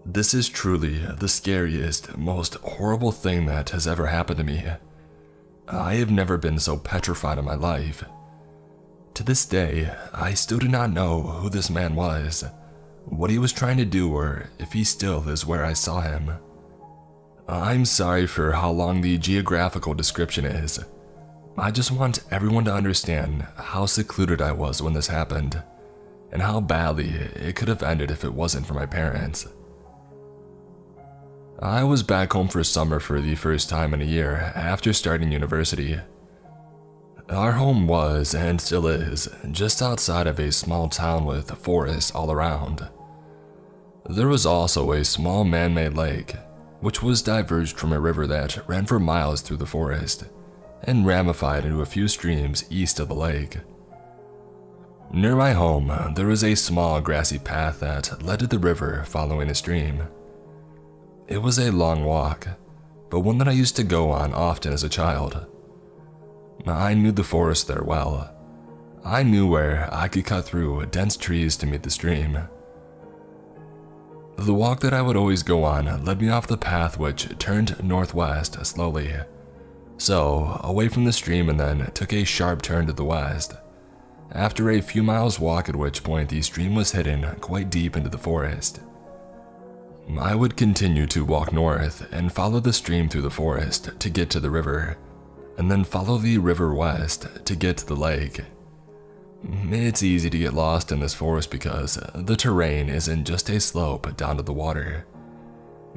This is truly the scariest, most horrible thing that has ever happened to me. I have never been so petrified in my life. To this day, I still do not know who this man was, what he was trying to do, or if he still is where I saw him. I'm sorry for how long the geographical description is. I just want everyone to understand how secluded I was when this happened, and how badly it could have ended if it wasn't for my parents. I was back home for summer for the first time in a year after starting university. Our home was, and still is, just outside of a small town with forests all around. There was also a small man-made lake, which was diverged from a river that ran for miles through the forest and ramified into a few streams east of the lake. Near my home, there was a small grassy path that led to the river following a stream. It was a long walk, but one that I used to go on often as a child. I knew the forest there well. I knew where I could cut through dense trees to meet the stream. The walk that I would always go on led me off the path, which turned northwest slowly, so away from the stream, and then took a sharp turn to the west. After a few miles walk, at which point the stream was hidden quite deep into the forest. I would continue to walk north and follow the stream through the forest to get to the river, and then follow the river west to get to the lake. It's easy to get lost in this forest because the terrain isn't just a slope down to the water.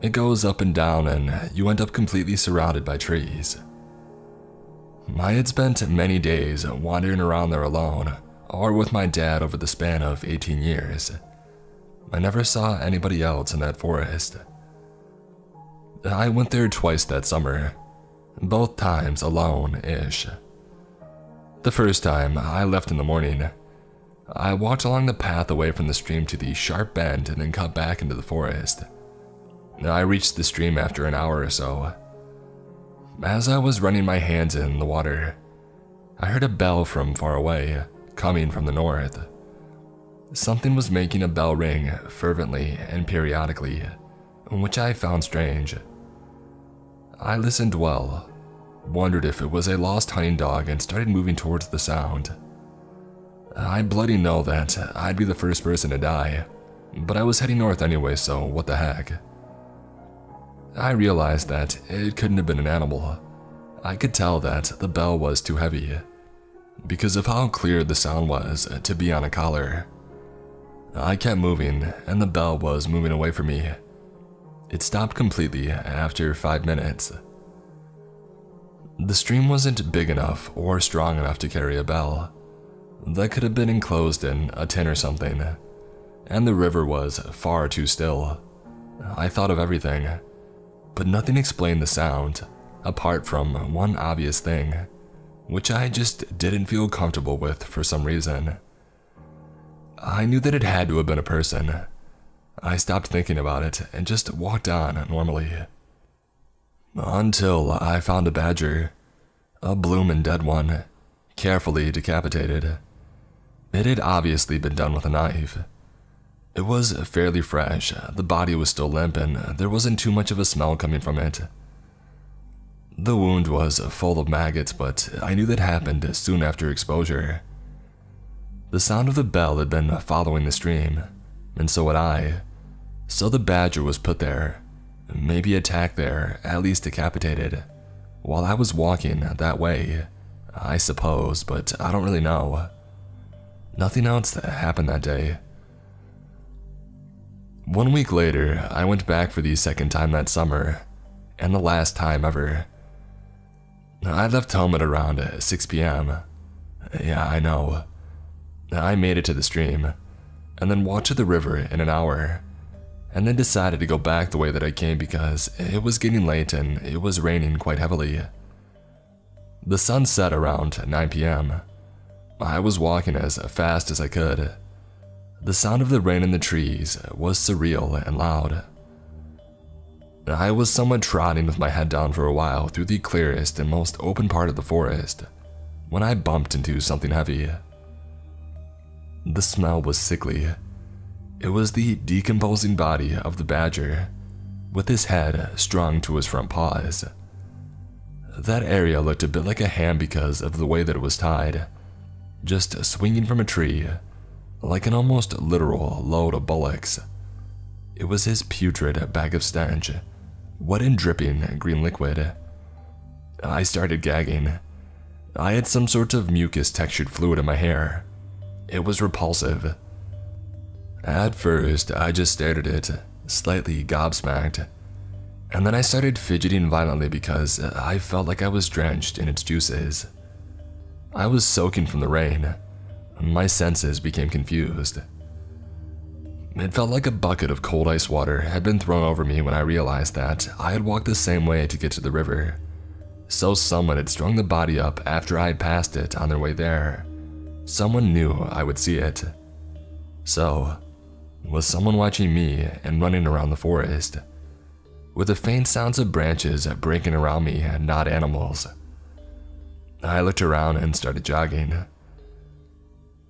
It goes up and down, and you end up completely surrounded by trees. I had spent many days wandering around there alone, or with my dad over the span of 18 years. I never saw anybody else in that forest. I went there twice that summer, both times alone-ish. The first time, I left in the morning. I walked along the path away from the stream to the sharp bend and then cut back into the forest. I reached the stream after an hour or so. As I was running my hands in the water, I heard a bell from far away, coming from the north. Something was making a bell ring fervently and periodically, which I found strange. I listened well, wondered if it was a lost hunting dog, and started moving towards the sound. I bloody know that I'd be the first person to die, but I was heading north anyway, so what the heck. I realized that it couldn't have been an animal. I could tell that the bell was too heavy, because of how clear the sound was to be on a collar. I kept moving, and the bell was moving away from me. It stopped completely after 5 minutes. The stream wasn't big enough or strong enough to carry a bell. That could have been enclosed in a tin or something, and the river was far too still. I thought of everything, but nothing explained the sound, apart from one obvious thing, which I just didn't feel comfortable with for some reason. I knew that it had to have been a person. I stopped thinking about it and just walked on normally. Until I found a badger, a bloomin' dead one, carefully decapitated. It had obviously been done with a knife. It was fairly fresh, the body was still limp, and there wasn't too much of a smell coming from it. The wound was full of maggots, but I knew that happened soon after exposure. The sound of the bell had been following the stream, and so had I. So the badger was put there, maybe attacked there, at least decapitated, while I was walking that way, I suppose, but I don't really know. Nothing else happened that day. 1 week later, I went back for the second time that summer, and the last time ever. I left home at around 6 p.m. Yeah, I know. I made it to the stream, and then walked to the river in an hour, and then decided to go back the way that I came because it was getting late and it was raining quite heavily. The sun set around 9 p.m. I was walking as fast as I could. The sound of the rain in the trees was surreal and loud. I was somewhat trotting with my head down for a while through the clearest and most open part of the forest when I bumped into something heavy. The smell was sickly. It was the decomposing body of the badger, with his head strung to his front paws. That area looked a bit like a ham because of the way that it was tied, just swinging from a tree, like an almost literal load of bullocks. It was his putrid bag of stench, wet and dripping green liquid. I started gagging. I had some sort of mucus-textured fluid in my hair. It was repulsive. At first, I just stared at it, slightly gobsmacked, and then I started fidgeting violently because I felt like I was drenched in its juices. I was soaking from the rain. My senses became confused. It felt like a bucket of cold ice water had been thrown over me when I realized that I had walked the same way to get to the river. So someone had strung the body up after I had passed it on their way there. Someone knew I would see it. So, was someone watching me and running around the forest, with the faint sounds of branches breaking around me and not animals? I looked around and started jogging.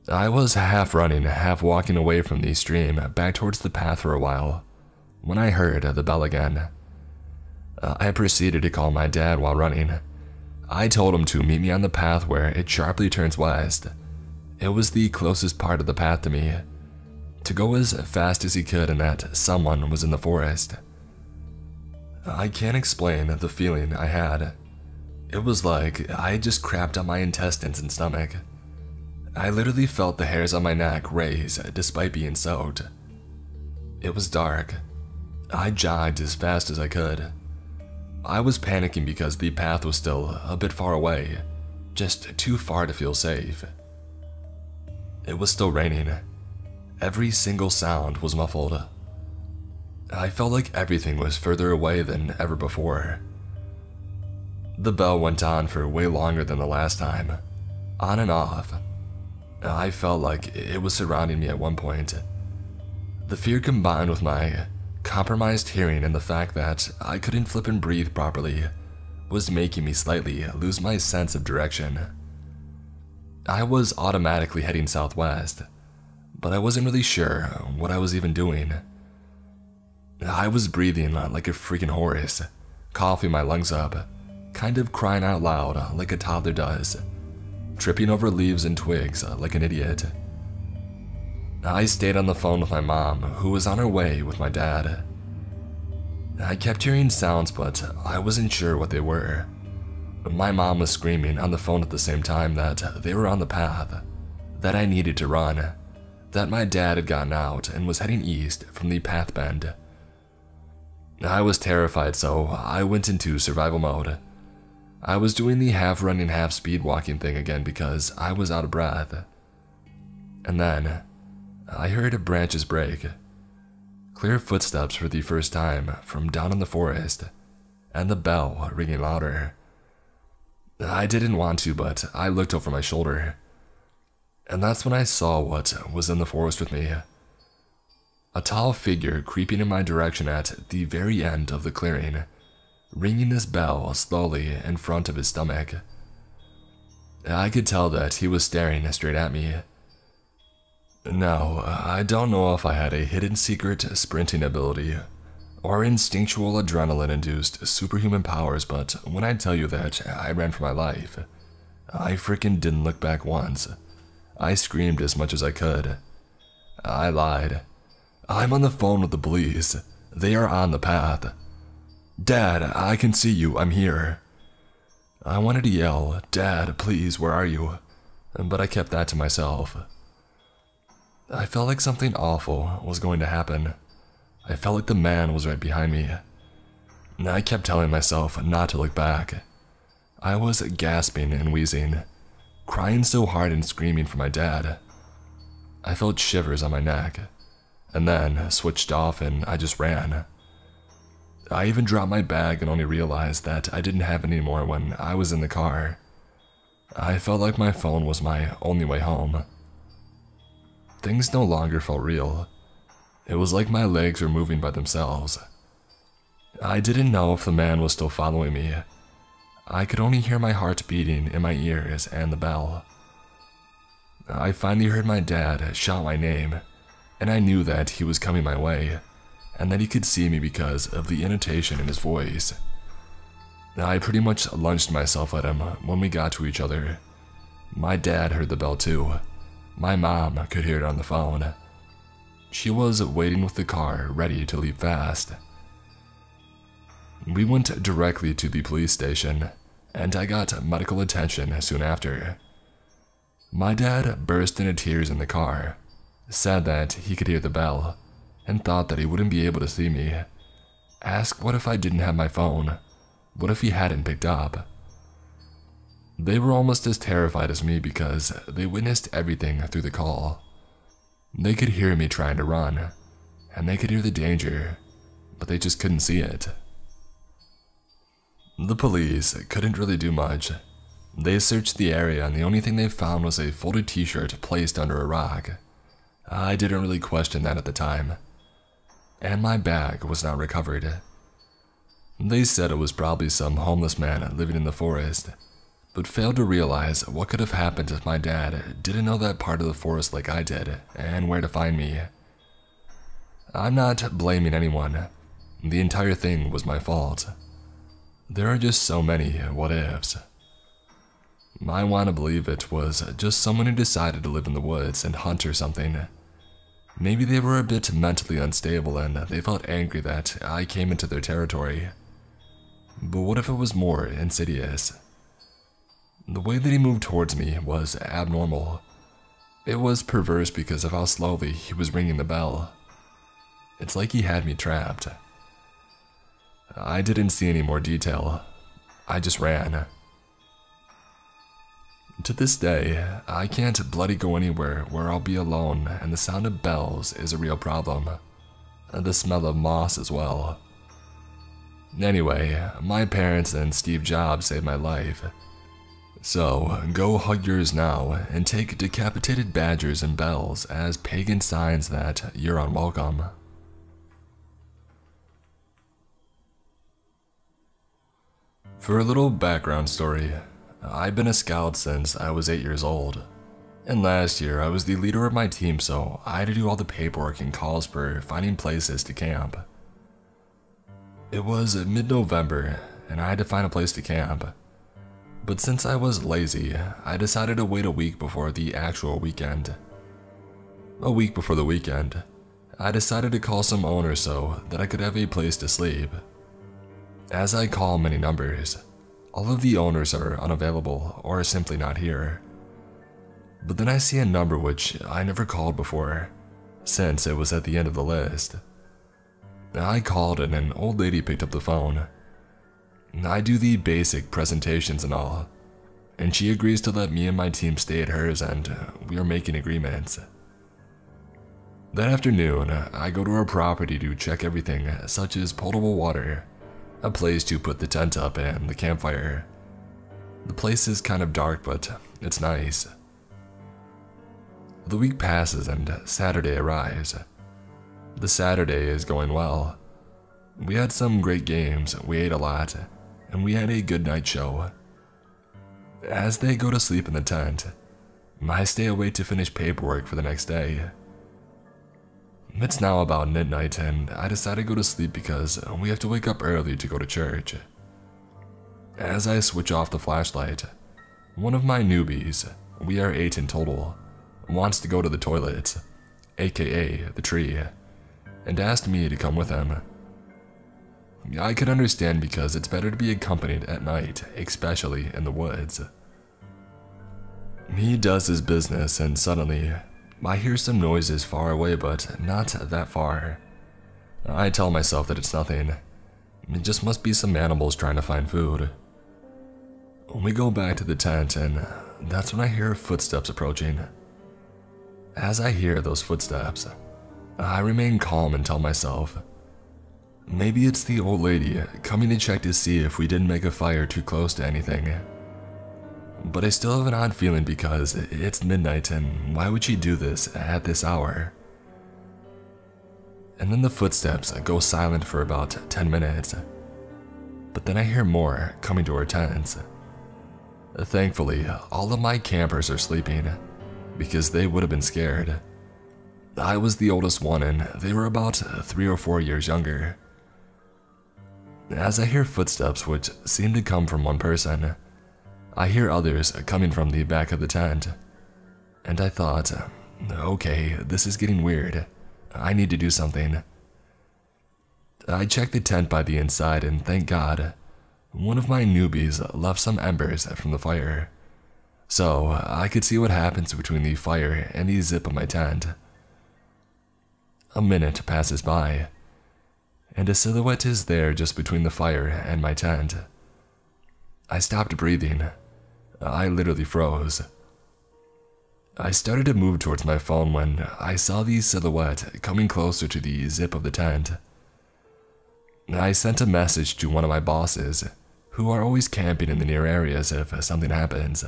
I was half running, half walking away from the stream back towards the path for a while, when I heard the bell again. I proceeded to call my dad while running. I told him to meet me on the path where it sharply turns west. It was the closest part of the path to me, to go as fast as he could and that someone was in the forest. I can't explain the feeling I had. It was like I had just crapped on my intestines and stomach. I literally felt the hairs on my neck raise despite being soaked. It was dark. I jogged as fast as I could. I was panicking because the path was still a bit far away, just too far to feel safe. It was still raining. Every single sound was muffled. I felt like everything was further away than ever before. The bell went on for way longer than the last time, on and off. I felt like it was surrounding me at one point. The fear combined with my compromised hearing and the fact that I couldn't flip and breathe properly was making me slightly lose my sense of direction. I was automatically heading southwest, but I wasn't really sure what I was even doing. I was breathing like a freaking horse, coughing my lungs up, kind of crying out loud like a toddler does, tripping over leaves and twigs like an idiot. I stayed on the phone with my mom, who was on her way with my dad. I kept hearing sounds, but I wasn't sure what they were. My mom was screaming on the phone at the same time that they were on the path, that I needed to run, that my dad had gotten out and was heading east from the path bend. I was terrified, so I went into survival mode. I was doing the half-running, half-speed walking thing again because I was out of breath. And then I heard branches break. Clear footsteps for the first time from down in the forest, and the bell ringing louder. I didn't want to, but I looked over my shoulder. And that's when I saw what was in the forest with me. A tall figure creeping in my direction at the very end of the clearing, ringing his bell slowly in front of his stomach. I could tell that he was staring straight at me. Now, I don't know if I had a hidden secret sprinting ability or instinctual adrenaline-induced superhuman powers, but when I tell you that I ran for my life, I freaking didn't look back once. I screamed as much as I could. I lied. I'm on the phone with the police. They are on the path. Dad, I can see you. I'm here. I wanted to yell, Dad, please, where are you? But I kept that to myself. I felt like something awful was going to happen. I felt like the man was right behind me. I kept telling myself not to look back. I was gasping and wheezing, crying so hard and screaming for my dad. I felt shivers on my neck, and then switched off and I just ran. I even dropped my bag and only realized that I didn't have any more when I was in the car. I felt like my phone was my only way home. Things no longer felt real. It was like my legs were moving by themselves. I didn't know if the man was still following me. I could only hear my heart beating in my ears and the bell. I finally heard my dad shout my name, and I knew that he was coming my way, and that he could see me because of the intonation in his voice. I pretty much lunged myself at him when we got to each other. My dad heard the bell too. My mom could hear it on the phone. She was waiting with the car, ready to leave fast. We went directly to the police station, and I got medical attention soon after. My dad burst into tears in the car, said that he could hear the bell, and thought that he wouldn't be able to see me. Asked what if I didn't have my phone, what if he hadn't picked up. They were almost as terrified as me because they witnessed everything through the call. They could hear me trying to run, and they could hear the danger, but they just couldn't see it. The police couldn't really do much. They searched the area and the only thing they found was a folded t-shirt placed under a rock. I didn't really question that at the time. And my bag was not recovered. They said it was probably some homeless man living in the forest, but failed to realize what could have happened if my dad didn't know that part of the forest like I did and where to find me. I'm not blaming anyone. The entire thing was my fault. There are just so many what-ifs. I want to believe it was just someone who decided to live in the woods and hunt or something. Maybe they were a bit mentally unstable and they felt angry that I came into their territory. But what if it was more insidious? The way that he moved towards me was abnormal. It was perverse because of how slowly he was ringing the bell. It's like he had me trapped. I didn't see any more detail. I just ran. To this day, I can't bloody go anywhere where I'll be alone, and the sound of bells is a real problem. The smell of moss as well. Anyway, my parents and Steve Jobs saved my life. So, go hug yours now and take decapitated badgers and bells as pagan signs that you're unwelcome. For a little background story, I've been a scout since I was 8 years old, and last year I was the leader of my team, so I had to do all the paperwork and calls for finding places to camp. It was mid-November, and I had to find a place to camp. But since I was lazy, I decided to wait a week before the actual weekend. A week before the weekend, I decided to call some owners so that I could have a place to sleep. As I call many numbers, all of the owners are unavailable or simply not here. But then I see a number which I never called before, since it was at the end of the list. I called and an old lady picked up the phone. I do the basic presentations and all, and she agrees to let me and my team stay at hers, and we are making agreements. That afternoon, I go to her property to check everything such as potable water, a place to put the tent up, and the campfire. The place is kind of dark, but it's nice. The week passes and Saturday arrives. The Saturday is going well. We had some great games, we ate a lot, and we had a good night show. As they go to sleep in the tent, I stay awake to finish paperwork for the next day. It's now about midnight and I decide to go to sleep because we have to wake up early to go to church. As I switch off the flashlight, one of my newbies, we are 8 in total, wants to go to the toilet, aka the tree, and asked me to come with him. I could understand because it's better to be accompanied at night, especially in the woods. He does his business and suddenly, I hear some noises far away, but not that far. I tell myself that it's nothing. It just must be some animals trying to find food. We go back to the tent and that's when I hear footsteps approaching. As I hear those footsteps, I remain calm and tell myself, maybe it's the old lady coming to check to see if we didn't make a fire too close to anything. But I still have an odd feeling because it's midnight and why would she do this at this hour? And then the footsteps go silent for about 10 minutes. But then I hear more coming to our tents. Thankfully, all of my campers are sleeping because they would have been scared. I was the oldest one and they were about 3 or 4 years younger. As I hear footsteps which seem to come from one person, I hear others coming from the back of the tent, and I thought, okay, this is getting weird. I need to do something. I checked the tent by the inside and thank God, one of my newbies left some embers from the fire, so I could see what happens between the fire and the zip of my tent. A minute passes by, and a silhouette is there just between the fire and my tent. I stopped breathing. I literally froze. I started to move towards my phone when I saw the silhouette coming closer to the zip of the tent. I sent a message to one of my bosses, who are always camping in the near areas if something happens.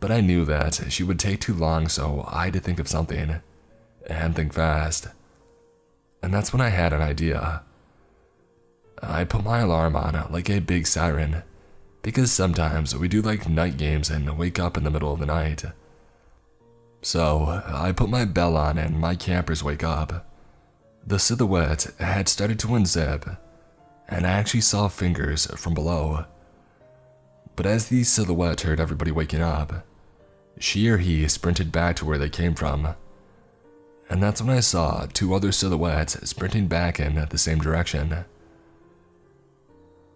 But I knew that she would take too long, so I had to think of something, and think fast. And that's when I had an idea. I put my alarm on like a big siren, because sometimes we do like night games and wake up in the middle of the night. So I put my bell on and my campers wake up. The silhouette had started to unzip, and I actually saw fingers from below. But as the silhouette heard everybody waking up, she or he sprinted back to where they came from. And that's when I saw 2 other silhouettes sprinting back in the same direction.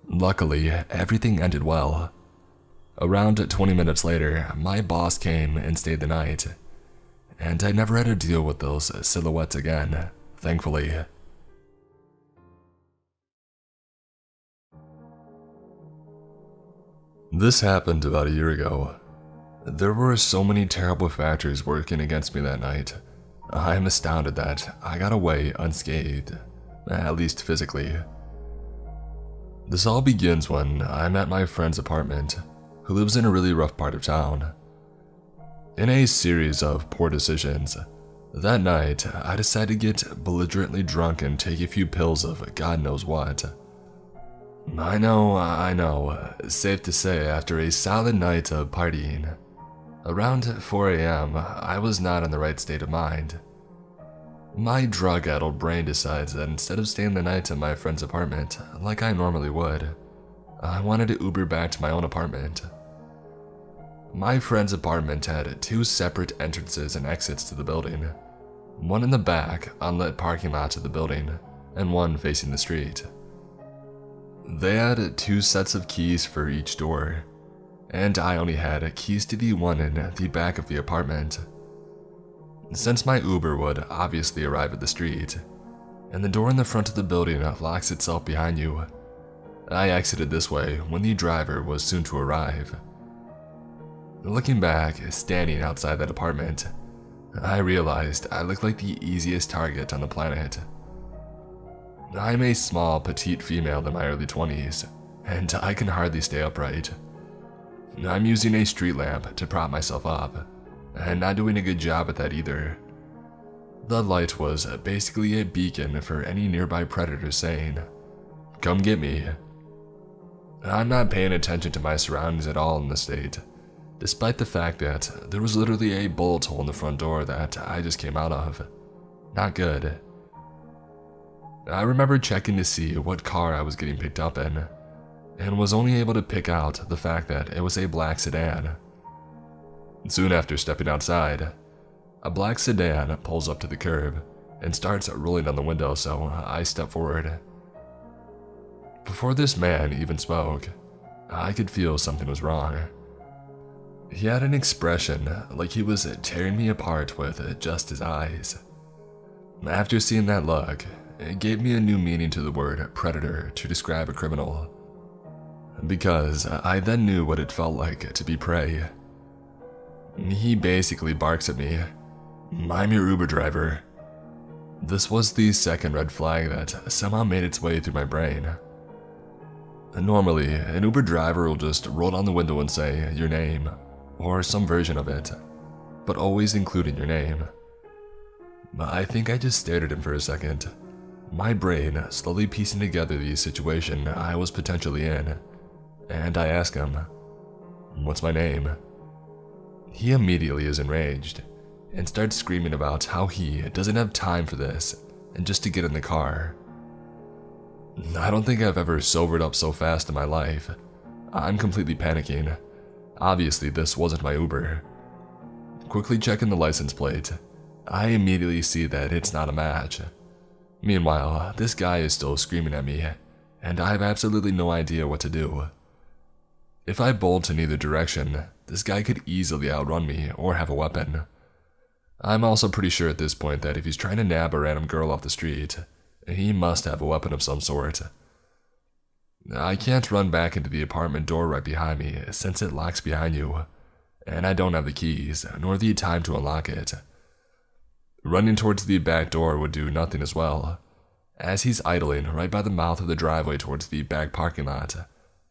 Luckily, everything ended well. Around 20 minutes later, my boss came and stayed the night, and I never had to deal with those silhouettes again, thankfully. This happened about a year ago. There were so many terrible factors working against me that night. I am astounded that I got away unscathed, at least physically. This all begins when I'm at my friend's apartment, who lives in a really rough part of town. In a series of poor decisions, that night I decided to get belligerently drunk and take a few pills of God knows what. I know, safe to say after a solid night of partying, around 4 AM, I was not in the right state of mind. My drug-addled brain decides that instead of staying the night at my friend's apartment like I normally would, I wanted to Uber back to my own apartment. My friend's apartment had 2 separate entrances and exits to the building, one in the back, unlit parking lot of the building, and one facing the street. They had 2 sets of keys for each door, and I only had keys to the one in the back of the apartment. Since my Uber would obviously arrive at the street, and the door in the front of the building locks itself behind you, I exited this way when the driver was soon to arrive. Looking back, standing outside that apartment, I realized I looked like the easiest target on the planet. I'm a small, petite female in my early 20s, and I can hardly stay upright. I'm using a street lamp to prop myself up, and not doing a good job at that either. The light was basically a beacon for any nearby predators saying, "Come get me." I'm not paying attention to my surroundings at all in the state, despite the fact that there was literally a bullet hole in the front door that I just came out of. Not good. I remember checking to see what car I was getting picked up in, and was only able to pick out the fact that it was a black sedan. Soon after stepping outside, a black sedan pulls up to the curb and starts rolling down the window, so I step forward. Before this man even spoke, I could feel something was wrong. He had an expression like he was tearing me apart with just his eyes. After seeing that look, it gave me a new meaning to the word predator to describe a criminal, because I then knew what it felt like to be prey. He basically barks at me, "I'm your Uber driver." This was the second red flag that somehow made its way through my brain. Normally, an Uber driver will just roll down the window and say your name, or some version of it, but always including your name. I think I just stared at him for a second, my brain slowly piecing together the situation I was potentially in, and I asked him, "What's my name?" He immediately is enraged. and starts screaming about how he doesn't have time for this and just to get in the car. I don't think I've ever sobered up so fast in my life. I'm completely panicking. Obviously, this wasn't my Uber. Quickly checking the license plate, I immediately see that it's not a match. Meanwhile, this guy is still screaming at me, and I have absolutely no idea what to do. If I bolt in either direction, this guy could easily outrun me or have a weapon. I'm also pretty sure at this point that if he's trying to nab a random girl off the street, he must have a weapon of some sort. I can't run back into the apartment door right behind me since it locks behind you, and I don't have the keys nor the time to unlock it. Running towards the back door would do nothing as well, as he's idling right by the mouth of the driveway towards the back parking lot,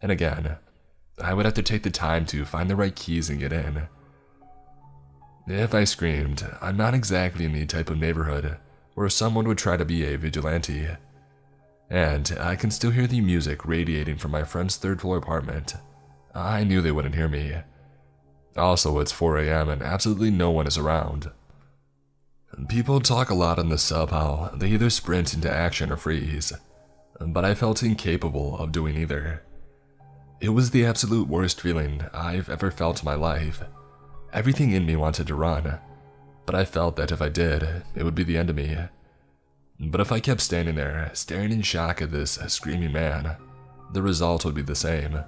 and again, I would have to take the time to find the right keys and get in. If I screamed, I'm not exactly in the type of neighborhood where someone would try to be a vigilante, and I can still hear the music radiating from my friend's third-floor apartment. I knew they wouldn't hear me. Also, it's 4 a.m. and absolutely no one is around. People talk a lot in the sub how they either sprint into action or freeze, but I felt incapable of doing either. It was the absolute worst feeling I've ever felt in my life. Everything in me wanted to run, but I felt that if I did, it would be the end of me. But if I kept standing there, staring in shock at this screaming man, the result would be the same.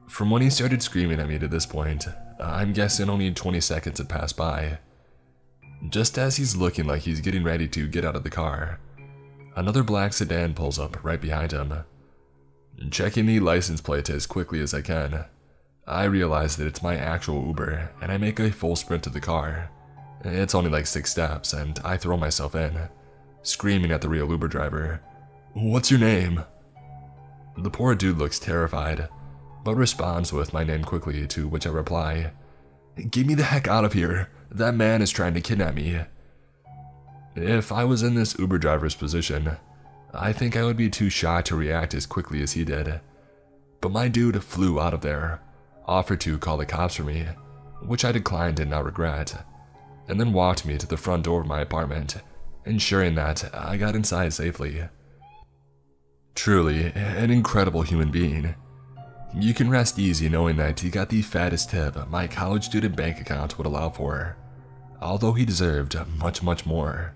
From when he started screaming at me to this point, I'm guessing only 20 seconds had passed by. Just as he's looking like he's getting ready to get out of the car, another black sedan pulls up right behind him. Checking the license plate as quickly as I can, I realize that it's my actual Uber, and I make a full sprint to the car. It's only like 6 steps, and I throw myself in, screaming at the real Uber driver, "What's your name?" The poor dude looks terrified, but responds with my name quickly, to which I reply, "Get me the heck out of here, that man is trying to kidnap me." If I was in this Uber driver's position, I think I would be too shy to react as quickly as he did. But my dude flew out of there, offered to call the cops for me, which I declined and not regret, and then walked me to the front door of my apartment, ensuring that I got inside safely. Truly, an incredible human being. You can rest easy knowing that he got the fattest tip my college student bank account would allow for, although he deserved much, much more.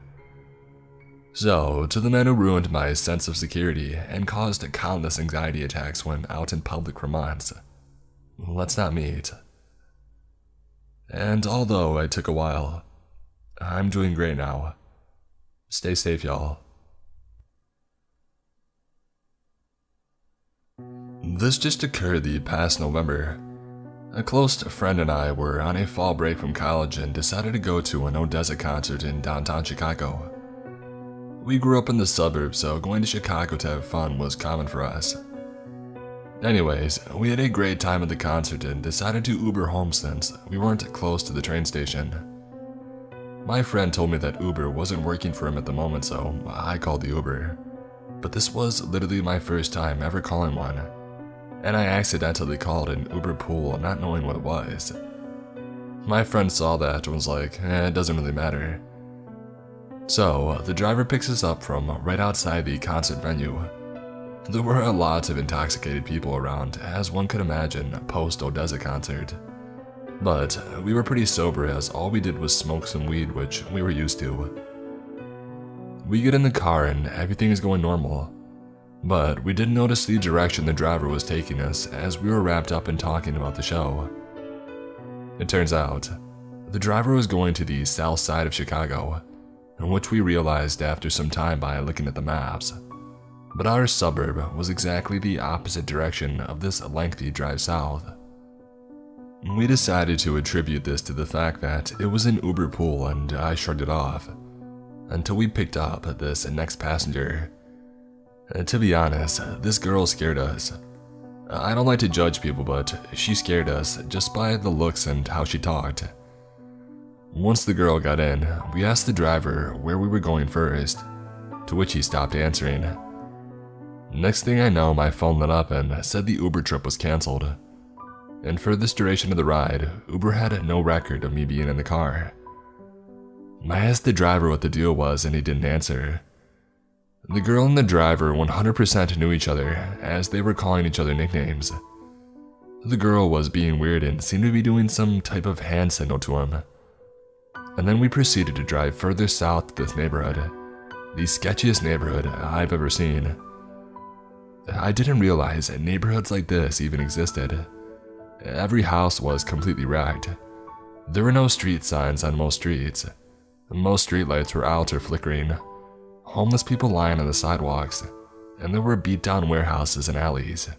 So, to the man who ruined my sense of security and caused countless anxiety attacks when out in public for months, let's not meet. And although it took a while, I'm doing great now. Stay safe, y'all. This just occurred the past November. A close friend and I were on a fall break from college and decided to go to an ODESZA concert in downtown Chicago. We grew up in the suburbs, so going to Chicago to have fun was common for us. Anyways, we had a great time at the concert and decided to Uber home since we weren't close to the train station. My friend told me that Uber wasn't working for him at the moment, so I called the Uber. But this was literally my first time ever calling one, and I accidentally called an Uber pool not knowing what it was. My friend saw that and was like, it doesn't really matter. So, the driver picks us up from right outside the concert venue. There were a lot of intoxicated people around, as one could imagine, post-ODESZA concert. But we were pretty sober as all we did was smoke some weed, which we were used to. We get in the car and everything is going normal. But we did notice the direction the driver was taking us as we were wrapped up in talking about the show. It turns out, the driver was going to the south side of Chicago, which we realized after some time by looking at the maps. But our suburb was exactly the opposite direction of this lengthy drive south. We decided to attribute this to the fact that it was an Uber pool, and I shrugged it off, until we picked up this next passenger. To be honest, this girl scared us. I don't like to judge people, but she scared us just by the looks and how she talked. Once the girl got in, we asked the driver where we were going first, to which he stopped answering. Next thing I know, my phone lit up and said the Uber trip was cancelled. and for this duration of the ride, Uber had no record of me being in the car. I asked the driver what the deal was and he didn't answer. The girl and the driver 100% knew each other, as they were calling each other nicknames. The girl was being weird and seemed to be doing some type of hand signal to him. And then we proceeded to drive further south to this neighborhood, the sketchiest neighborhood I've ever seen. I didn't realize neighborhoods like this even existed. Every house was completely wrecked. There were no street signs on most streets. Most streetlights were out or flickering. Homeless people lying on the sidewalks, and there were beat-down warehouses and alleys.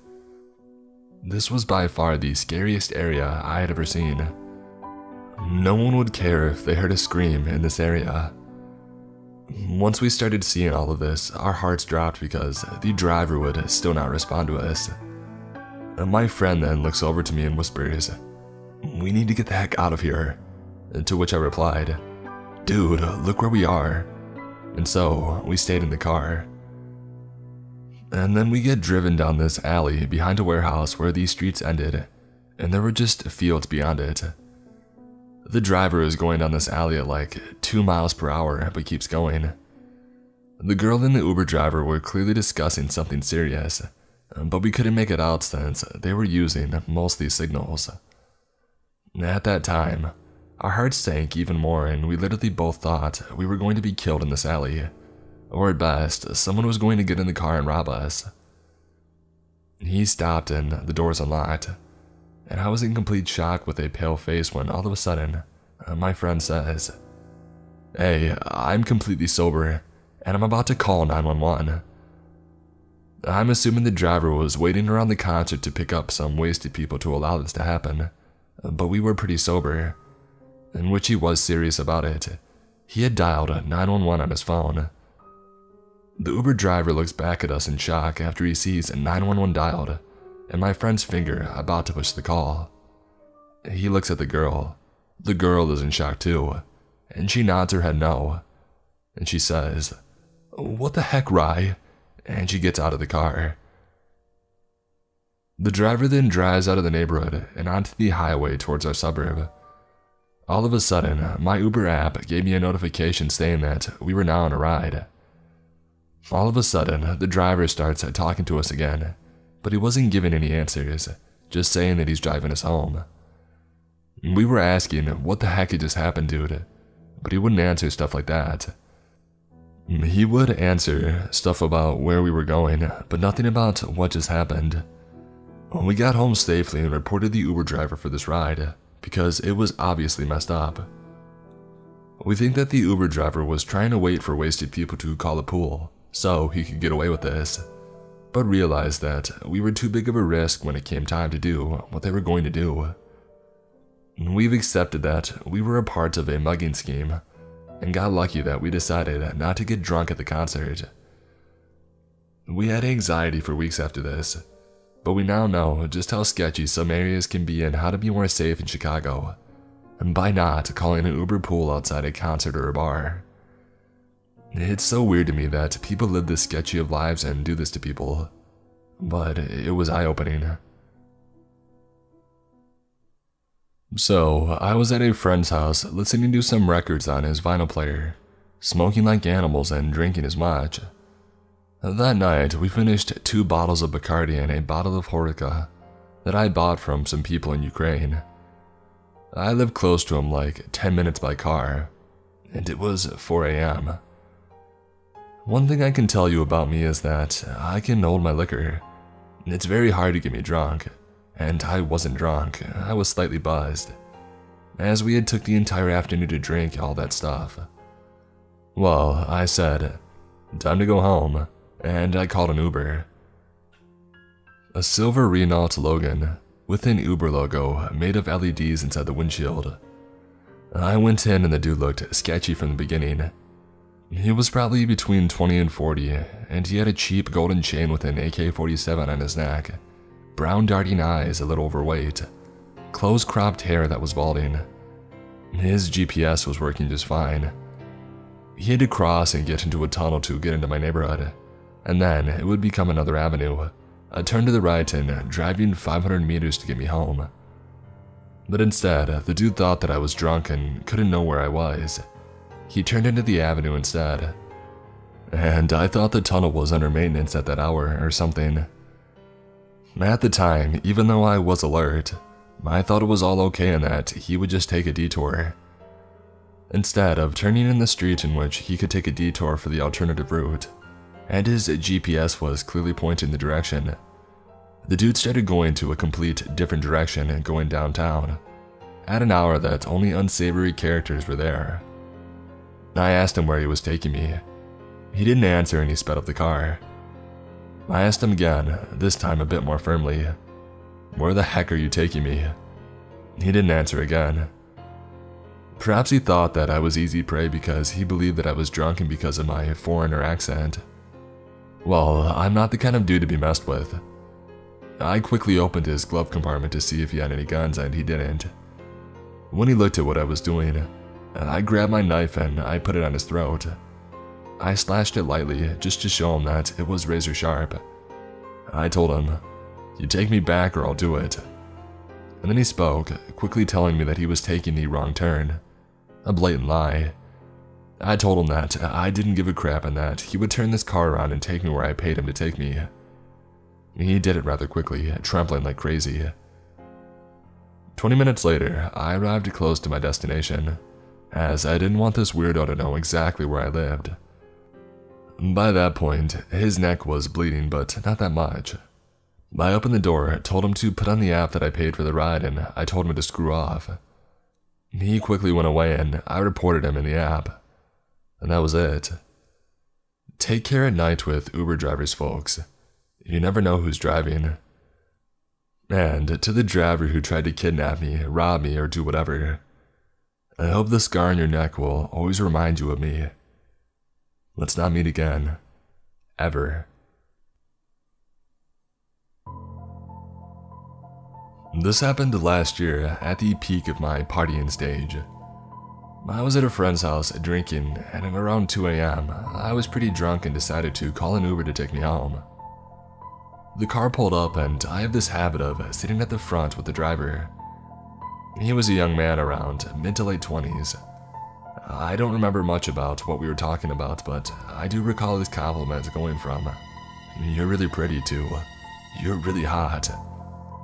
This was by far the scariest area I had ever seen. No one would care if they heard a scream in this area. Once we started seeing all of this, our hearts dropped because the driver would still not respond to us. My friend then looks over to me and whispers, "We need to get the heck out of here." To which I replied, "Dude, look where we are." And so we stayed in the car. And then we get driven down this alley behind a warehouse where these streets ended, and there were just fields beyond it. The driver is going down this alley at like 2 miles per hour, but keeps going. The girl and the Uber driver were clearly discussing something serious, but we couldn't make it out since they were using mostly signals. At that time, our hearts sank even more and we literally both thought we were going to be killed in this alley, or at best, someone was going to get in the car and rob us. He stopped and the doors unlocked, and I was in complete shock with a pale face when all of a sudden, my friend says, "Hey, I'm completely sober, and I'm about to call 911. I'm assuming the driver was waiting around the concert to pick up some wasted people to allow this to happen, but we were pretty sober, in which he was serious about it. He had dialed 911 on his phone. The Uber driver looks back at us in shock after he sees 911 dialed, and my friend's finger about to push the call. He looks at the girl. The girl is in shock too, and she nods her head no. And she says, "What the heck, Rye?" And she gets out of the car. The driver then drives out of the neighborhood and onto the highway towards our suburb. All of a sudden, my Uber app gave me a notification saying that we were now on a ride. All of a sudden, the driver starts talking to us again, but he wasn't giving any answers, just saying that he's driving us home. We were asking what the heck had just happened, dude, but he wouldn't answer stuff like that. He would answer stuff about where we were going, but nothing about what just happened. We got home safely and reported the Uber driver for this ride, because it was obviously messed up. We think that the Uber driver was trying to wait for wasted people to call the pool, so he could get away with this, but realized that we were too big of a risk when it came time to do what they were going to do. We've accepted that we were a part of a mugging scheme, and got lucky that we decided not to get drunk at the concert. We had anxiety for weeks after this, but we now know just how sketchy some areas can be and how to be more safe in Chicago, and by not calling an Uber pool outside a concert or a bar. It's so weird to me that people live this sketchy of lives and do this to people, but it was eye-opening. So, I was at a friend's house listening to some records on his vinyl player, smoking like animals and drinking as much. That night, we finished 2 bottles of Bacardi and a bottle of Horeca that I bought from some people in Ukraine. I lived close to him, like 10 minutes by car, and it was 4 a.m. One thing I can tell you about me is that I can hold my liquor. It's very hard to get me drunk. And I wasn't drunk, I was slightly buzzed, as we had took the entire afternoon to drink all that stuff. Well, I said, "Time to go home," and I called an Uber. A silver Renault Logan with an Uber logo made of LEDs inside the windshield. I went in and the dude looked sketchy from the beginning. He was probably between 20 and 40, and he had a cheap golden chain with an AK-47 on his neck. Brown darting eyes, a little overweight, close-cropped hair that was balding. His GPS was working just fine. He had to cross and get into a tunnel to get into my neighborhood, and then it would become another avenue, a turn to the right and driving 500 meters to get me home. But instead, the dude thought that I was drunk and couldn't know where I was. He turned into the avenue instead. And I thought the tunnel was under maintenance at that hour or something. At the time, even though I was alert, I thought it was all okay and that he would just take a detour. Instead of turning in the street in which he could take a detour for the alternative route, and his GPS was clearly pointing the direction, the dude started going to a complete different direction and going downtown, at an hour that only unsavory characters were there. I asked him where he was taking me. He didn't answer and he sped up the car. I asked him again, this time a bit more firmly, "Where the heck are you taking me?" He didn't answer again. Perhaps he thought that I was easy prey because he believed that I was drunk and because of my foreigner accent. Well, I'm not the kind of dude to be messed with. I quickly opened his glove compartment to see if he had any guns and he didn't. When he looked at what I was doing, I grabbed my knife and I put it on his throat. I slashed it lightly just to show him that it was razor sharp. I told him, "You take me back or I'll do it." And then he spoke, quickly telling me that he was taking the wrong turn. A blatant lie. I told him that I didn't give a crap and that he would turn this car around and take me where I paid him to take me. He did it rather quickly, trembling like crazy. 20 minutes later, I arrived close to my destination, as I didn't want this weirdo to know exactly where I lived. By that point, his neck was bleeding, but not that much. I opened the door, told him to put on the app that I paid for the ride, and I told him to screw off. He quickly went away and I reported him in the app. And that was it. Take care at night with Uber drivers, folks. You never know who's driving. And to the driver who tried to kidnap me, rob me, or do whatever, I hope the scar on your neck will always remind you of me. Let's not meet again. Ever. This happened last year at the peak of my partying stage. I was at a friend's house drinking, and at around 2 a.m., I was pretty drunk and decided to call an Uber to take me home. The car pulled up, and I have this habit of sitting at the front with the driver. He was a young man around mid to late 20s. I don't remember much about what we were talking about, but I do recall his compliments going from, "You're really pretty," to, "You're really hot."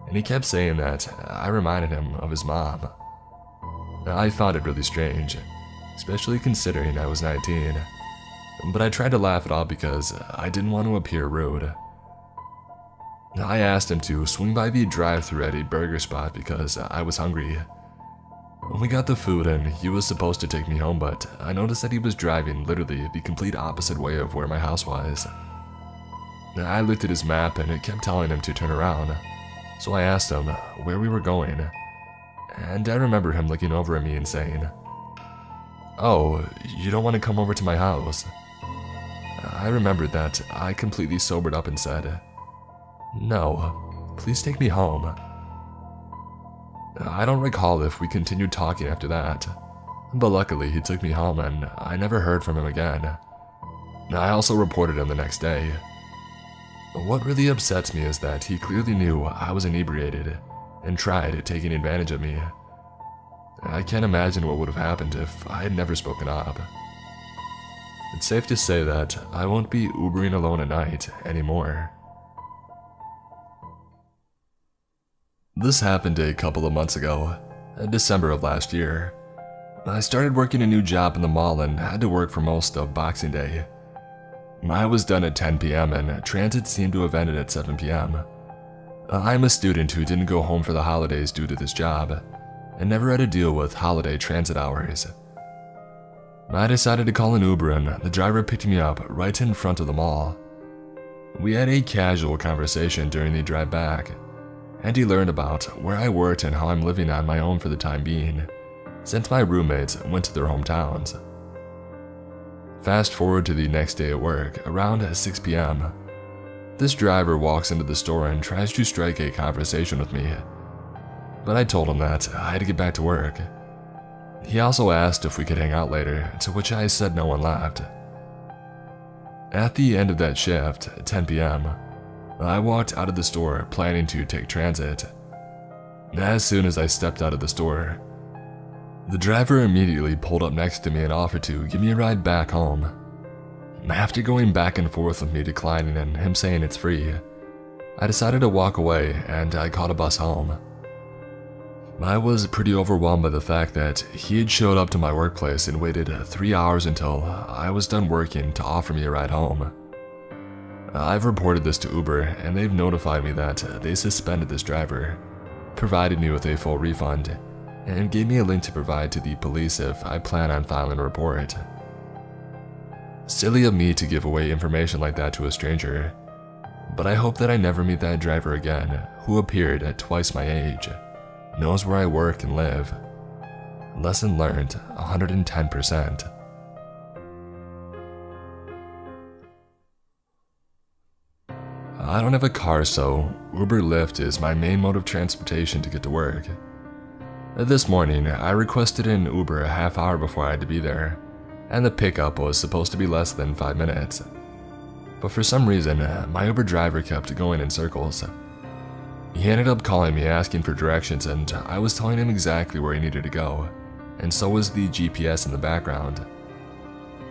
And he kept saying that I reminded him of his mom. I found it really strange, especially considering I was 19, but I tried to laugh it off because I didn't want to appear rude. I asked him to swing by the drive-thru at a burger spot because I was hungry. We got the food and he was supposed to take me home, but I noticed that he was driving literally the complete opposite way of where my house was. I looked at his map and it kept telling him to turn around, so I asked him where we were going. And I remember him looking over at me and saying, "Oh, you don't want to come over to my house?" I remembered that I completely sobered up and said, "No, please take me home." I don't recall if we continued talking after that, but luckily he took me home and I never heard from him again. I also reported him the next day. What really upsets me is that he clearly knew I was inebriated and tried taking advantage of me. I can't imagine what would have happened if I had never spoken up. It's safe to say that I won't be Ubering alone at night anymore. This happened a couple of months ago, in December of last year. I started working a new job in the mall and had to work for most of Boxing Day. I was done at 10 p.m. and transit seemed to have ended at 7 p.m. I'm a student who didn't go home for the holidays due to this job, and never had to deal with holiday transit hours. I decided to call an Uber and the driver picked me up right in front of the mall. We had a casual conversation during the drive back, and he learned about where I worked and how I'm living on my own for the time being, since my roommates went to their hometowns. Fast forward to the next day at work, around 6 p.m. This driver walks into the store and tries to strike a conversation with me, but I told him that I had to get back to work. He also asked if we could hang out later, to which I said no and left. At the end of that shift, at 10 p.m., I walked out of the store planning to take transit. As soon as I stepped out of the store, the driver immediately pulled up next to me and offered to give me a ride back home. After going back and forth with me declining and him saying it's free, I decided to walk away and I caught a bus home. I was pretty overwhelmed by the fact that he had showed up to my workplace and waited 3 hours until I was done working to offer me a ride home. I've reported this to Uber and they've notified me that they suspended this driver, provided me with a full refund, and gave me a link to provide to the police if I plan on filing a report. Silly of me to give away information like that to a stranger, but I hope that I never meet that driver again who appeared at twice my age, knows where I work and live. Lesson learned 110%. I don't have a car, so Uber Lyft is my main mode of transportation to get to work. This morning, I requested an Uber a half hour before I had to be there, and the pickup was supposed to be less than 5 minutes. But for some reason, my Uber driver kept going in circles. He ended up calling me asking for directions, and I was telling him exactly where he needed to go, and so was the GPS in the background.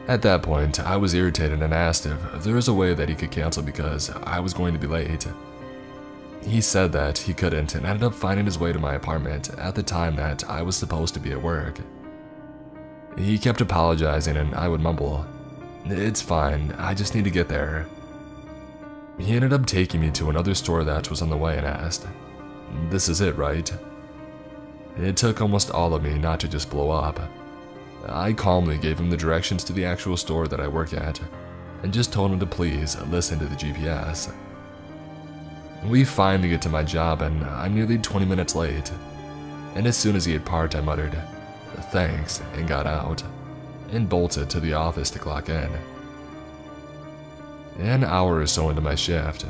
At that point, I was irritated and asked if there was a way that he could cancel because I was going to be late. He said that he couldn't and ended up finding his way to my apartment at the time that I was supposed to be at work. He kept apologizing and I would mumble, "It's fine, I just need to get there." He ended up taking me to another store that was on the way and asked, "This is it, right?" It took almost all of me not to just blow up. I calmly gave him the directions to the actual store that I work at, and just told him to please listen to the GPS. We finally get to my job and I'm nearly 20 minutes late, and as soon as he had parked I muttered, "Thanks," and got out, and bolted to the office to clock in. An hour or so into my shift,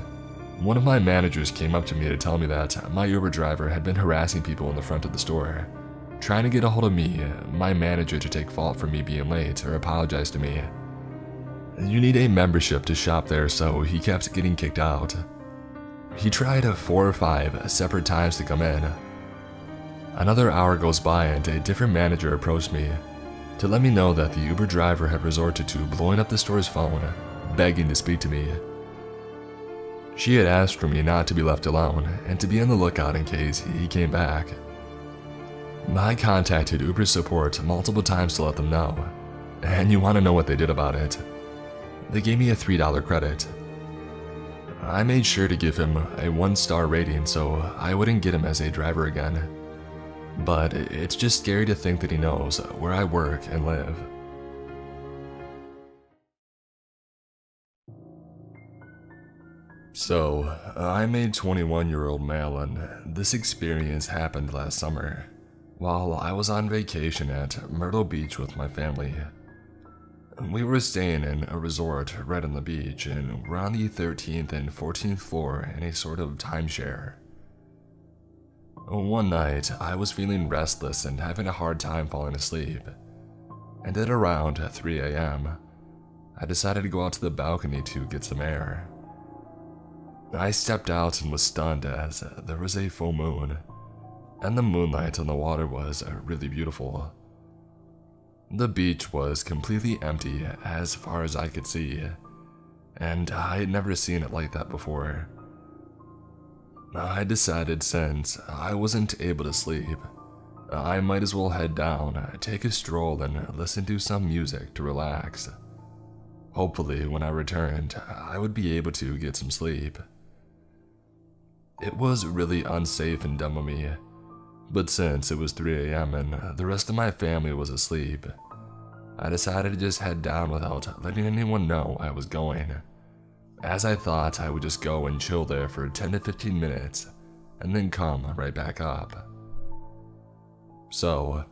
one of my managers came up to me to tell me that my Uber driver had been harassing people in the front of the store, trying to get a hold of me, my manager, to take fault for me being late or apologize to me. You need a membership to shop there, so he kept getting kicked out. He tried 4 or 5 separate times to come in. Another hour goes by and a different manager approached me to let me know that the Uber driver had resorted to blowing up the store's phone, begging to speak to me. She had asked for me not to be left alone and to be on the lookout in case he came back. I contacted Uber support multiple times to let them know, and you want to know what they did about it? They gave me a $3 credit. I made sure to give him a 1-star rating so I wouldn't get him as a driver again. But it's just scary to think that he knows where I work and live. So, I'm a 21-year-old male and this experience happened last summer, while I was on vacation at Myrtle Beach with my family. We were staying in a resort right on the beach and we're on the 13th and 14th floor in a sort of timeshare. One night, I was feeling restless and having a hard time falling asleep, and at around 3 a.m., I decided to go out to the balcony to get some air. I stepped out and was stunned as there was a full moon, and the moonlight on the water was really beautiful. The beach was completely empty as far as I could see, and I had never seen it like that before. I decided since I wasn't able to sleep, I might as well head down, take a stroll, and listen to some music to relax. Hopefully, when I returned, I would be able to get some sleep. It was really unsafe and dumb of me, but since it was 3 a.m. and the rest of my family was asleep, I decided to just head down without letting anyone know I was going, as I thought I would just go and chill there for 10 to 15 minutes and then come right back up. So,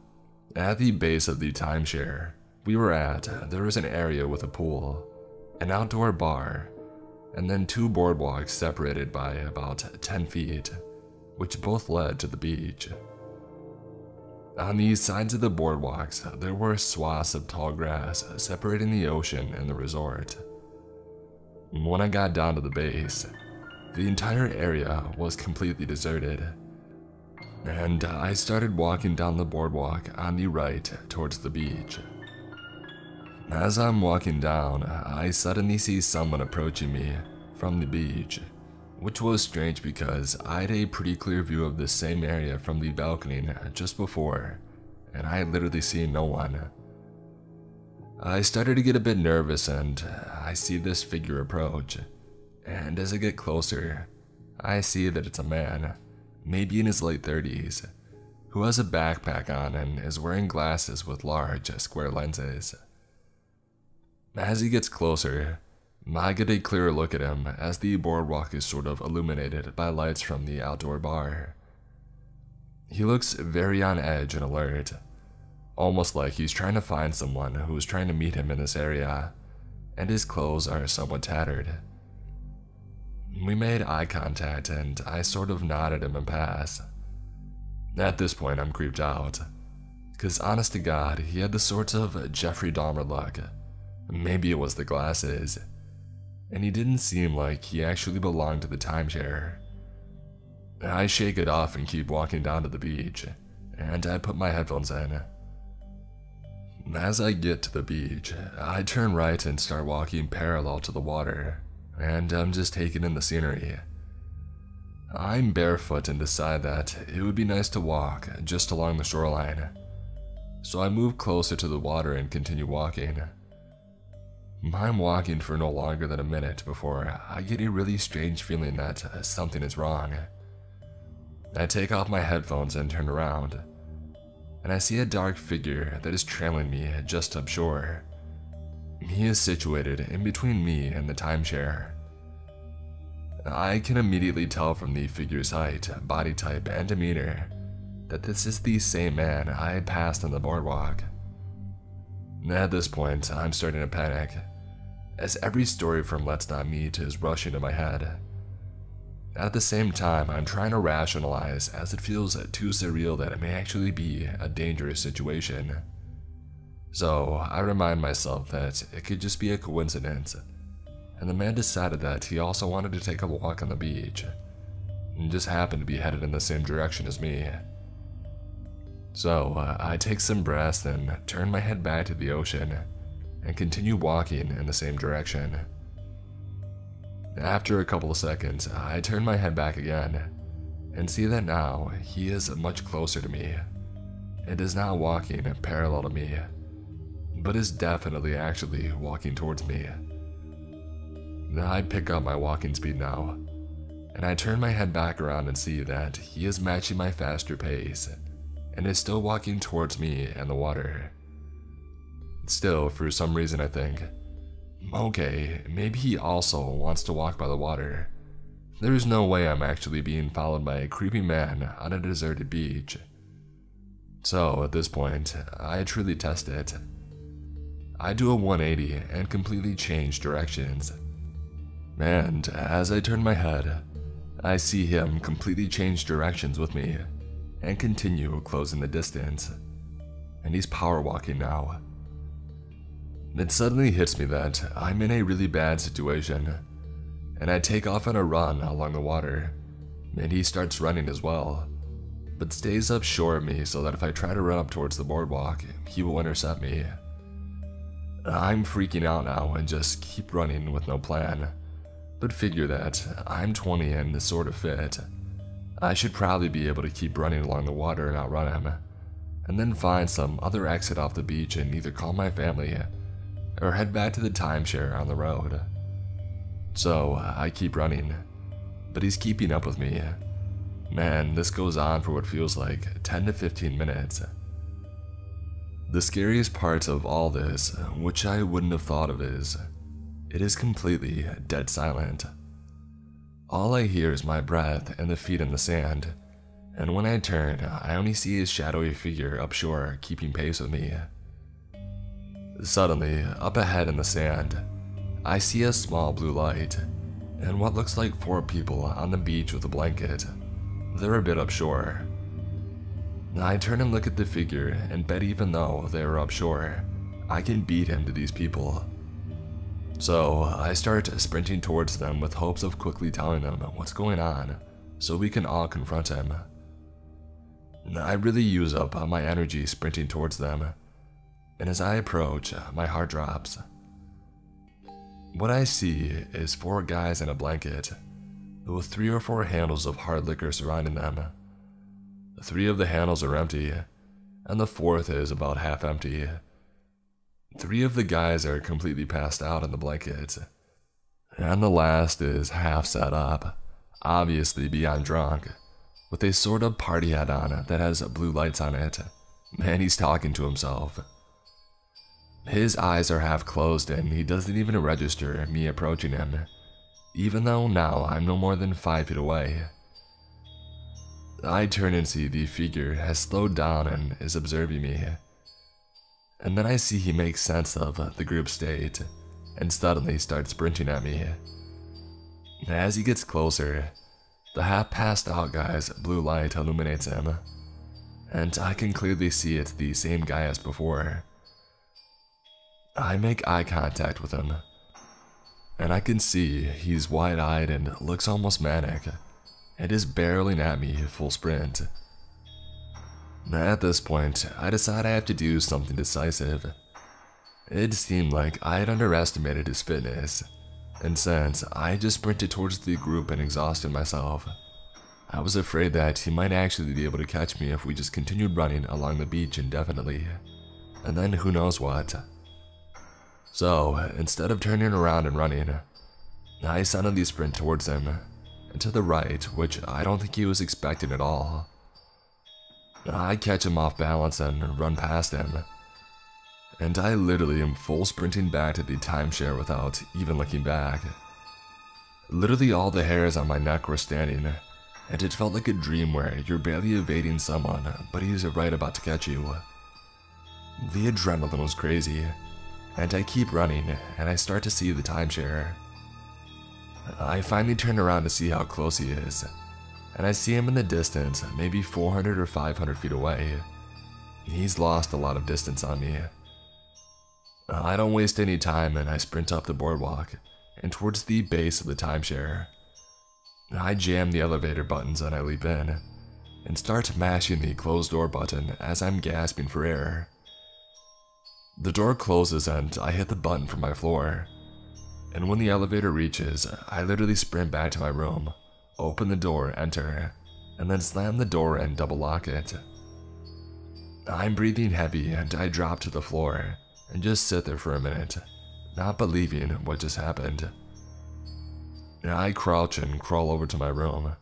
at the base of the timeshare we were at, there was an area with a pool, an outdoor bar, and then 2 boardwalks separated by about 10 feet, which both led to the beach. On the sides of the boardwalks, there were swaths of tall grass separating the ocean and the resort. When I got down to the base, the entire area was completely deserted. and I started walking down the boardwalk on the right towards the beach. As I'm walking down, I suddenly see someone approaching me from the beach, which was strange because I had a pretty clear view of the same area from the balcony just before, and I had literally seen no one. I started to get a bit nervous and I see this figure approach, and as I get closer, I see that it's a man, maybe in his late 30s, who has a backpack on and is wearing glasses with large, square lenses. As he gets closer, I get a clearer look at him as the boardwalk is sort of illuminated by lights from the outdoor bar. He looks very on edge and alert, almost like he's trying to find someone who is trying to meet him in this area, and his clothes are somewhat tattered. We made eye contact and I sort of nodded him and passed. At this point I'm creeped out, because honest to God, he had the sort of Jeffrey Dahmer look. Maybe it was the glasses, and he didn't seem like he actually belonged to the timeshare. I shake it off and keep walking down to the beach, and I put my headphones in. As I get to the beach, I turn right and start walking parallel to the water, and I'm just taking in the scenery. I'm barefoot and decide that it would be nice to walk just along the shoreline, so I move closer to the water and continue walking. I'm walking for no longer than a minute before I get a really strange feeling that something is wrong. I take off my headphones and turn around, and I see a dark figure that is trailing me just up shore. He is situated in between me and the timeshare. I can immediately tell from the figure's height, body type, and demeanor that this is the same man I had passed on the boardwalk. At this point, I'm starting to panic, as every story from Let's Not Meet is rushing to my head. At the same time, I'm trying to rationalize, as it feels too surreal that it may actually be a dangerous situation. So I remind myself that it could just be a coincidence, and the man decided that he also wanted to take a walk on the beach, and just happened to be headed in the same direction as me. So I take some breaths and turn my head back to the ocean, and continue walking in the same direction. After a couple of seconds, I turn my head back again, and see that now he is much closer to me, and is now walking parallel to me, but is definitely actually walking towards me. I pick up my walking speed now, and I turn my head back around and see that he is matching my faster pace, and is still walking towards me and the water. Still, for some reason I think, okay, maybe he also wants to walk by the water. There's no way I'm actually being followed by a creepy man on a deserted beach. So at this point, I truly test it. I do a 180 and completely change directions. And as I turn my head, I see him completely change directions with me and continue closing the distance. And he's power walking now. It suddenly hits me that I'm in a really bad situation, and I take off on a run along the water, and he starts running as well, but stays up shore of me so that if I try to run up towards the boardwalk, he will intercept me. I'm freaking out now and just keep running with no plan, but figure that I'm 20 and sort of fit. I should probably be able to keep running along the water and outrun him, and then find some other exit off the beach and either call my family or head back to the timeshare on the road. So I keep running, but he's keeping up with me. Man, this goes on for what feels like 10 to 15 minutes. The scariest part of all this, which I wouldn't have thought of, is it is completely dead silent. All I hear is my breath and the feet in the sand, and when I turn, I only see his shadowy figure up shore keeping pace with me. Suddenly, up ahead in the sand, I see a small blue light, and what looks like 4 people on the beach with a blanket. They're a bit up shore. I turn and look at the figure and bet even though they are up shore, I can beat him to these people. So I start sprinting towards them with hopes of quickly telling them what's going on so we can all confront him. I really use up my energy sprinting towards them, and as I approach, my heart drops. What I see is 4 guys in a blanket, with 3 or 4 handles of hard liquor surrounding them. 3 of the handles are empty, and the 4th is about half empty. 3 of the guys are completely passed out in the blanket, and the last is half sat up, obviously beyond drunk, with a sort of party hat on that has blue lights on it, and he's talking to himself. His eyes are half closed and he doesn't even register me approaching him, even though now I'm no more than 5 feet away. I turn and see the figure has slowed down and is observing me, and then I see he makes sense of the group state and suddenly starts sprinting at me. As he gets closer, the half-passed out guy's blue light illuminates him, and I can clearly see it's the same guy as before. I make eye contact with him, and I can see he's wide-eyed and looks almost manic, and is barreling at me full sprint. At this point, I decide I have to do something decisive. It seemed like I had underestimated his fitness, and since I just sprinted towards the group and exhausted myself, I was afraid that he might actually be able to catch me if we just continued running along the beach indefinitely, and then who knows what. So, instead of turning around and running, I suddenly sprint towards him, and to the right, which I don't think he was expecting at all. I catch him off balance and run past him, and I literally am full sprinting back to the timeshare without even looking back. Literally all the hairs on my neck were standing, and it felt like a dream where you're barely evading someone, but he's right about to catch you. The adrenaline was crazy, and I keep running, and I start to see the timeshare. I finally turn around to see how close he is, and I see him in the distance, maybe 400 or 500 feet away. He's lost a lot of distance on me. I don't waste any time, and I sprint up the boardwalk and towards the base of the timeshare. I jam the elevator buttons and I leap in, and start mashing the closed door button as I'm gasping for air. The door closes and I hit the button from my floor, and when the elevator reaches, I literally sprint back to my room, open the door, enter, and then slam the door and double lock it. I'm breathing heavy and I drop to the floor and just sit there for a minute, not believing what just happened. I crouch and crawl over to my room,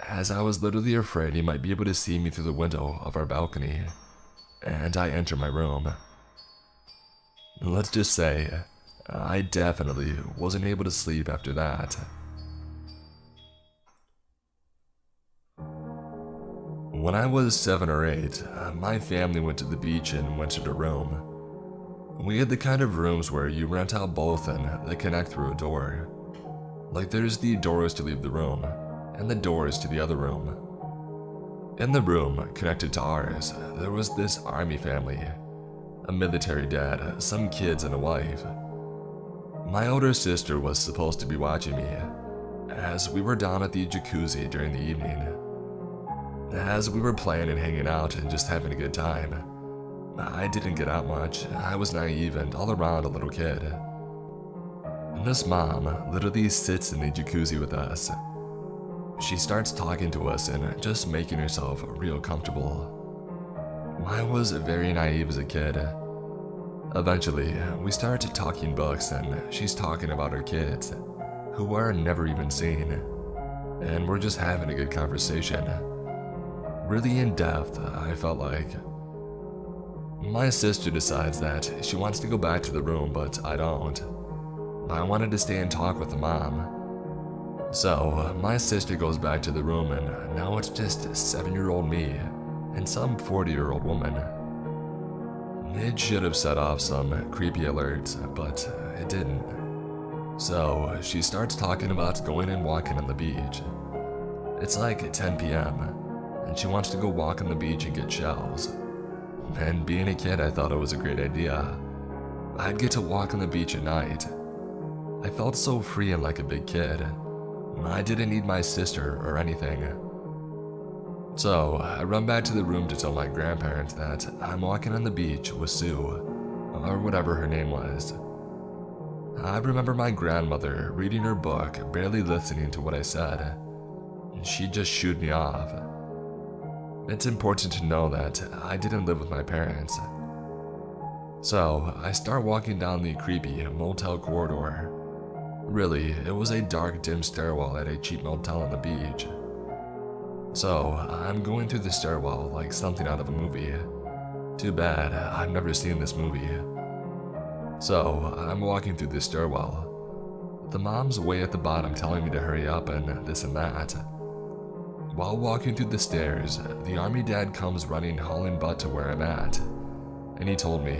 as I was literally afraid he might be able to see me through the window of our balcony, and I enter my room. Let's just say, I definitely wasn't able to sleep after that. When I was 7 or 8, my family went to the beach and rented a room. We had the kind of rooms where you rent out both and they connect through a door. Like there's the doors to leave the room, and the doors to the other room. In the room connected to ours, there was this army family. A military dad, some kids, and a wife. My older sister was supposed to be watching me, as we were down at the jacuzzi during the evening. As we were playing and hanging out and just having a good time, I didn't get out much. I was naive and all around a little kid. This mom literally sits in the jacuzzi with us. She starts talking to us and just making herself real comfortable. I was very naive as a kid. Eventually, we started talking books and she's talking about her kids, who are never even seen, and we're just having a good conversation. Really in depth, I felt like. My sister decides that she wants to go back to the room, but I don't. I wanted to stay and talk with the mom. So, my sister goes back to the room and now it's just 7-year-old me and some 40-year-old woman. It should have set off some creepy alerts, but it didn't. So, she starts talking about going and walking on the beach. It's like 10 p.m. and she wants to go walk on the beach and get shells. And being a kid, I thought it was a great idea. I'd get to walk on the beach at night. I felt so free and like a big kid. I didn't need my sister or anything. So I run back to the room to tell my grandparents that I'm walking on the beach with Sue, or whatever her name was. I remember my grandmother reading her book, barely listening to what I said. She just shooed me off. It's important to know that I didn't live with my parents. So I start walking down the creepy motel corridor. Really, it was a dark, dim stairwell at a cheap motel on the beach. So I'm going through the stairwell like something out of a movie. Too bad I've never seen this movie. So I'm walking through the stairwell. The mom's way at the bottom telling me to hurry up and this and that. While walking through the stairs, the army dad comes running hauling butt to where I'm at. And he told me,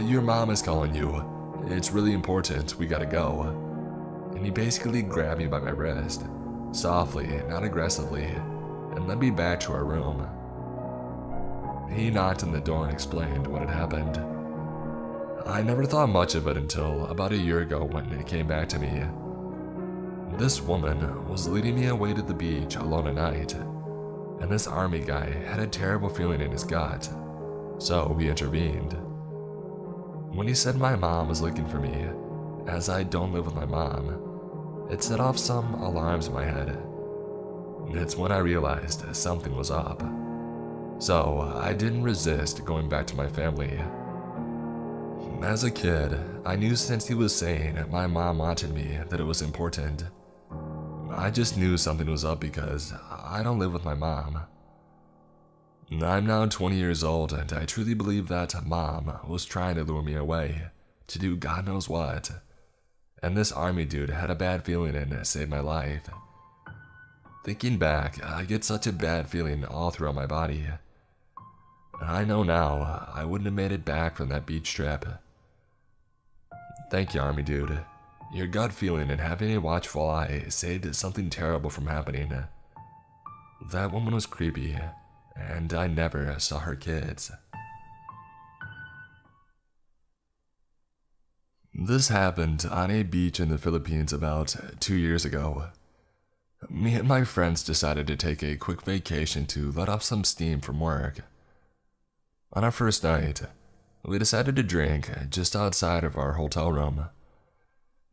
"Your mom is calling you. It's really important, we gotta go." And he basically grabbed me by my wrist, softly, not aggressively, and led me back to our room. He knocked on the door and explained what had happened. I never thought much of it until about a year ago when it came back to me. This woman was leading me away to the beach alone at night, and this army guy had a terrible feeling in his gut, so we intervened. When he said my mom was looking for me, as I don't live with my mom, it set off some alarms in my head. It's when I realized something was up. So I didn't resist going back to my family. As a kid, I knew since he was saying my mom wanted me that it was important. I just knew something was up because I don't live with my mom. I'm now 20 years old and I truly believe that mom was trying to lure me away to do God knows what. And this army dude had a bad feeling and saved my life. Thinking back, I get such a bad feeling all throughout my body. I know now I wouldn't have made it back from that beach trip. Thank you, army dude. Your gut feeling and having a watchful eye saved something terrible from happening. That woman was creepy, and I never saw her kids. This happened on a beach in the Philippines about 2 years ago. Me and my friends decided to take a quick vacation to let off some steam from work. On our first night, we decided to drink just outside of our hotel room.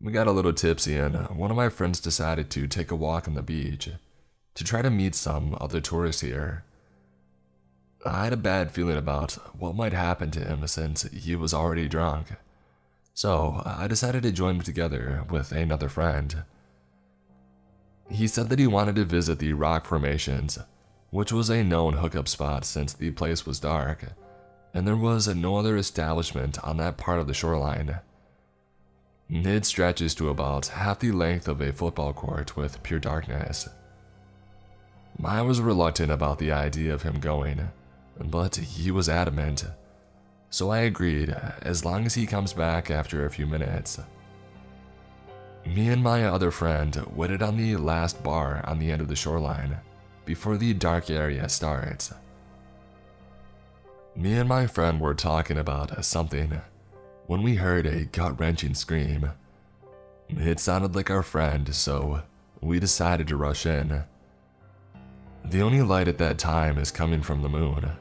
We got a little tipsy and one of my friends decided to take a walk on the beach to try to meet some other tourists here. I had a bad feeling about what might happen to him since he was already drunk, so I decided to join him together with another friend. He said that he wanted to visit the rock formations, which was a known hookup spot since the place was dark, and there was no other establishment on that part of the shoreline. It stretches to about half the length of a football court with pure darkness. I was reluctant about the idea of him going, but he was adamant, so I agreed as long as he comes back after a few minutes. Me and my other friend waited on the last bar on the end of the shoreline before the dark area starts. Me and my friend were talking about something when we heard a gut-wrenching scream. It sounded like our friend, so we decided to rush in. The only light at that time is coming from the moon,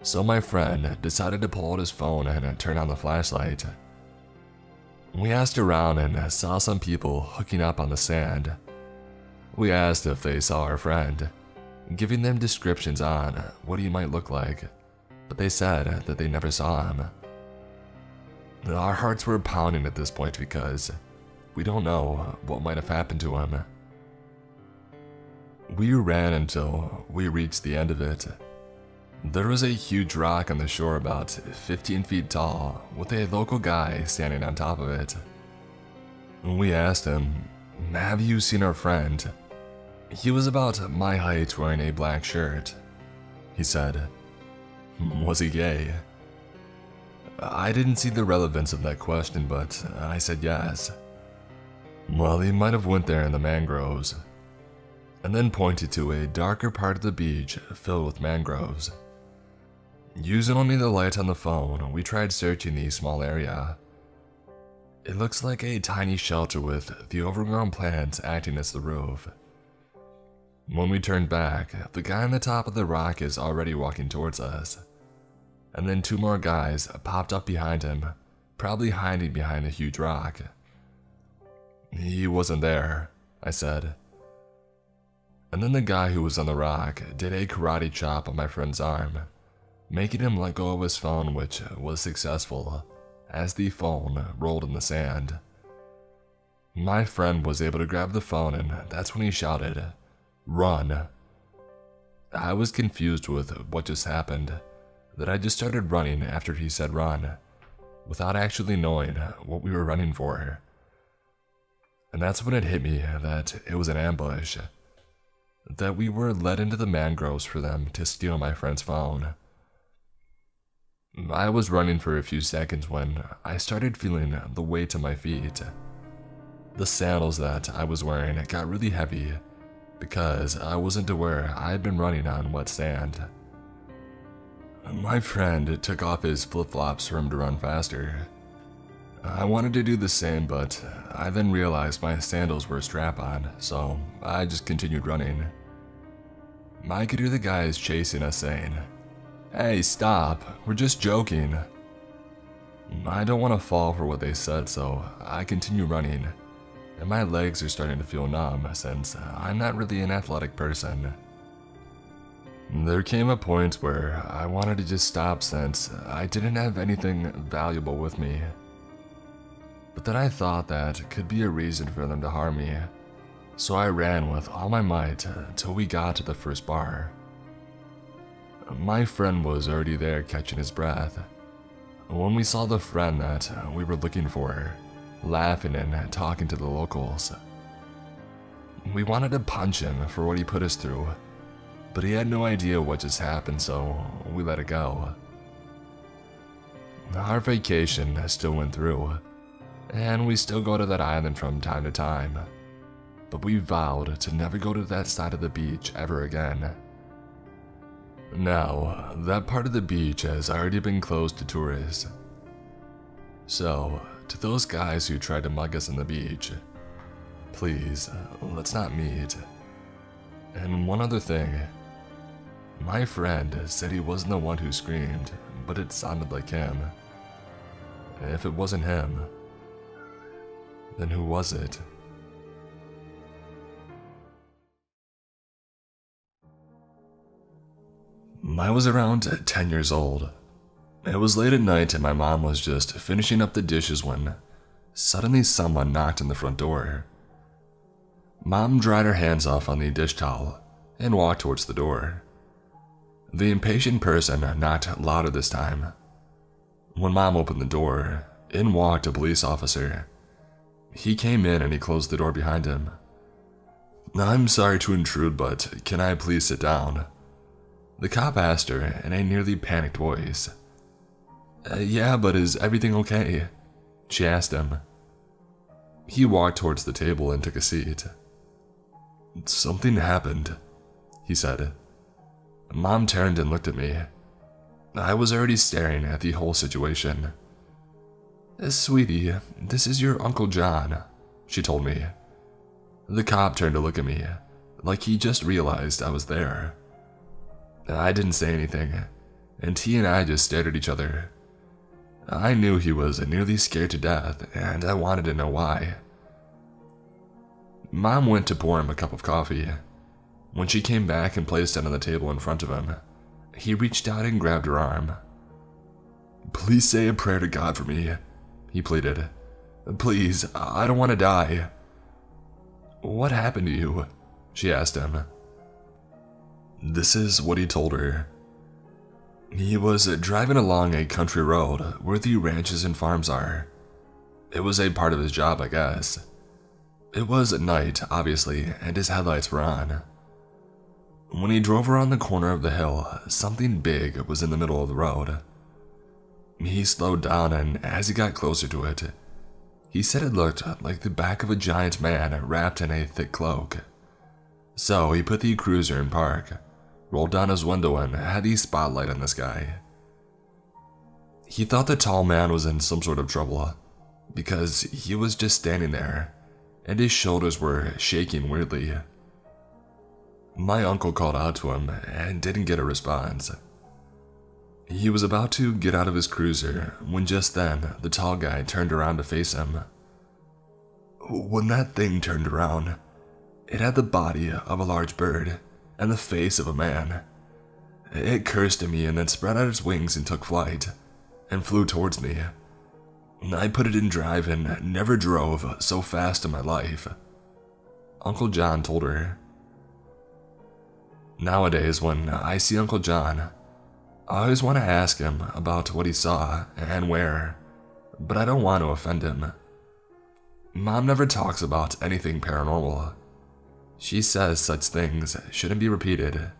so my friend decided to pull out his phone and turn on the flashlight. We asked around and saw some people hooking up on the sand. We asked if they saw our friend, giving them descriptions on what he might look like, but they said that they never saw him. Our hearts were pounding at this point because we don't know what might have happened to him. We ran until we reached the end of it. There was a huge rock on the shore about 15 feet tall with a local guy standing on top of it. We asked him, "Have you seen our friend?" He was about my height wearing a black shirt. He said, "Was he gay?" I didn't see the relevance of that question, but I said yes. Well, he might have went there in the mangroves, and then pointed to a darker part of the beach filled with mangroves. Using only the light on the phone, we tried searching the small area. It looks like a tiny shelter with the overgrown plants acting as the roof. When we turned back, the guy on the top of the rock is already walking towards us. And then 2 more guys popped up behind him, probably hiding behind a huge rock. "He wasn't there," I said. And then the guy who was on the rock did a karate chop on my friend's arm, making him let go of his phone, which was successful, as the phone rolled in the sand. My friend was able to grab the phone, and that's when he shouted, "Run!" I was confused with what just happened, that I just started running after he said run, without actually knowing what we were running for. And that's when it hit me that it was an ambush, that we were led into the mangroves for them to steal my friend's phone. I was running for a few seconds when I started feeling the weight of my feet. The sandals that I was wearing got really heavy because I wasn't aware I had been running on wet sand. My friend took off his flip-flops for him to run faster. I wanted to do the same, but I then realized my sandals were strap-on, so I just continued running. I could hear the guys chasing us saying, "Hey, stop, we're just joking." I don't want to fall for what they said, so I continue running, and my legs are starting to feel numb since I'm not really an athletic person. There came a point where I wanted to just stop since I didn't have anything valuable with me. But then I thought that could be a reason for them to harm me, so I ran with all my might till we got to the first bar. My friend was already there catching his breath when we saw the friend that we were looking for, laughing and talking to the locals. We wanted to punch him for what he put us through, but he had no idea what just happened, so we let it go. Our vacation still went through, and we still go to that island from time to time, but we vowed to never go to that side of the beach ever again. Now, that part of the beach has already been closed to tourists. So, to those guys who tried to mug us on the beach, please, let's not meet. And one other thing. My friend said he wasn't the one who screamed, but it sounded like him. If it wasn't him, then who was it? I was around 10 years old. It was late at night and my mom was just finishing up the dishes when suddenly someone knocked on the front door. Mom dried her hands off on the dish towel and walked towards the door. The impatient person knocked louder this time. When Mom opened the door, in walked a police officer. He came in and he closed the door behind him. "I'm sorry to intrude, but can I please sit down?" The cop asked her in a nearly panicked voice. Yeah, but is everything okay?" she asked him. He walked towards the table and took a seat. "Something happened," he said. Mom turned and looked at me. I was already staring at the whole situation. "Sweetie, this is your Uncle John," she told me. The cop turned to look at me, like he just realized I was there. I didn't say anything, and he and I just stared at each other. I knew he was nearly scared to death, and I wanted to know why. Mom went to pour him a cup of coffee. When she came back and placed it on the table in front of him, he reached out and grabbed her arm. "Please say a prayer to God for me," he pleaded. "Please, I don't want to die." "What happened to you?" she asked him. This is what he told her. He was driving along a country road where the ranches and farms are. It was a part of his job, I guess. It was at night, obviously, and his headlights were on. When he drove around the corner of the hill, something big was in the middle of the road. He slowed down, and as he got closer to it, he said it looked like the back of a giant man wrapped in a thick cloak. So he put the cruiser in park, rolled down his window, and had the spotlight on this guy. He thought the tall man was in some sort of trouble, because he was just standing there, and his shoulders were shaking weirdly. My uncle called out to him and didn't get a response. He was about to get out of his cruiser when just then the tall guy turned around to face him. When that thing turned around, it had the body of a large bird and the face of a man. It cursed at me and then spread out its wings and took flight and flew towards me. I put it in drive and never drove so fast in my life, Uncle John told her. Nowadays, when I see Uncle John, I always want to ask him about what he saw and where, but I don't want to offend him. Mom never talks about anything paranormal. She says such things shouldn't be repeated.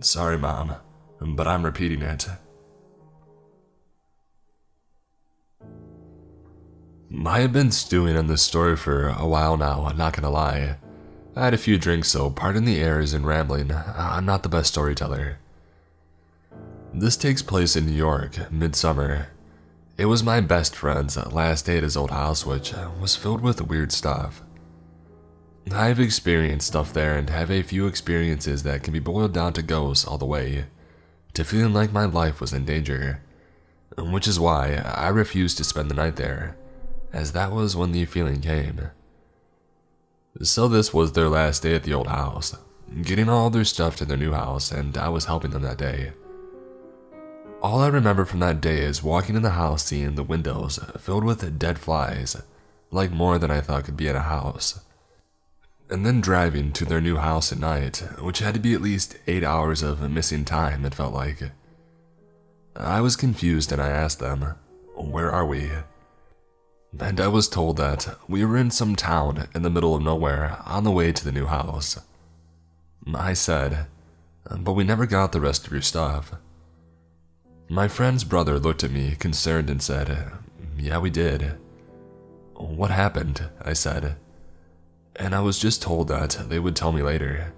Sorry, Mom, but I'm repeating it. I have been stewing on this story for a while now, not gonna lie. I had a few drinks, so pardon the errors and rambling. I'm not the best storyteller. This takes place in New York, midsummer. It was my best friend's last day at his old house, which was filled with weird stuff. I've experienced stuff there and have a few experiences that can be boiled down to ghosts all the way to feeling like my life was in danger, which is why I refused to spend the night there, as that was when the feeling came. So this was their last day at the old house, getting all their stuff to their new house, and I was helping them that day. All I remember from that day is walking in the house seeing the windows filled with dead flies, like more than I thought could be in a house. And then driving to their new house at night, which had to be at least 8 hours of missing time, it felt like. I was confused and I asked them, "Where are we?" And I was told that we were in some town in the middle of nowhere on the way to the new house. I said, "But we never got the rest of your stuff." My friend's brother looked at me concerned and said, "Yeah, we did." "What happened?" I said. And I was just told that they would tell me later.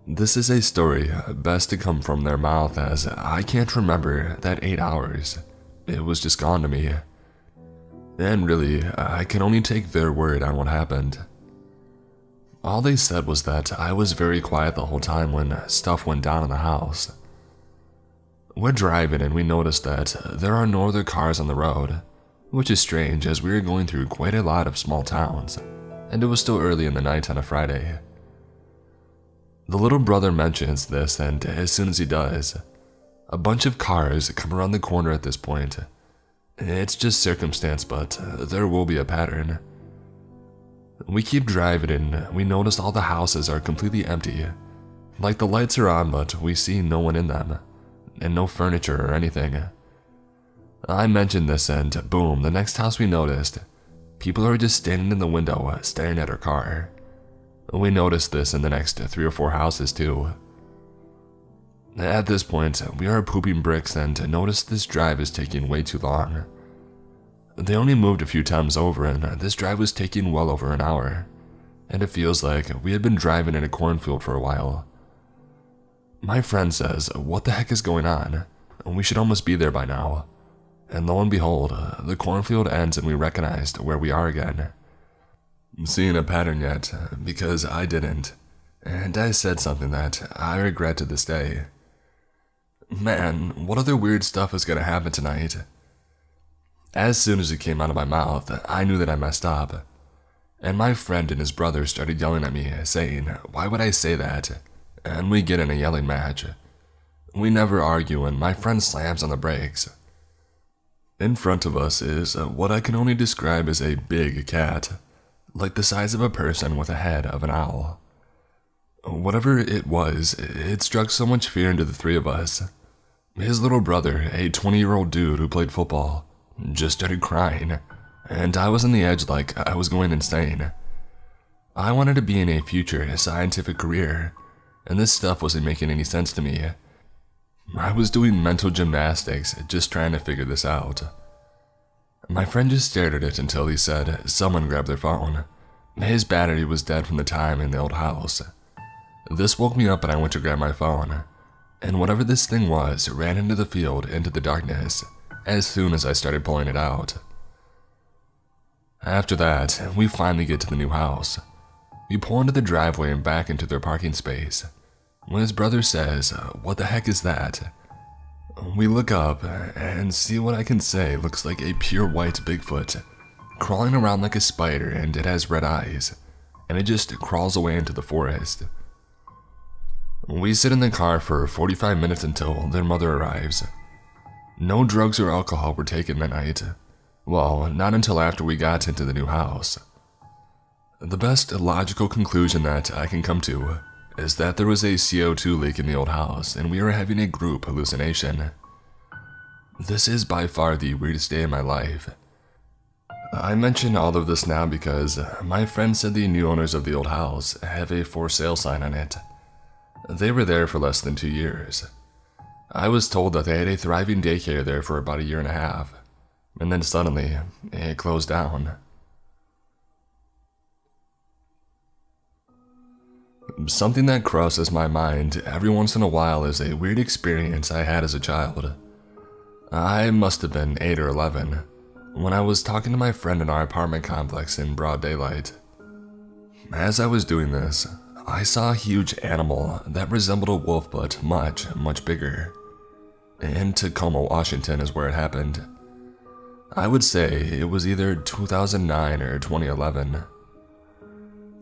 This is a story best to come from their mouth, as I can't remember that 8 hours. It was just gone to me. And really, I can only take their word on what happened. All they said was that I was very quiet the whole time when stuff went down in the house. We're driving and we noticed that there are no other cars on the road, which is strange as we were going through quite a lot of small towns, and it was still early in the night on a Friday. The little brother mentions this, and as soon as he does, a bunch of cars come around the corner at this point. It's just circumstance, but there will be a pattern. We keep driving and we notice all the houses are completely empty. Like the lights are on, but we see no one in them, and no furniture or anything. I mentioned this and boom, the next house we noticed, people are just standing in the window staring at our car. We noticed this in the next 3 or 4 houses too. At this point, we are pooping bricks and notice this drive is taking way too long. They only moved a few times over and this drive was taking well over an hour, and it feels like we had been driving in a cornfield for a while. My friend says, "What the heck is going on? We should almost be there by now." And lo and behold, the cornfield ends and we recognized where we are again. Seeing a pattern yet, because I didn't, and I said something that I regret to this day. Man, what other weird stuff is gonna happen tonight? As soon as it came out of my mouth, I knew that I messed up. And my friend and his brother started yelling at me, saying, "Why would I say that?" And we get in a yelling match. We never argue and my friend slams on the brakes. In front of us is what I can only describe as a big cat, like the size of a person with a head of an owl. Whatever it was, it struck so much fear into the 3 of us. His little brother, a 20-year-old dude who played football, just started crying, and I was on the edge like I was going insane. I wanted to be in a future scientific career, and this stuff wasn't making any sense to me. I was doing mental gymnastics just trying to figure this out. My friend just stared at it until he said someone grabbed their phone. His battery was dead from the time in the old house. This woke me up and I went to grab my phone, and whatever this thing was ran into the field into the darkness as soon as I started pulling it out. After that, we finally get to the new house. We pull into the driveway and back into their parking space. When his brother says, "What the heck is that?" We look up and see what I can say looks like a pure white Bigfoot, crawling around like a spider, and it has red eyes, and it just crawls away into the forest. We sit in the car for 45 minutes until their mother arrives. No drugs or alcohol were taken that night. Well, not until after we got into the new house. The best logical conclusion that I can come to is that there was a CO2 leak in the old house and we were having a group hallucination. This is by far the weirdest day of my life. I mention all of this now because my friend said the new owners of the old house have a for sale sign on it. They were there for less than 2 years. I was told that they had a thriving daycare there for about 1.5 years, and then suddenly it closed down. Something that crosses my mind every once in a while is a weird experience I had as a child. I must have been 8 or 11 when I was talking to my friend in our apartment complex in broad daylight. As I was doing this, I saw a huge animal that resembled a wolf but much, much bigger. In Tacoma, Washington is where it happened. I would say it was either 2009 or 2011.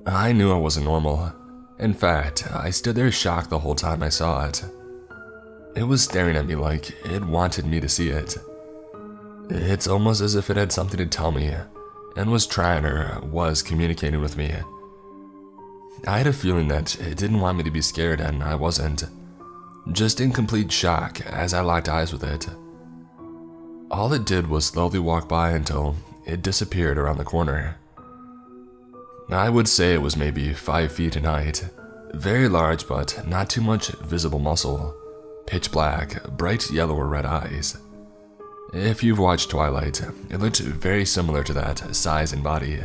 I knew I wasn't normal. In fact, I stood there shocked the whole time I saw it. It was staring at me like it wanted me to see it. It's almost as if it had something to tell me and was trying or was communicating with me. I had a feeling that it didn't want me to be scared and I wasn't. Just in complete shock as I locked eyes with it. All it did was slowly walk by until it disappeared around the corner. I would say it was maybe 5 feet in height, very large but not too much visible muscle, pitch black, bright yellow or red eyes. If you've watched Twilight, it looked very similar to that size and body.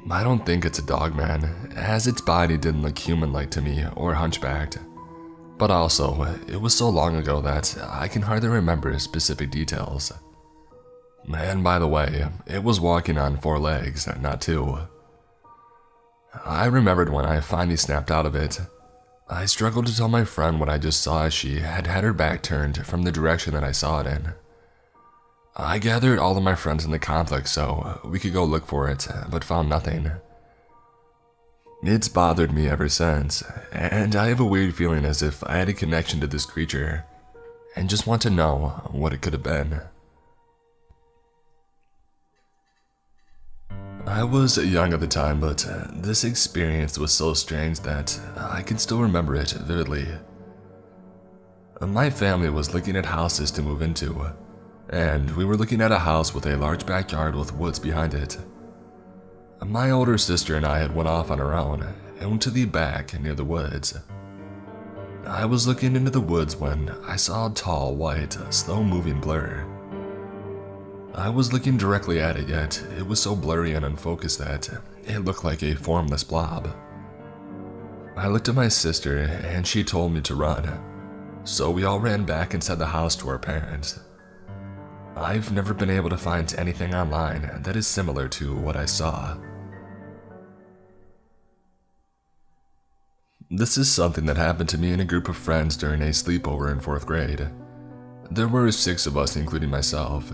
I don't think it's a dog man, as its body didn't look human-like to me or hunchbacked. But also, it was so long ago that I can hardly remember specific details. And by the way, it was walking on 4 legs, not 2. I remembered when I finally snapped out of it. I struggled to tell my friend what I just saw as she had her back turned from the direction that I saw it in. I gathered all of my friends in the complex so we could go look for it, but found nothing. It's bothered me ever since, and I have a weird feeling as if I had a connection to this creature, and just want to know what it could have been. I was young at the time, but this experience was so strange that I can still remember it vividly. My family was looking at houses to move into, and we were looking at a house with a large backyard with woods behind it. My older sister and I had went off on our own and went to the back near the woods. I was looking into the woods when I saw a tall, white, slow-moving blur. I was looking directly at it, yet it was so blurry and unfocused that it looked like a formless blob. I looked at my sister and she told me to run, so we all ran back inside the house to our parents. I've never been able to find anything online that is similar to what I saw. This is something that happened to me and a group of friends during a sleepover in 4th grade. There were 6 of us, including myself.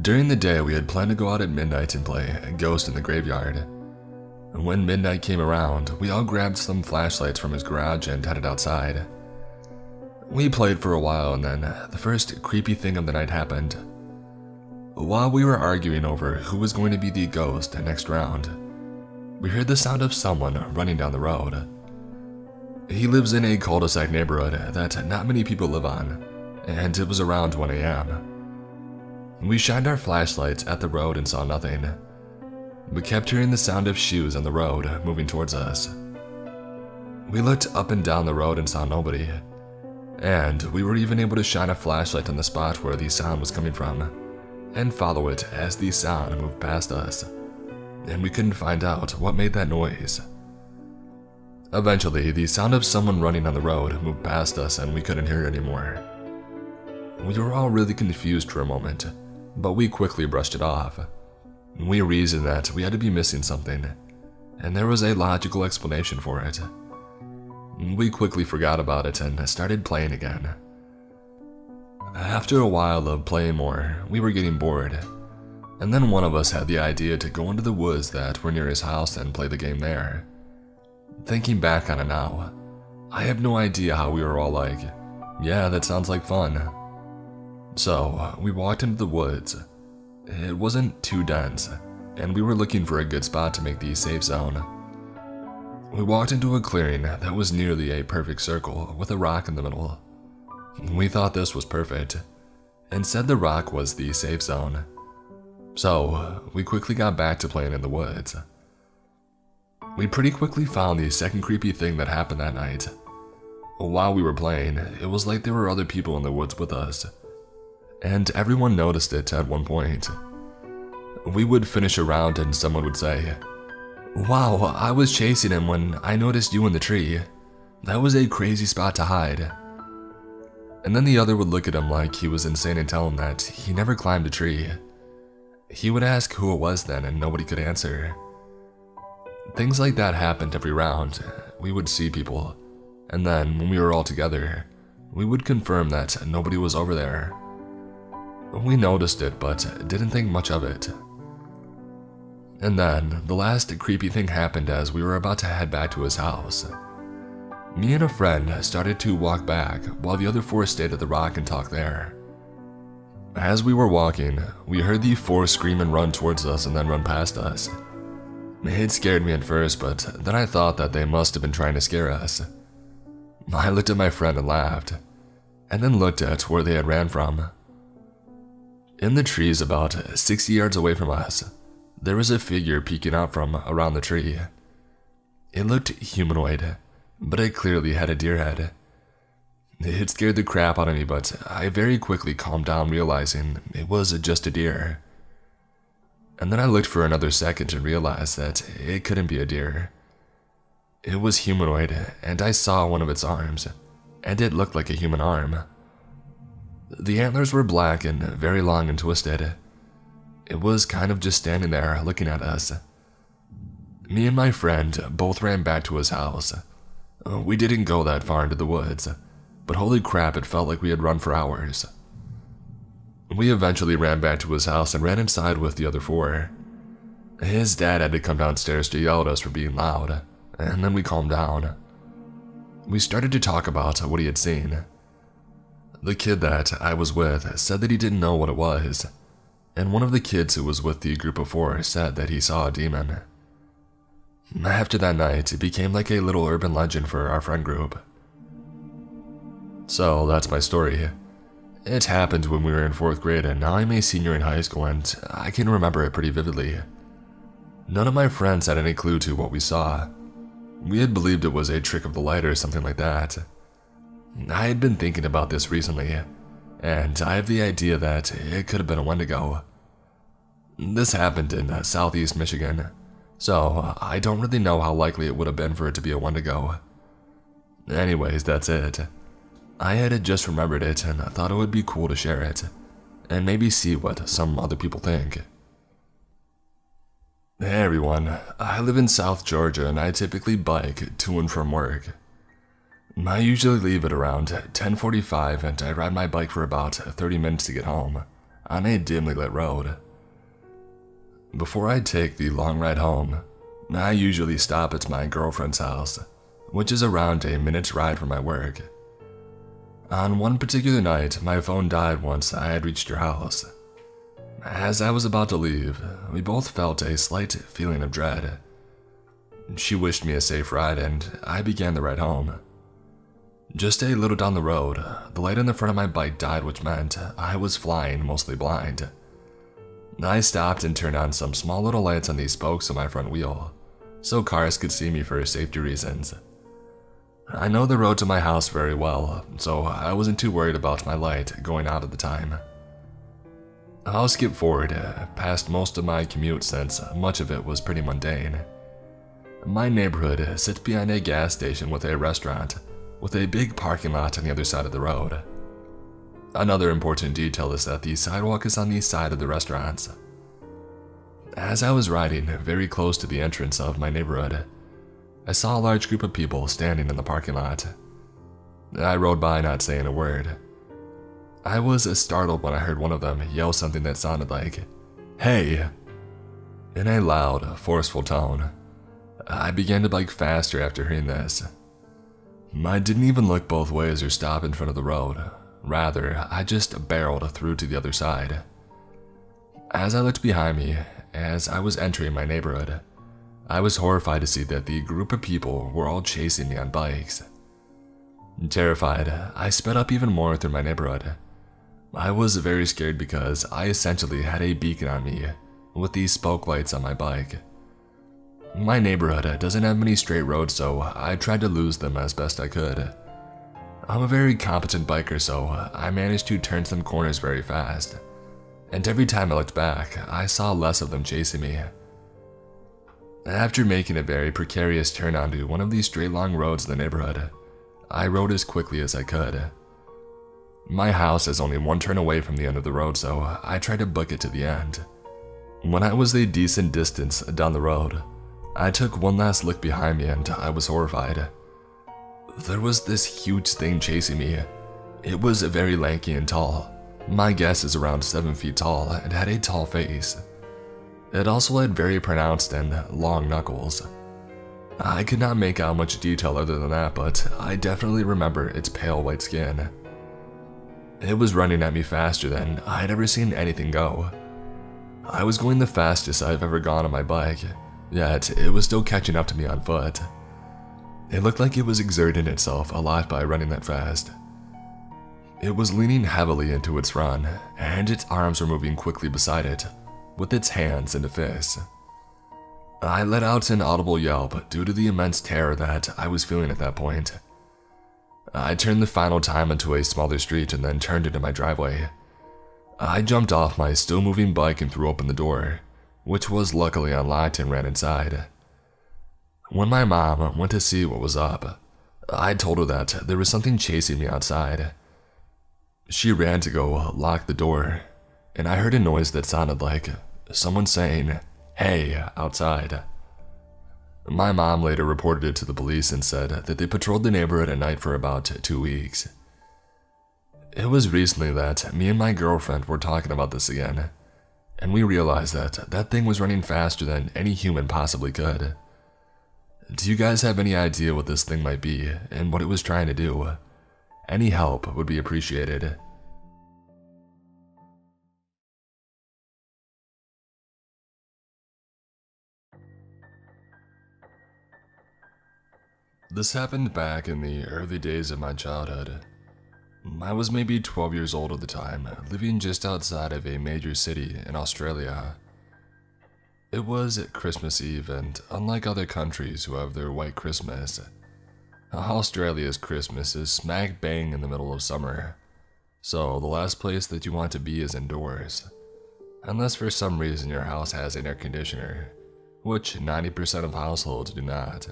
During the day, we had planned to go out at midnight and play Ghost in the Graveyard. When midnight came around, we all grabbed some flashlights from his garage and headed outside. We played for a while and then the first creepy thing of the night happened. While we were arguing over who was going to be the ghost next round, we heard the sound of someone running down the road. He lives in a cul-de-sac neighborhood that not many people live on, and it was around 1 a.m. We shined our flashlights at the road and saw nothing. We kept hearing the sound of shoes on the road moving towards us. We looked up and down the road and saw nobody, and we were even able to shine a flashlight on the spot where the sound was coming from, and follow it as the sound moved past us, and we couldn't find out what made that noise. Eventually, the sound of someone running on the road moved past us and we couldn't hear it anymore. We were all really confused for a moment, but we quickly brushed it off. We reasoned that we had to be missing something, and there was a logical explanation for it. We quickly forgot about it and started playing again. After a while of playing more, we were getting bored, and then one of us had the idea to go into the woods that were near his house and play the game there. Thinking back on it now, I have no idea how we were all like, yeah, that sounds like fun. So, we walked into the woods. It wasn't too dense, and we were looking for a good spot to make the safe zone. We walked into a clearing that was nearly a perfect circle with a rock in the middle. We thought this was perfect, and said the rock was the safe zone. So, we quickly got back to playing in the woods. We pretty quickly found the second creepy thing that happened that night. While we were playing, it was like there were other people in the woods with us, and everyone noticed it at one point. We would finish a round and someone would say, "Wow, I was chasing him when I noticed you in the tree. That was a crazy spot to hide." And then the other would look at him like he was insane and tell him that he never climbed a tree. He would ask who it was then and nobody could answer. Things like that happened every round. We would see people, and then when we were all together, we would confirm that nobody was over there. We noticed it but didn't think much of it. And then the last creepy thing happened as we were about to head back to his house. Me and a friend started to walk back while the other four stayed at the rock and talked there. As we were walking, we heard the four scream and run towards us and then run past us. It scared me at first, but then I thought that they must have been trying to scare us. I looked at my friend and laughed, and then looked at where they had ran from. In the trees about 60 yards away from us, there was a figure peeking out from around the tree. It looked humanoid, but it clearly had a deer head. It scared the crap out of me, but I very quickly calmed down, realizing it was just a deer. And then I looked for another second and realized that it couldn't be a deer. It was humanoid, and I saw one of its arms, and it looked like a human arm. The antlers were black and very long and twisted. It was kind of just standing there looking at us. Me and my friend both ran back to his house. We didn't go that far into the woods, but holy crap, it felt like we had run for hours. We eventually ran back to his house and ran inside with the other four. His dad had to come downstairs to yell at us for being loud, and then we calmed down. We started to talk about what he had seen. The kid that I was with said that he didn't know what it was, and one of the kids who was with the group of four said that he saw a demon. After that night, it became like a little urban legend for our friend group. So that's my story. It happened when we were in 4th grade, and now I'm a senior in high school and I can remember it pretty vividly. None of my friends had any clue to what we saw. We had believed it was a trick of the light or something like that. I had been thinking about this recently, and I have the idea that it could have been a Wendigo. This happened in southeast Michigan, so I don't really know how likely it would have been for it to be a Wendigo. Anyways, that's it. I had just remembered it and thought it would be cool to share it, and maybe see what some other people think. Hey everyone, I live in South Georgia and I typically bike to and from work. I usually leave at around 10:45 and I ride my bike for about 30 minutes to get home, on a dimly lit road. Before I take the long ride home, I usually stop at my girlfriend's house, which is around a minute's ride from my work. On one particular night, my phone died once I had reached her house. As I was about to leave, we both felt a slight feeling of dread. She wished me a safe ride and I began the ride home. Just a little down the road, the light in the front of my bike died, which meant I was flying mostly blind. I stopped and turned on some small little lights on the spokes of my front wheel, so cars could see me for safety reasons. I know the road to my house very well, so I wasn't too worried about my light going out at the time. I'll skip forward past most of my commute since much of it was pretty mundane. My neighborhood sits behind a gas station with a restaurant, with a big parking lot on the other side of the road. Another important detail is that the sidewalk is on the side of the restaurants. As I was riding very close to the entrance of my neighborhood, I saw a large group of people standing in the parking lot. I rode by not saying a word. I was startled when I heard one of them yell something that sounded like, "Hey!" in a loud, forceful tone. I began to bike faster after hearing this. I didn't even look both ways or stop in front of the road. Rather, I just barreled through to the other side. As I looked behind me, as I was entering my neighborhood, I was horrified to see that the group of people were all chasing me on bikes. Terrified, I sped up even more through my neighborhood. I was very scared because I essentially had a beacon on me with these spoke lights on my bike. My neighborhood doesn't have many straight roads, so I tried to lose them as best I could. I'm a very competent biker, so I managed to turn some corners very fast, and every time I looked back, I saw less of them chasing me. After making a very precarious turn onto one of these straight long roads in the neighborhood, I rode as quickly as I could. My house is only one turn away from the end of the road, so I tried to book it to the end. When I was a decent distance down the road, I took one last look behind me and I was horrified. There was this huge thing chasing me. It was very lanky and tall. My guess is around 7 feet tall and had a tall face. It also had very pronounced and long knuckles. I could not make out much detail other than that, but I definitely remember its pale white skin. It was running at me faster than I had ever seen anything go. I was going the fastest I've ever gone on my bike, yet it was still catching up to me on foot. It looked like it was exerting itself a lot by running that fast. It was leaning heavily into its run, and its arms were moving quickly beside it, with its hands into fists. I let out an audible yelp due to the immense terror that I was feeling at that point. I turned the final time into a smaller street and then turned into my driveway. I jumped off my still moving bike and threw open the door, which was luckily unlocked, and ran inside. When my mom went to see what was up, I told her that there was something chasing me outside. She ran to go lock the door, and I heard a noise that sounded like someone saying, "Hey," outside. My mom later reported it to the police and said that they patrolled the neighborhood at night for about 2 weeks. It was recently that me and my girlfriend were talking about this again, and we realized that that thing was running faster than any human possibly could. Do you guys have any idea what this thing might be and what it was trying to do? Any help would be appreciated. This happened back in the early days of my childhood. I was maybe 12 years old at the time, living just outside of a major city in Australia. It was Christmas Eve, and unlike other countries who have their white Christmas, Australia's Christmas is smack bang in the middle of summer, so the last place that you want to be is indoors, unless for some reason your house has an air conditioner, which 90% of households do not.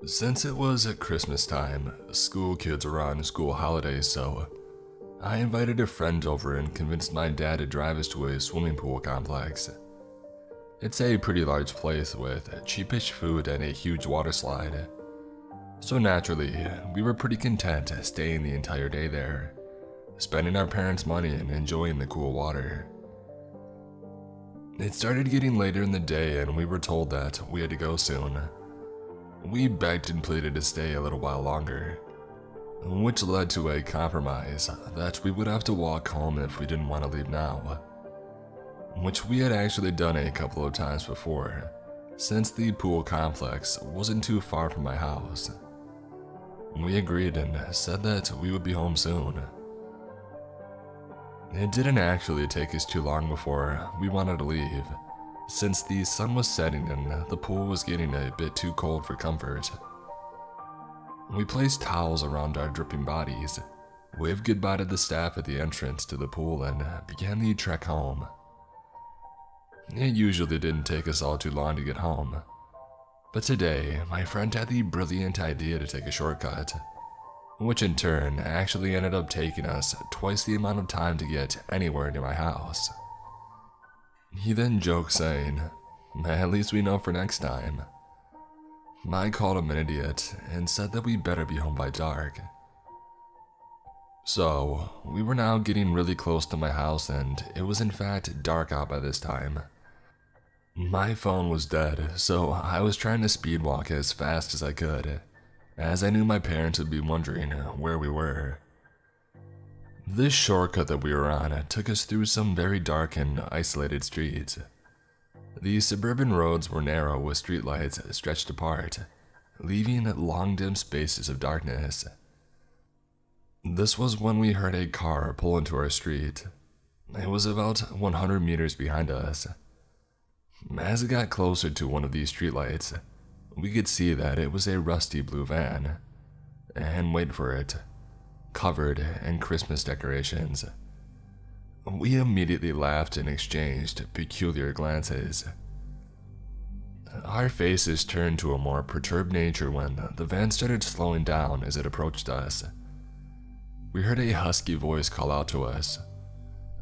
Since it was at Christmas time, school kids were on school holidays, so I invited a friend over and convinced my dad to drive us to a swimming pool complex. It's a pretty large place with cheapish food and a huge water slide. So naturally, we were pretty content staying the entire day there, spending our parents' money and enjoying the cool water. It started getting later in the day and we were told that we had to go soon. We begged and pleaded to stay a little while longer, which led to a compromise that we would have to walk home if we didn't want to leave now, which we had actually done a couple of times before, since the pool complex wasn't too far from my house. We agreed and said that we would be home soon. It didn't actually take us too long before we wanted to leave, since the sun was setting and the pool was getting a bit too cold for comfort. We placed towels around our dripping bodies, waved goodbye to the staff at the entrance to the pool, and began the trek home. It usually didn't take us all too long to get home, but today my friend had the brilliant idea to take a shortcut, which in turn actually ended up taking us twice the amount of time to get anywhere near my house. He then joked saying, "At least we know for next time." I called him an idiot and said that we better be home by dark. So, we were now getting really close to my house, and it was in fact dark out by this time. My phone was dead, so I was trying to speed walk as fast as I could, as I knew my parents would be wondering where we were. This shortcut that we were on took us through some very dark and isolated streets. The suburban roads were narrow with streetlights stretched apart, leaving long dim spaces of darkness. This was when we heard a car pull into our street. It was about 100 meters behind us. As it got closer to one of these streetlights, we could see that it was a rusty blue van. And wait for it, covered in Christmas decorations. We immediately laughed and exchanged peculiar glances. Our faces turned to a more perturbed nature when the van started slowing down as it approached us. We heard a husky voice call out to us.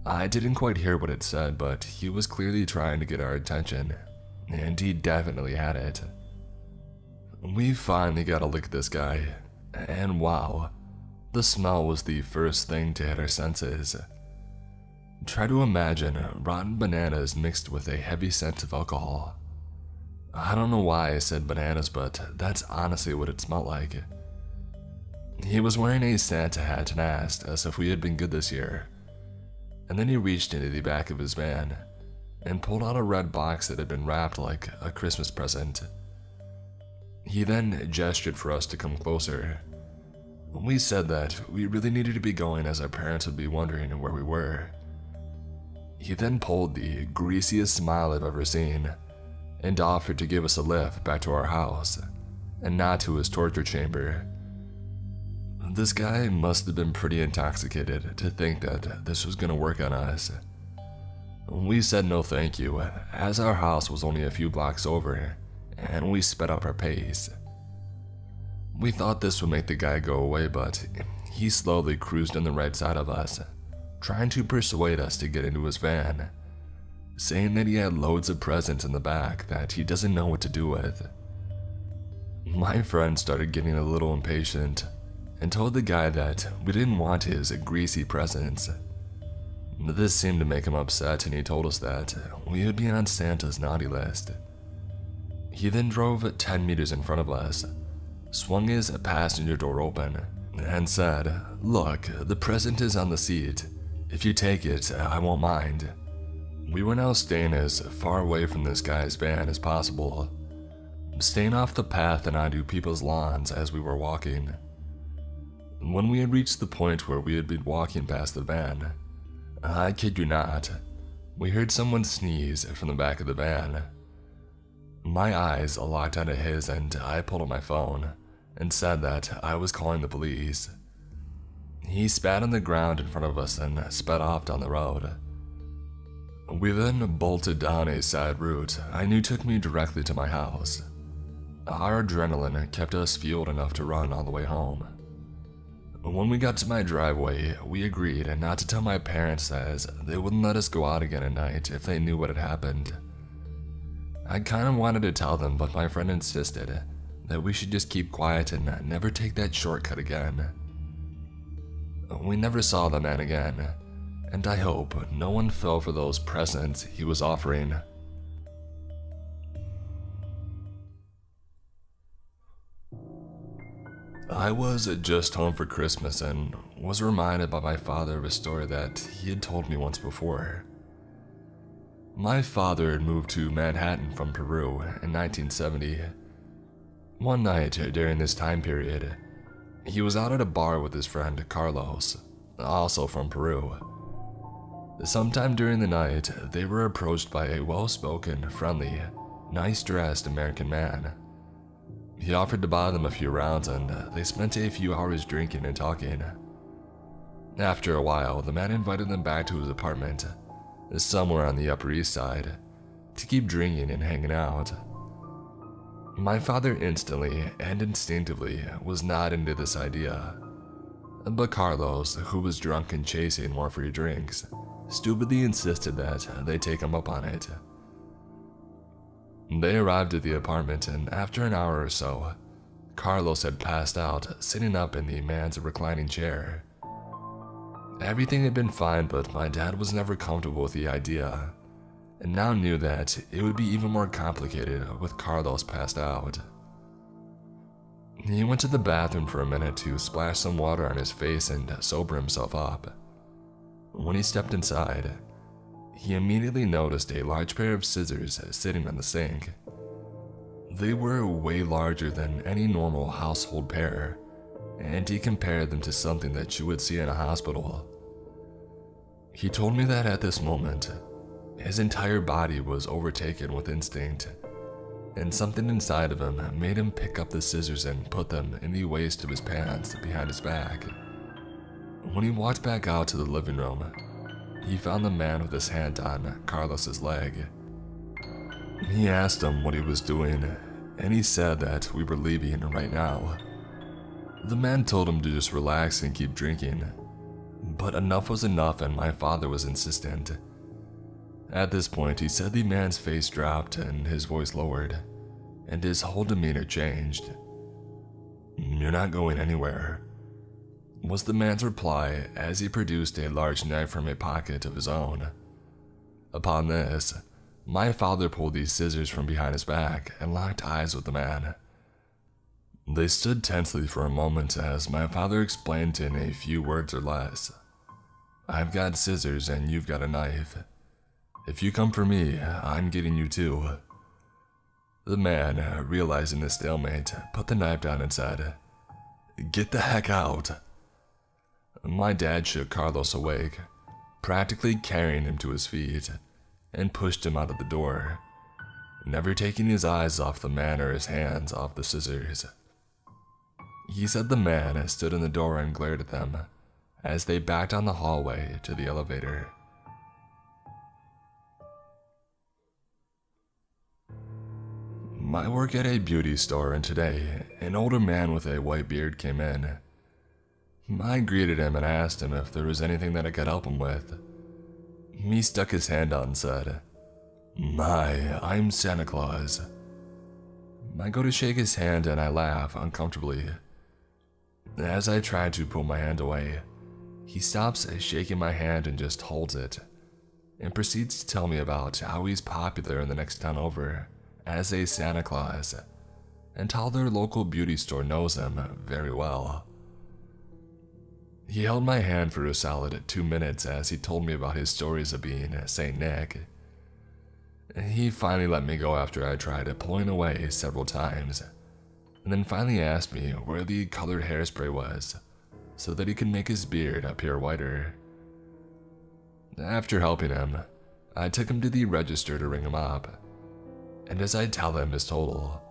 I didn't quite hear what it said, but he was clearly trying to get our attention, and he definitely had it. We finally got a look at this guy, and wow, the smell was the first thing to hit our senses. Try to imagine rotten bananas mixed with a heavy scent of alcohol. I don't know why I said bananas, but that's honestly what it smelled like. He was wearing a Santa hat and asked us if we had been good this year. And then he reached into the back of his van and pulled out a red box that had been wrapped like a Christmas present. He then gestured for us to come closer. We said that we really needed to be going as our parents would be wondering where we were. He then pulled the greasiest smile I've ever seen and offered to give us a lift back to our house and not to his torture chamber. This guy must have been pretty intoxicated to think that this was going to work on us. We said no thank you, as our house was only a few blocks over, and we sped up our pace. We thought this would make the guy go away, but he slowly cruised on the right side of us, trying to persuade us to get into his van, saying that he had loads of presents in the back that he doesn't know what to do with. My friend started getting a little impatient and told the guy that we didn't want his greasy presents. This seemed to make him upset, and he told us that we would be on Santa's naughty list. He then drove 10 meters in front of us, swung his passenger door open, and said, "Look, the present is on the seat. If you take it, I won't mind." We were now staying as far away from this guy's van as possible, staying off the path and onto people's lawns as we were walking. When we had reached the point where we had been walking past the van, I kid you not, we heard someone sneeze from the back of the van. My eyes locked onto his, and I pulled out my phone and said that I was calling the police. He spat on the ground in front of us and sped off down the road. We then bolted down a side route I knew took me directly to my house. Our adrenaline kept us fueled enough to run all the way home. When we got to my driveway, we agreed not to tell my parents, as they wouldn't let us go out again at night if they knew what had happened. I kind of wanted to tell them, but my friend insisted that we should just keep quiet and never take that shortcut again. We never saw the man again, and I hope no one fell for those presents he was offering. I was just home for Christmas and was reminded by my father of a story that he had told me once before. My father had moved to Manhattan from Peru in 1970. One night during this time period, he was out at a bar with his friend Carlos, also from Peru. Sometime during the night, they were approached by a well-spoken, friendly, nice-dressed American man. He offered to buy them a few rounds, and they spent a few hours drinking and talking. After a while, the man invited them back to his apartment, somewhere on the Upper East Side, to keep drinking and hanging out. My father instantly and instinctively was not into this idea, but Carlos, who was drunk and chasing more free drinks, stupidly insisted that they take him up on it. They arrived at the apartment, and after an hour or so, Carlos had passed out, sitting up in the man's reclining chair. Everything had been fine, but my dad was never comfortable with the idea, and now knew that it would be even more complicated with Carlos passed out. He went to the bathroom for a minute to splash some water on his face and sober himself up. When he stepped inside, he immediately noticed a large pair of scissors sitting on the sink. They were way larger than any normal household pair, and he compared them to something that you would see in a hospital. He told me that at this moment, his entire body was overtaken with instinct, and something inside of him made him pick up the scissors and put them in the waist of his pants behind his back. When he walked back out to the living room, he found the man with his hand on Carlos's leg. He asked him what he was doing, and he said that we were leaving right now. The man told him to just relax and keep drinking, but enough was enough and my father was insistent. At this point, he said the man's face dropped and his voice lowered, and his whole demeanor changed. "You're not going anywhere," was the man's reply as he produced a large knife from a pocket of his own. Upon this, my father pulled these scissors from behind his back and locked eyes with the man. They stood tensely for a moment as my father explained in a few words or less. "I've got scissors and you've got a knife. If you come for me, I'm getting you too." The man, realizing the stalemate, put the knife down and said, "Get the heck out." My dad shook Carlos awake, practically carrying him to his feet, and pushed him out of the door, never taking his eyes off the man or his hands off the scissors. He said the man stood in the door and glared at them as they backed down the hallway to the elevator. I work at a beauty store, and today, an older man with a white beard came in. I greeted him and asked him if there was anything that I could help him with. He stuck his hand out and said, "Hi, I'm Santa Claus." I go to shake his hand and I laugh uncomfortably. As I try to pull my hand away, he stops shaking my hand and just holds it, and proceeds to tell me about how he's popular in the next town over as a Santa Claus, and how their local beauty store knows him very well. He held my hand for a solid 2 minutes as he told me about his stories of being Saint Nick. He finally let me go after I tried pulling away several times, and then finally asked me where the colored hairspray was, so that he could make his beard appear whiter. After helping him, I took him to the register to ring him up, and as I tell him his total,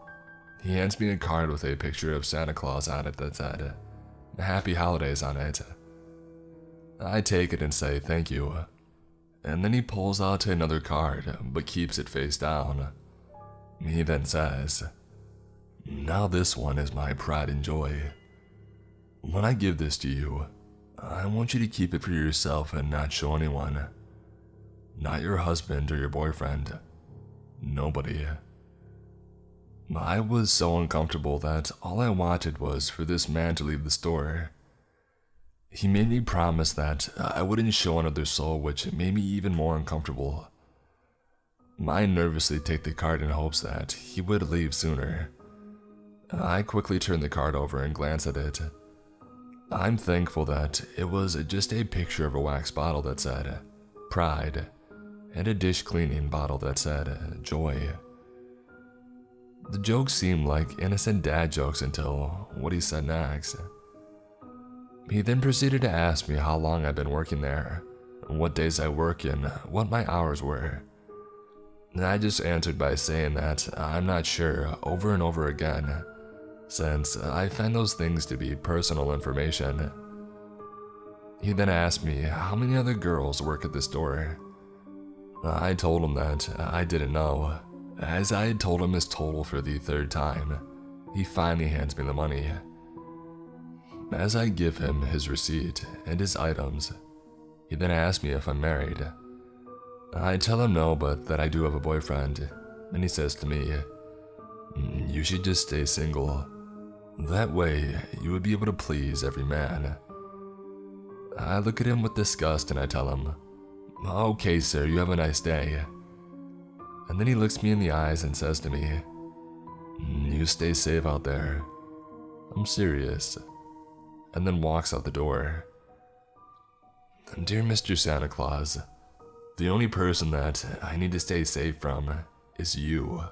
he hands me a card with a picture of Santa Claus on it that said, "Happy Holidays" on it. I take it and say thank you, and then he pulls out another card but keeps it face down. He then says, "Now this one is my pride and joy. When I give this to you, I want you to keep it for yourself and not show anyone. Not your husband or your boyfriend. Nobody." I was so uncomfortable that all I wanted was for this man to leave the store. He made me promise that I wouldn't show another soul, which made me even more uncomfortable. I nervously take the card in hopes that he would leave sooner. I quickly turn the card over and glance at it. I'm thankful that it was just a picture of a wax bottle that said Pride, and a dish cleaning bottle that said Joy. The jokes seemed like innocent dad jokes until what he said next. He then proceeded to ask me how long I'd been working there, what days I work and what my hours were. I just answered by saying that I'm not sure over and over again, since I find those things to be personal information. He then asked me how many other girls work at the store. I told him that I didn't know. As I had told him his total for the 3rd time, he finally hands me the money. As I give him his receipt and his items, He then asks me if I'm married. I tell him no, but that I do have a boyfriend, and he says to me, "You should just stay single. That way, you would be able to please every man." I look at him with disgust and I tell him, "Okay, sir, you have a nice day." And then he looks me in the eyes and says to me, "You stay safe out there. I'm serious." And then walks out the door. Dear Mr. Santa Claus, the only person that I need to stay safe from is you.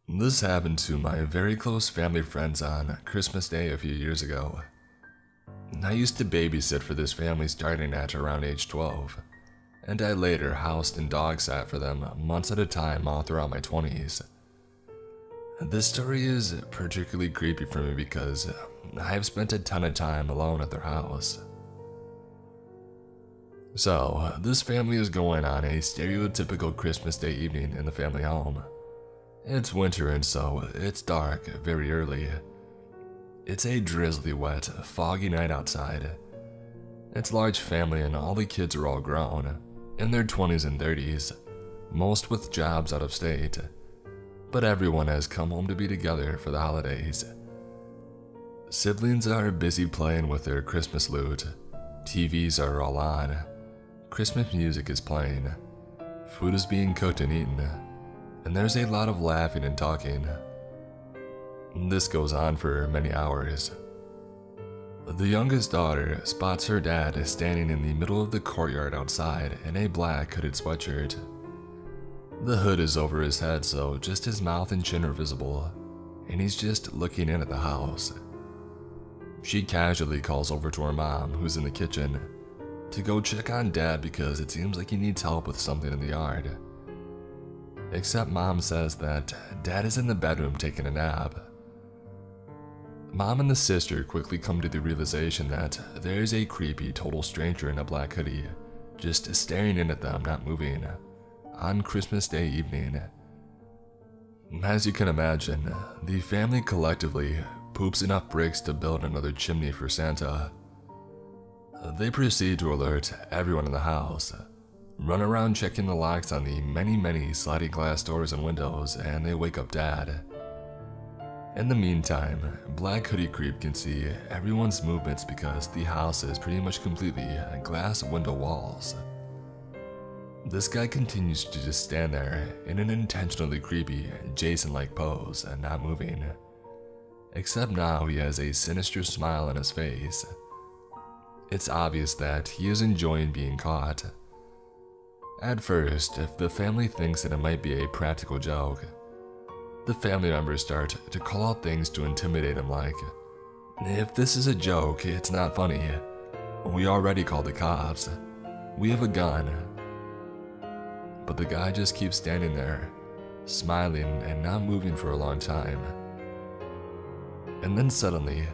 This happened to my very close family friends on Christmas Day a few years ago. I used to babysit for this family starting at around age 12, and I later housed and dog sat for them months at a time all throughout my 20s. This story is particularly creepy for me because I've spent a ton of time alone at their house. So, this family is going on a stereotypical Christmas Day evening in the family home. It's winter and so it's dark very early. It's a drizzly, wet, foggy night outside. It's a large family and all the kids are all grown, in their 20s and 30s, most with jobs out of state. But everyone has come home to be together for the holidays. Siblings are busy playing with their Christmas loot. TVs are all on. Christmas music is playing. Food is being cooked and eaten. And there's a lot of laughing and talking. This goes on for many hours. The youngest daughter spots her dad standing in the middle of the courtyard outside in a black hooded sweatshirt. The hood is over his head, so just his mouth and chin are visible, and he's just looking in at the house. She casually calls over to her mom, who's in the kitchen, to go check on Dad because it seems like he needs help with something in the yard. Except Mom says that Dad is in the bedroom taking a nap. Mom and the sister quickly come to the realization that there is a creepy total stranger in a black hoodie, just staring in at them, not moving, on Christmas Day evening. As you can imagine, the family collectively poops enough bricks to build another chimney for Santa. They proceed to alert everyone in the house, run around checking the locks on the many sliding glass doors and windows, and they wake up Dad. In the meantime, Black Hoodie Creep can see everyone's movements because the house is pretty much completely glass window walls. This guy continues to just stand there in an intentionally creepy, Jason-like pose and not moving. Except now he has a sinister smile on his face. It's obvious that he is enjoying being caught. At first, if the family thinks that it might be a practical joke, the family members start to call out things to intimidate him like, "If this is a joke, it's not funny. We already called the cops. We have a gun." But the guy just keeps standing there, smiling and not moving for a long time. And then suddenly,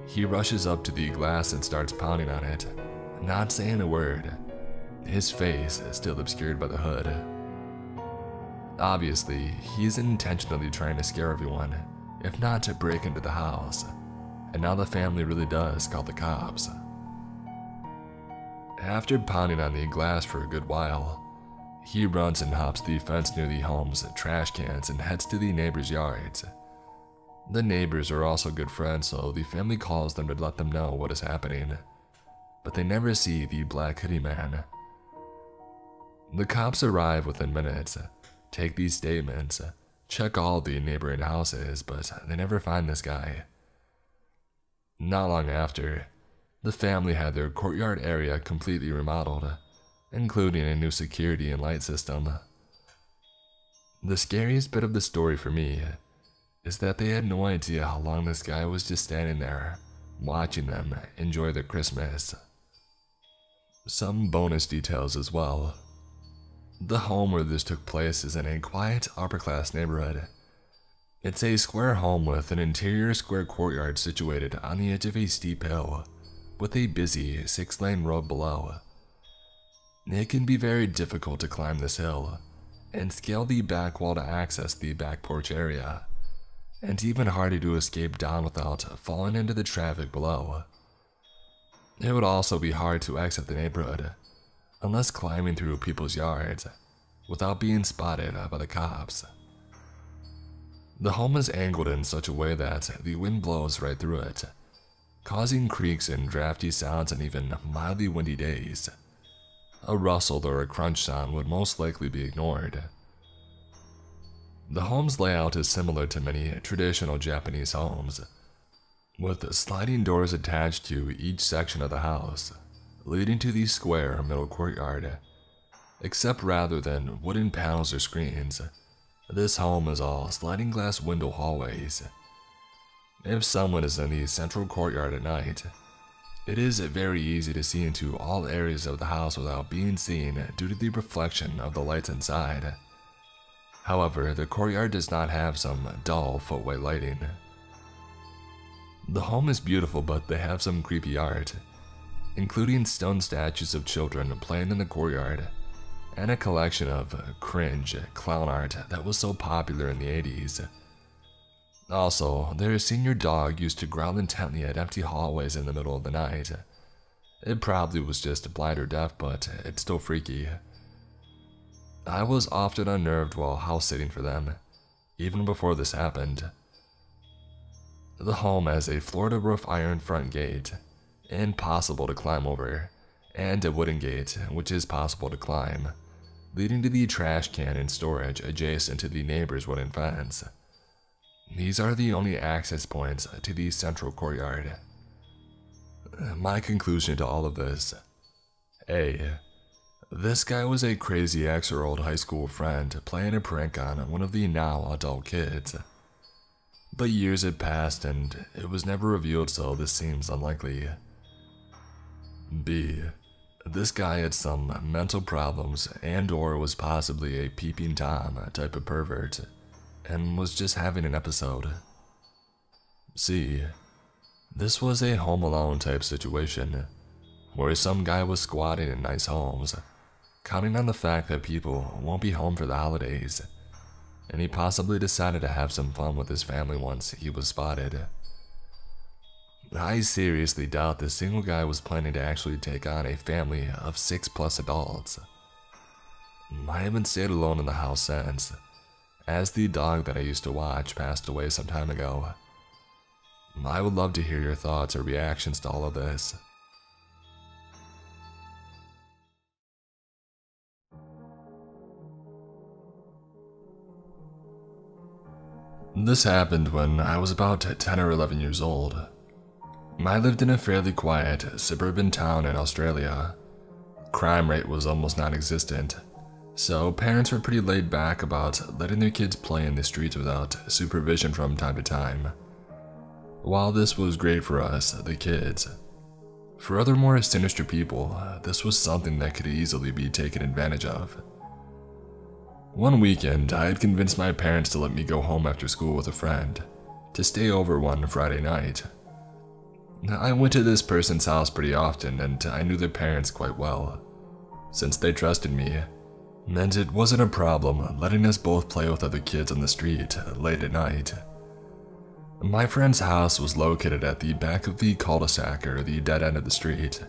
he rushes up to the glass and starts pounding on it, not saying a word, his face still obscured by the hood. Obviously, he's intentionally trying to scare everyone, if not to break into the house, and now the family really does call the cops. After pounding on the glass for a good while, he runs and hops the fence near the home's trash cans and heads to the neighbors' yards. The neighbors are also good friends, so the family calls them to let them know what is happening, but they never see the Black Hoodie Man. The cops arrive within minutes, take these statements, check all the neighboring houses, but they never find this guy. Not long after, the family had their courtyard area completely remodeled, including a new security and light system. The scariest bit of the story for me is that they had no idea how long this guy was just standing there, watching them enjoy their Christmas. Some bonus details as well. The home where this took place is in a quiet, upper-class neighborhood. It's a square home with an interior square courtyard situated on the edge of a steep hill, with a busy 6-lane road below. It can be very difficult to climb this hill and scale the back wall to access the back porch area, and even harder to escape down without falling into the traffic below. It would also be hard to exit the neighborhood, unless climbing through people's yards, without being spotted by the cops. The home is angled in such a way that the wind blows right through it, causing creaks and drafty sounds on even mildly windy days. A rustle or a crunch sound would most likely be ignored. The home's layout is similar to many traditional Japanese homes, with sliding doors attached to each section of the house, leading to the square middle courtyard. Except rather than wooden panels or screens, this home is all sliding glass window hallways. If someone is in the central courtyard at night, it is very easy to see into all areas of the house without being seen due to the reflection of the lights inside. However, the courtyard does not have some dull footway lighting. The home is beautiful, but they have some creepy art, including stone statues of children playing in the courtyard, and a collection of cringe clown art that was so popular in the 80s. Also, their senior dog used to growl intently at empty hallways in the middle of the night. It probably was just blind or deaf, but it's still freaky. I was often unnerved while house sitting for them, even before this happened. The home has a Florida roof iron front gate, impossible to climb over, and a wooden gate, which is possible to climb, leading to the trash can and storage adjacent to the neighbor's wooden fence. These are the only access points to the central courtyard. My conclusion to all of this: A. This guy was a crazy ex-old high school friend playing a prank on one of the now adult kids. But years had passed and it was never revealed, so this seems unlikely. B. This guy had some mental problems and/or was possibly a peeping Tom type of pervert, and was just having an episode. C. This was a Home Alone type situation, where some guy was squatting in nice homes, counting on the fact that people won't be home for the holidays, and he possibly decided to have some fun with his family once he was spotted. I seriously doubt this single guy was planning to actually take on a family of 6+ adults. I haven't stayed alone in the house since, as the dog that I used to watch passed away some time ago. I would love to hear your thoughts or reactions to all of this. This happened when I was about 10 or 11 years old. I lived in a fairly quiet suburban town in Australia. Crime rate was almost non-existent, so parents were pretty laid back about letting their kids play in the streets without supervision from time to time. While this was great for us, the kids, for other more sinister people, this was something that could easily be taken advantage of. One weekend, I had convinced my parents to let me go home after school with a friend, to stay over one Friday night. I went to this person's house pretty often, and I knew their parents quite well, since they trusted me, and it wasn't a problem letting us both play with other kids on the street late at night. My friend's house was located at the back of the cul-de-sac, or the dead end of the street.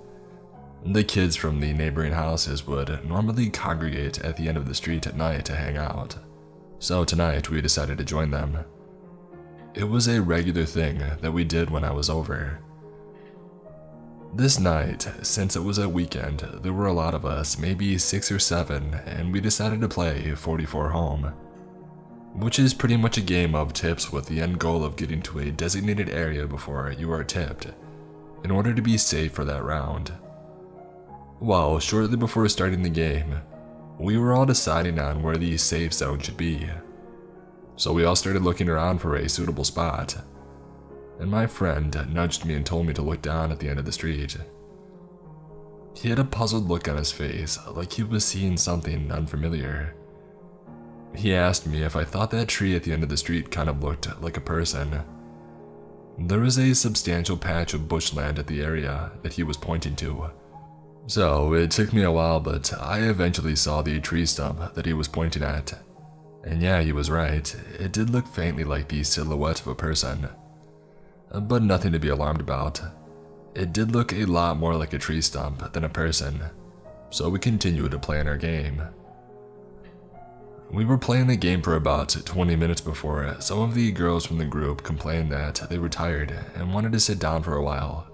The kids from the neighboring houses would normally congregate at the end of the street at night to hang out, so tonight we decided to join them. It was a regular thing that we did when I was over. This night, since it was a weekend, there were a lot of us, maybe 6 or 7, and we decided to play 44 home, which is pretty much a game of tips with the end goal of getting to a designated area before you are tipped, in order to be safe for that round. Well, shortly before starting the game, we were all deciding on where the safe zone should be, so we all started looking around for a suitable spot, and my friend nudged me and told me to look down at the end of the street. He had a puzzled look on his face, like he was seeing something unfamiliar. He asked me if I thought that tree at the end of the street kind of looked like a person. There was a substantial patch of bushland at the area that he was pointing to, so it took me a while, but I eventually saw the tree stump that he was pointing at, And yeah, he was right, it did look faintly like the silhouette of a person. But nothing to be alarmed about. It did look a lot more like a tree stump than a person, so we continued to play in our game. We were playing the game for about 20 minutes before some of the girls from the group complained that they were tired and wanted to sit down for a while,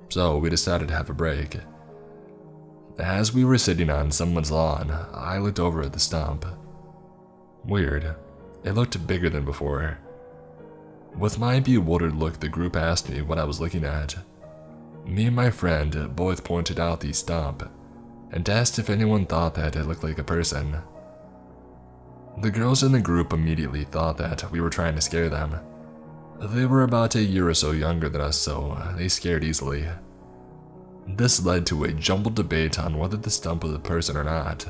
so we decided to have a break. As we were sitting on someone's lawn, I looked over at the stump. Weird, it looked bigger than before. With my bewildered look, the group asked me what I was looking at. Me and my friend both pointed out the stump and asked if anyone thought that it looked like a person. The girls in the group immediately thought that we were trying to scare them. They were about a year or so younger than us, so they scared easily. This led to a jumbled debate on whether the stump was a person or not.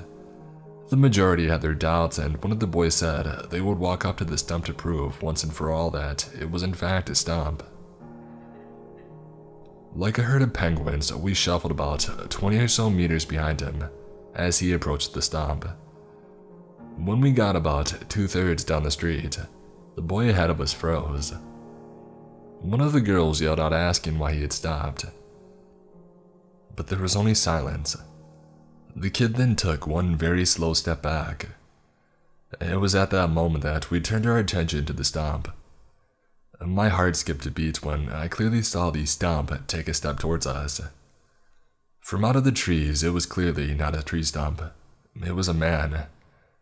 The majority had their doubts, and one of the boys said they would walk up to the stump to prove once and for all that it was in fact a stump. Like a herd of penguins, we shuffled about 20 or so meters behind him as he approached the stump. When we got about 2/3 down the street, the boy ahead of us froze. One of the girls yelled out asking why he had stopped, but there was only silence. The kid then took one very slow step back. It was at that moment that we turned our attention to the stump. My heart skipped a beat when I clearly saw the stump take a step towards us. From out of the trees, it was clearly not a tree stump. It was a man.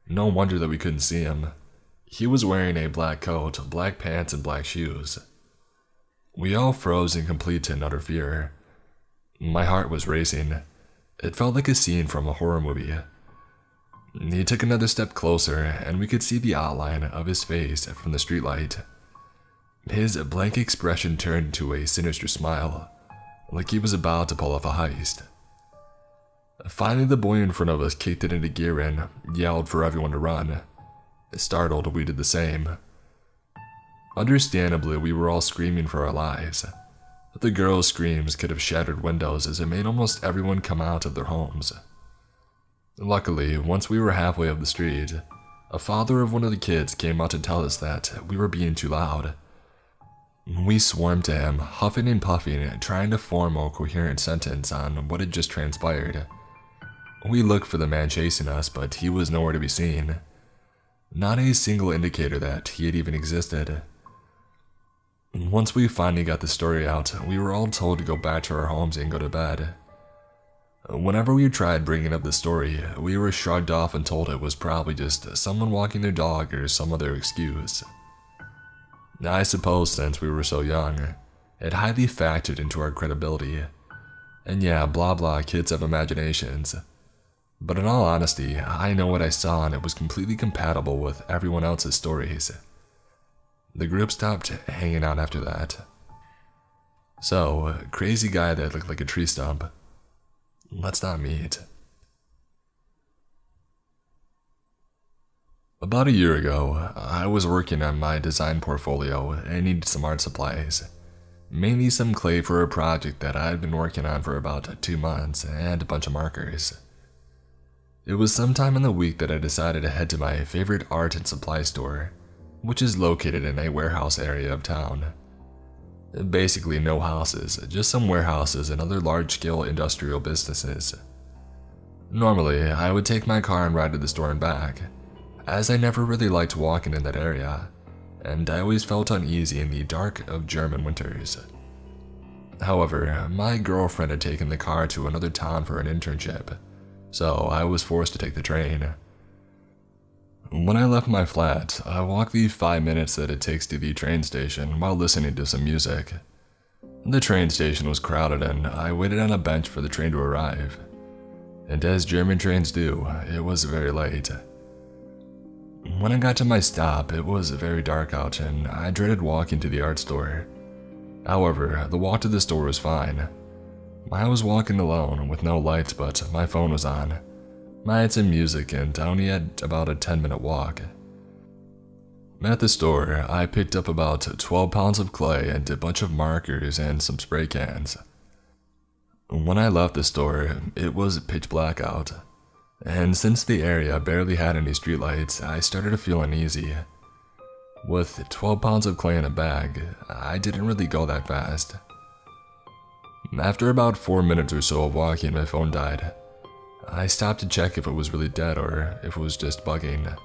No wonder that we couldn't see him. He was wearing a black coat, black pants, and black shoes. We all froze in complete and utter fear. My heart was racing. It felt like a scene from a horror movie. He took another step closer, and we could see the outline of his face from the streetlight. His blank expression turned to a sinister smile, like he was about to pull off a heist. Finally, the boy in front of us kicked it into gear and yelled for everyone to run. Startled, we did the same. Understandably, we were all screaming for our lives. The girls' screams could have shattered windows as it made almost everyone come out of their homes. Luckily, once we were halfway up the street, a father of one of the kids came out to tell us that we were being too loud. We swarmed to him, huffing and puffing, trying to form a coherent sentence on what had just transpired. We looked for the man chasing us, but he was nowhere to be seen. Not a single indicator that he had even existed. Once we finally got the story out, we were all told to go back to our homes and go to bed. Whenever we tried bringing up the story, we were shrugged off and told it was probably just someone walking their dog or some other excuse. I suppose since we were so young, it highly factored into our credibility. And yeah, blah blah, kids have imaginations. But in all honesty, I know what I saw and it was completely compatible with everyone else's stories. The group stopped hanging out after that. So, crazy guy that looked like a tree stump. Let's not meet. About a year ago, I was working on my design portfolio and needed some art supplies. Mainly some clay for a project that I had been working on for about 2 months and a bunch of markers. It was sometime in the week that I decided to head to my favorite art and supply store, which is located in a warehouse area of town. Basically no houses, just some warehouses and other large-scale industrial businesses. Normally, I would take my car and ride to the store and back, as I never really liked walking in that area, and I always felt uneasy in the dark of German winters. However, my girlfriend had taken the car to another town for an internship, so I was forced to take the train. When I left my flat, I walked the 5 minutes that it takes to the train station while listening to some music. The train station was crowded and I waited on a bench for the train to arrive. And as German trains do, it was very late. When I got to my stop, it was very dark out and I dreaded walking to the art store. However, the walk to the store was fine. I was walking alone with no lights, but my phone was on. I had some music and I only had about a 10-minute walk. At the store, I picked up about 12 pounds of clay and a bunch of markers and some spray cans. When I left the store, it was pitch black out, And since the area barely had any streetlights, I started to feel uneasy. With 12 pounds of clay in a bag, I didn't really go that fast. After about 4 minutes or so of walking, my phone died. I stopped to check if it was really dead or if it was just bugging.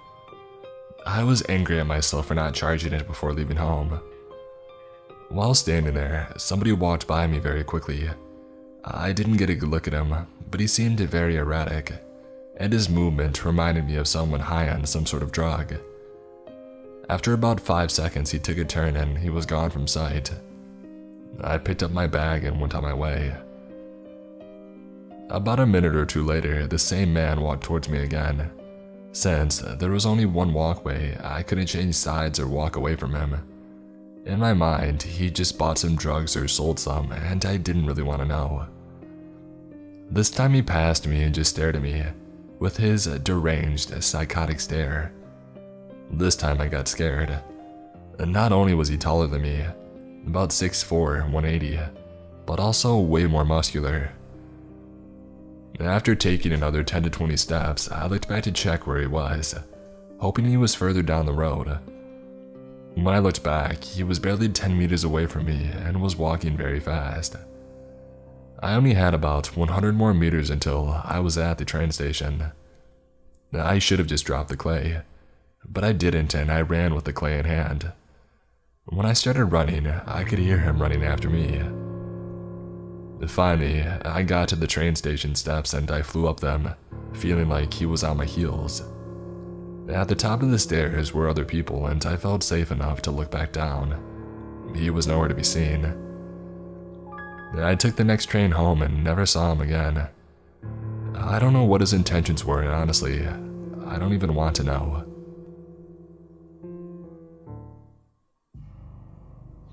I was angry at myself for not charging it before leaving home. While standing there, somebody walked by me very quickly. I didn't get a good look at him, but he seemed very erratic, and his movement reminded me of someone high on some sort of drug. After about 5 seconds, he took a turn and he was gone from sight. I picked up my bag and went on my way. About a minute or two later, the same man walked towards me again. Since there was only one walkway, I couldn't change sides or walk away from him. In my mind, he just bought some drugs or sold some, and I didn't really want to know. This time he passed me and just stared at me, with his deranged, psychotic stare. This time I got scared. Not only was he taller than me, about 6'4", 180, but also way more muscular. After taking another 10 to 20 steps, I looked back to check where he was, hoping he was further down the road. When I looked back, he was barely 10 meters away from me and was walking very fast. I only had about 100 more meters until I was at the train station. I should have just dropped the clay, but I didn't, and I ran with the clay in hand. When I started running, I could hear him running after me. Finally, I got to the train station steps and I flew up them, feeling like he was on my heels. At the top of the stairs were other people, and I felt safe enough to look back down. He was nowhere to be seen. I took the next train home and never saw him again. I don't know what his intentions were, and honestly, I don't even want to know.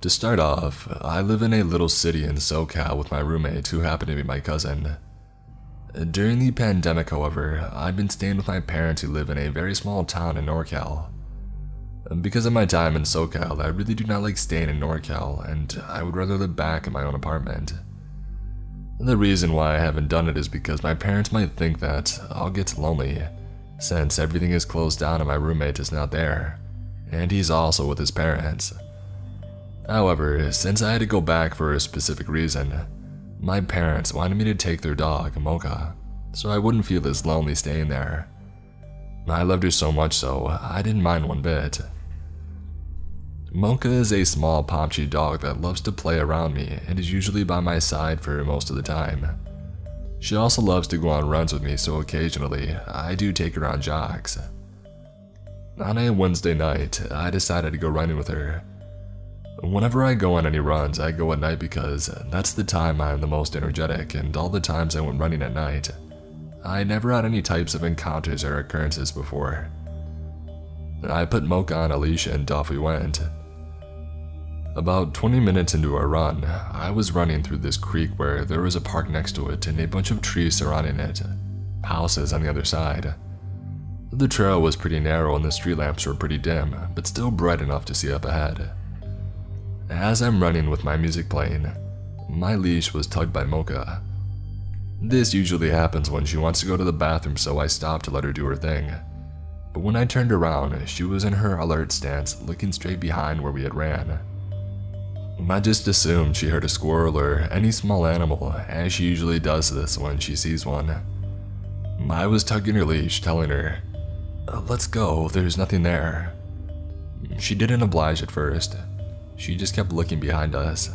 To start off, I live in a little city in SoCal with my roommate who happened to be my cousin. During the pandemic, however, I'd been staying with my parents who live in a very small town in NorCal. Because of my time in SoCal, I really do not like staying in NorCal, and I would rather live back in my own apartment. The reason why I haven't done it is because my parents might think that I'll get lonely, since everything is closed down and my roommate is not there, and he's also with his parents. However, since I had to go back for a specific reason, my parents wanted me to take their dog, Mocha, so I wouldn't feel as lonely staying there. I loved her so much so, I didn't mind one bit. Mocha is a small pomchi dog that loves to play around me and is usually by my side for most of the time. She also loves to go on runs with me, so occasionally, I do take her on jogs. On a Wednesday night, I decided to go running with her. Whenever I go on any runs, I go at night because that's the time I'm the most energetic, and all the times I went running at night, I never had any types of encounters or occurrences before. I put Mocha on a leash and off we went. About 20 minutes into our run, I was running through this creek where there was a park next to it and a bunch of trees surrounding it, houses on the other side. The trail was pretty narrow and the street lamps were pretty dim, but still bright enough to see up ahead. As I'm running with my music playing, my leash was tugged by Mocha. This usually happens when she wants to go to the bathroom, so I stopped to let her do her thing. But when I turned around, she was in her alert stance, looking straight behind where we had ran. I just assumed she heard a squirrel or any small animal, as she usually does this when she sees one. I was tugging her leash, telling her, "Let's go, there's nothing there." She didn't oblige at first. She just kept looking behind us.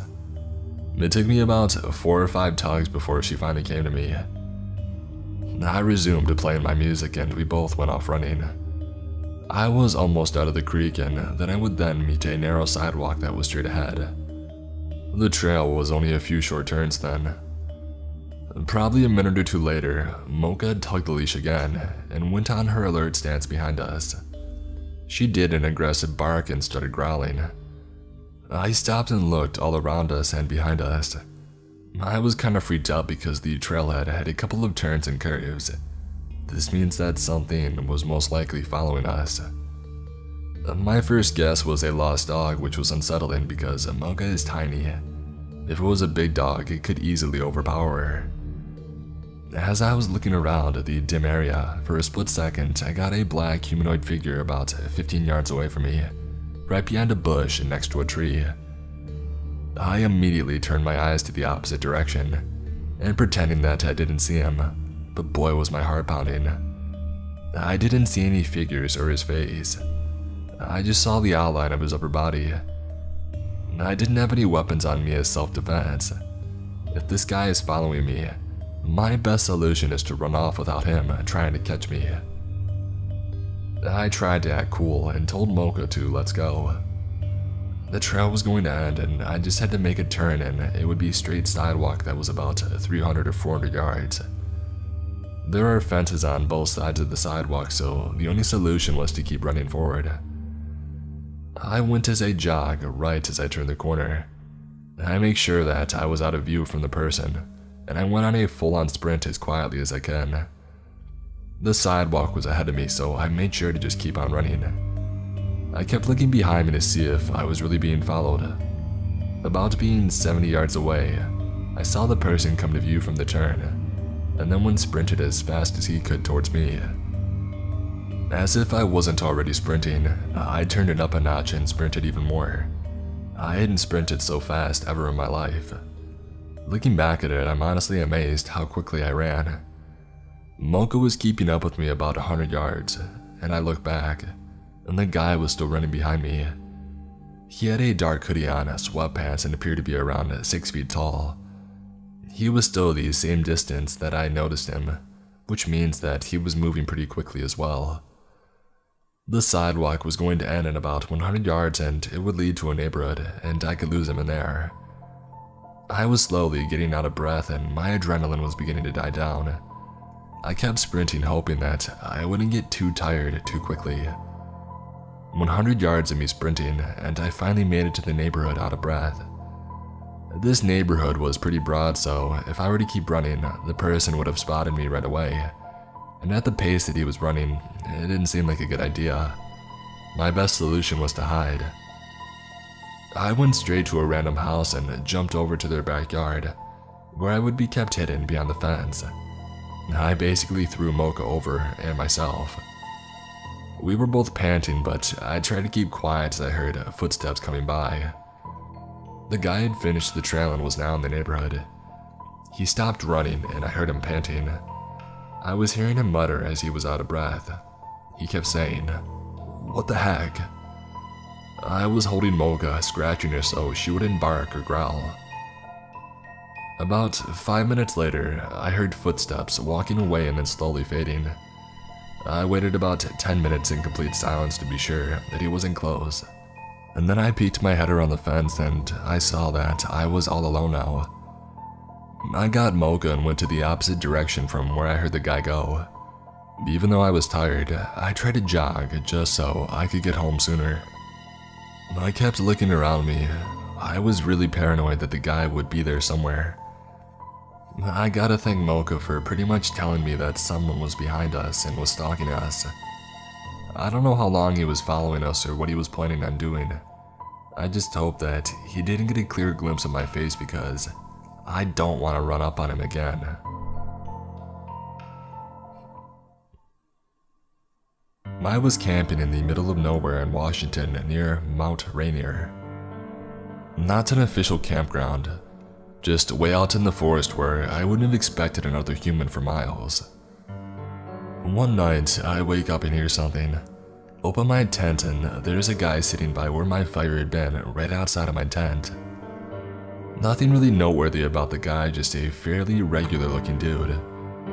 It took me about 4 or 5 tugs before she finally came to me. I resumed playing my music and we both went off running. I was almost out of the creek and then I would meet a narrow sidewalk that was straight ahead. The trail was only a few short turns then. Probably a minute or two later, Mocha tugged the leash again and went on her alert stance behind us. She did an aggressive bark and started growling. I stopped and looked all around us and behind us. I was kind of freaked out because the trailhead had a couple of turns and curves. This means that something was most likely following us. My first guess was a lost dog, which was unsettling because Mocha is tiny. If it was a big dog, it could easily overpower her. As I was looking around the dim area, for a split second, I got a black humanoid figure about 15 yards away from me, right behind a bush next to a tree. I immediately turned my eyes to the opposite direction, and pretending that I didn't see him, but boy was my heart pounding. I didn't see any figures or his face. I just saw the outline of his upper body. I didn't have any weapons on me as self-defense. If this guy is following me, my best solution is to run off without him trying to catch me. I tried to act cool and told Mocha to let's go. The trail was going to end and I just had to make a turn and it would be a straight sidewalk that was about 300 or 400 yards. There are fences on both sides of the sidewalk, so the only solution was to keep running forward. I went as a jog right as I turned the corner. I made sure that I was out of view from the person, and I went on a full-on sprint as quietly as I can. The sidewalk was ahead of me, so I made sure to just keep on running. I kept looking behind me to see if I was really being followed. About being 70 yards away, I saw the person come to view from the turn, and then one sprinted as fast as he could towards me. As if I wasn't already sprinting, I turned it up a notch and sprinted even more. I hadn't sprinted so fast ever in my life. Looking back at it, I'm honestly amazed how quickly I ran. Mocha was keeping up with me about 100 yards, and I looked back, and the guy was still running behind me. He had a dark hoodie on, sweatpants, and appeared to be around 6 feet tall. He was still the same distance that I noticed him, which means that he was moving pretty quickly as well. The sidewalk was going to end in about 100 yards and it would lead to a neighborhood, and I could lose him in there. I was slowly getting out of breath and my adrenaline was beginning to die down. I kept sprinting, hoping that I wouldn't get too tired too quickly. 100 yards of me sprinting, and I finally made it to the neighborhood out of breath. This neighborhood was pretty broad, so if I were to keep running, the person would have spotted me right away. And at the pace that he was running, it didn't seem like a good idea. My best solution was to hide. I went straight to a random house and jumped over to their backyard, where I would be kept hidden behind the fence. I basically threw Mocha over and myself. We were both panting, but I tried to keep quiet as I heard footsteps coming by. The guy had finished the trail and was now in the neighborhood. He stopped running and I heard him panting. I was hearing him mutter as he was out of breath. He kept saying, "What the heck?" I was holding Mocha, scratching her so she wouldn't bark or growl. About 5 minutes later, I heard footsteps walking away and then slowly fading. I waited about 10 minutes in complete silence to be sure that he wasn't close. And then I peeked my head around the fence and I saw that I was all alone now. I got Mocha and went to the opposite direction from where I heard the guy go. Even though I was tired, I tried to jog just so I could get home sooner. I kept looking around me. I was really paranoid that the guy would be there somewhere. I gotta thank Mocha for pretty much telling me that someone was behind us and was stalking us. I don't know how long he was following us or what he was planning on doing. I just hope that he didn't get a clear glimpse of my face because I don't want to run up on him again. I was camping in the middle of nowhere in Washington near Mount Rainier. Not an official campground, just way out in the forest where I wouldn't have expected another human for miles. One night, I wake up and hear something. Open my tent and there's a guy sitting by where my fire had been right outside of my tent. Nothing really noteworthy about the guy, just a fairly regular looking dude,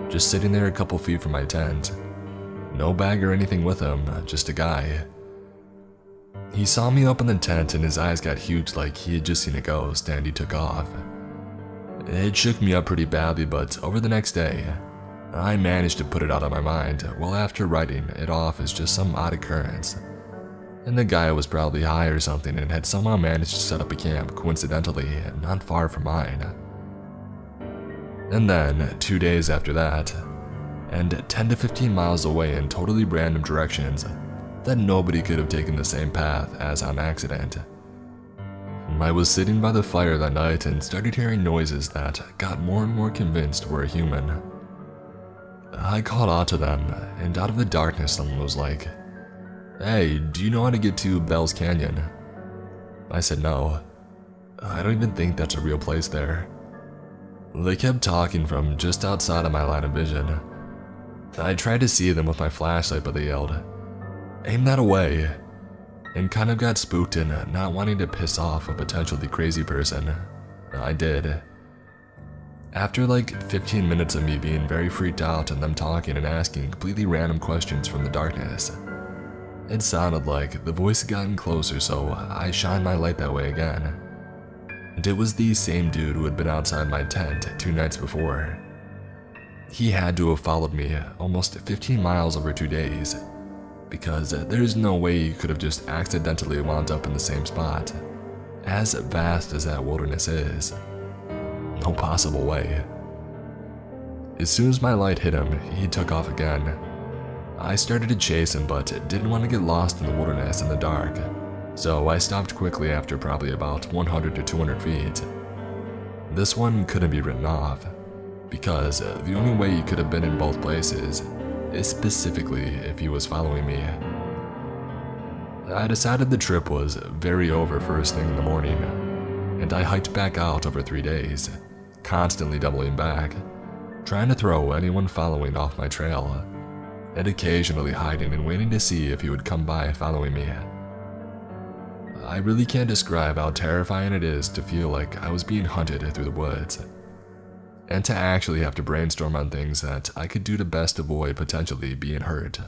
just sitting there a couple feet from my tent. No bag or anything with him, just a guy. He saw me open the tent and his eyes got huge like he had just seen a ghost and he took off. It shook me up pretty badly, but over the next day, I managed to put it out of my mind well after writing it off as just some odd occurrence. And the guy was probably high or something and had somehow managed to set up a camp coincidentally not far from mine. And then, 2 days after that, and 10 to 15 miles away in totally random directions that nobody could have taken the same path as on accident, I was sitting by the fire that night and started hearing noises that got more and more convinced were a human. I called out to them, and out of the darkness someone was like, "Hey, do you know how to get to Bell's Canyon?" I said no. I don't even think that's a real place there. They kept talking from just outside of my line of vision. I tried to see them with my flashlight, but they yelled, "Aim that away," and kind of got spooked and not wanting to piss off a potentially crazy person. I did. After like 15 minutes of me being very freaked out and them talking and asking completely random questions from the darkness, it sounded like the voice had gotten closer, so I shined my light that way again. And it was the same dude who had been outside my tent 2 nights before. He had to have followed me almost 15 miles over 2 days, because there's no way he could have just accidentally wound up in the same spot. As vast as that wilderness is, no possible way. As soon as my light hit him, he took off again. I started to chase him, but didn't want to get lost in the wilderness in the dark, so I stopped quickly after probably about 100 to 200 feet. This one couldn't be written off, because the only way he could have been in both places is specifically if he was following me. I decided the trip was very over first thing in the morning, and I hiked back out over 3 days, constantly doubling back, trying to throw anyone following off my trail, and occasionally hiding and waiting to see if he would come by following me. I really can't describe how terrifying it is to feel like I was being hunted through the woods, and to actually have to brainstorm on things that I could do to best avoid potentially being hurt.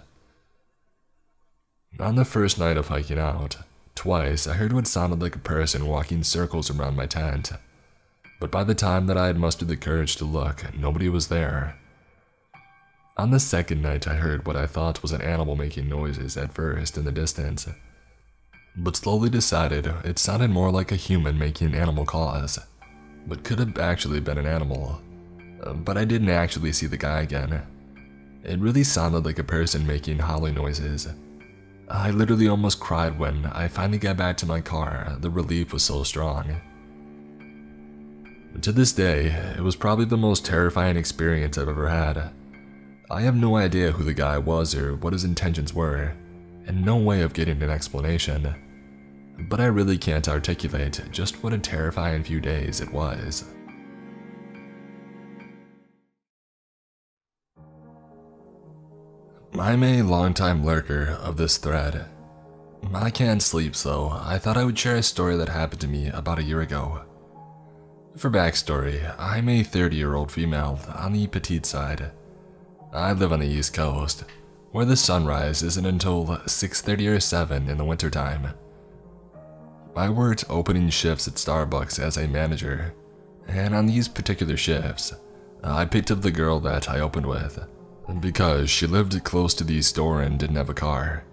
On the first night of hiking out, twice I heard what sounded like a person walking circles around my tent, but by the time that I had mustered the courage to look, nobody was there. On the second night, I heard what I thought was an animal making noises at first in the distance, but slowly decided it sounded more like a human making animal calls, but could have actually been an animal. But I didn't actually see the guy again. It really sounded like a person making howling noises. I literally almost cried when I finally got back to my car. The relief was so strong. To this day, it was probably the most terrifying experience I've ever had. I have no idea who the guy was or what his intentions were, and no way of getting an explanation. But I really can't articulate just what a terrifying few days it was. I'm a longtime lurker of this thread. I can't sleep, so I thought I would share a story that happened to me about a year ago. For backstory, I'm a 30-year-old female on the petite side. I live on the East Coast, where the sunrise isn't until 6:30 or 7 in the wintertime. I worked opening shifts at Starbucks as a manager, and on these particular shifts, I picked up the girl that I opened with, because she lived close to the store and didn't have a car.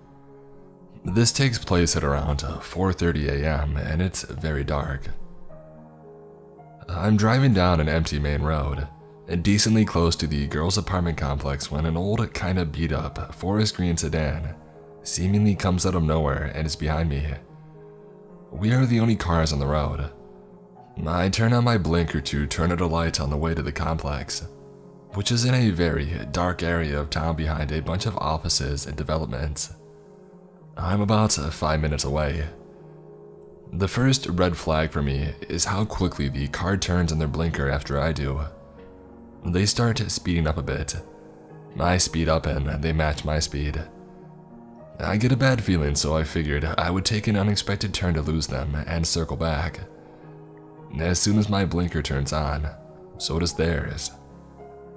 This takes place at around 4:30 a.m. and it's very dark. I'm driving down an empty main road, decently close to the girl's apartment complex, when an old, kinda beat up forest green sedan seemingly comes out of nowhere and is behind me. We are the only cars on the road. I turn on my blinker to turn at a light on the way to the complex, which is in a very dark area of town behind a bunch of offices and developments. I'm about 5 minutes away. The first red flag for me is how quickly the car turns on their blinker after I do. They start speeding up a bit. I speed up and they match my speed. I get a bad feeling, so I figured I would take an unexpected turn to lose them and circle back. As soon as my blinker turns on, so does theirs.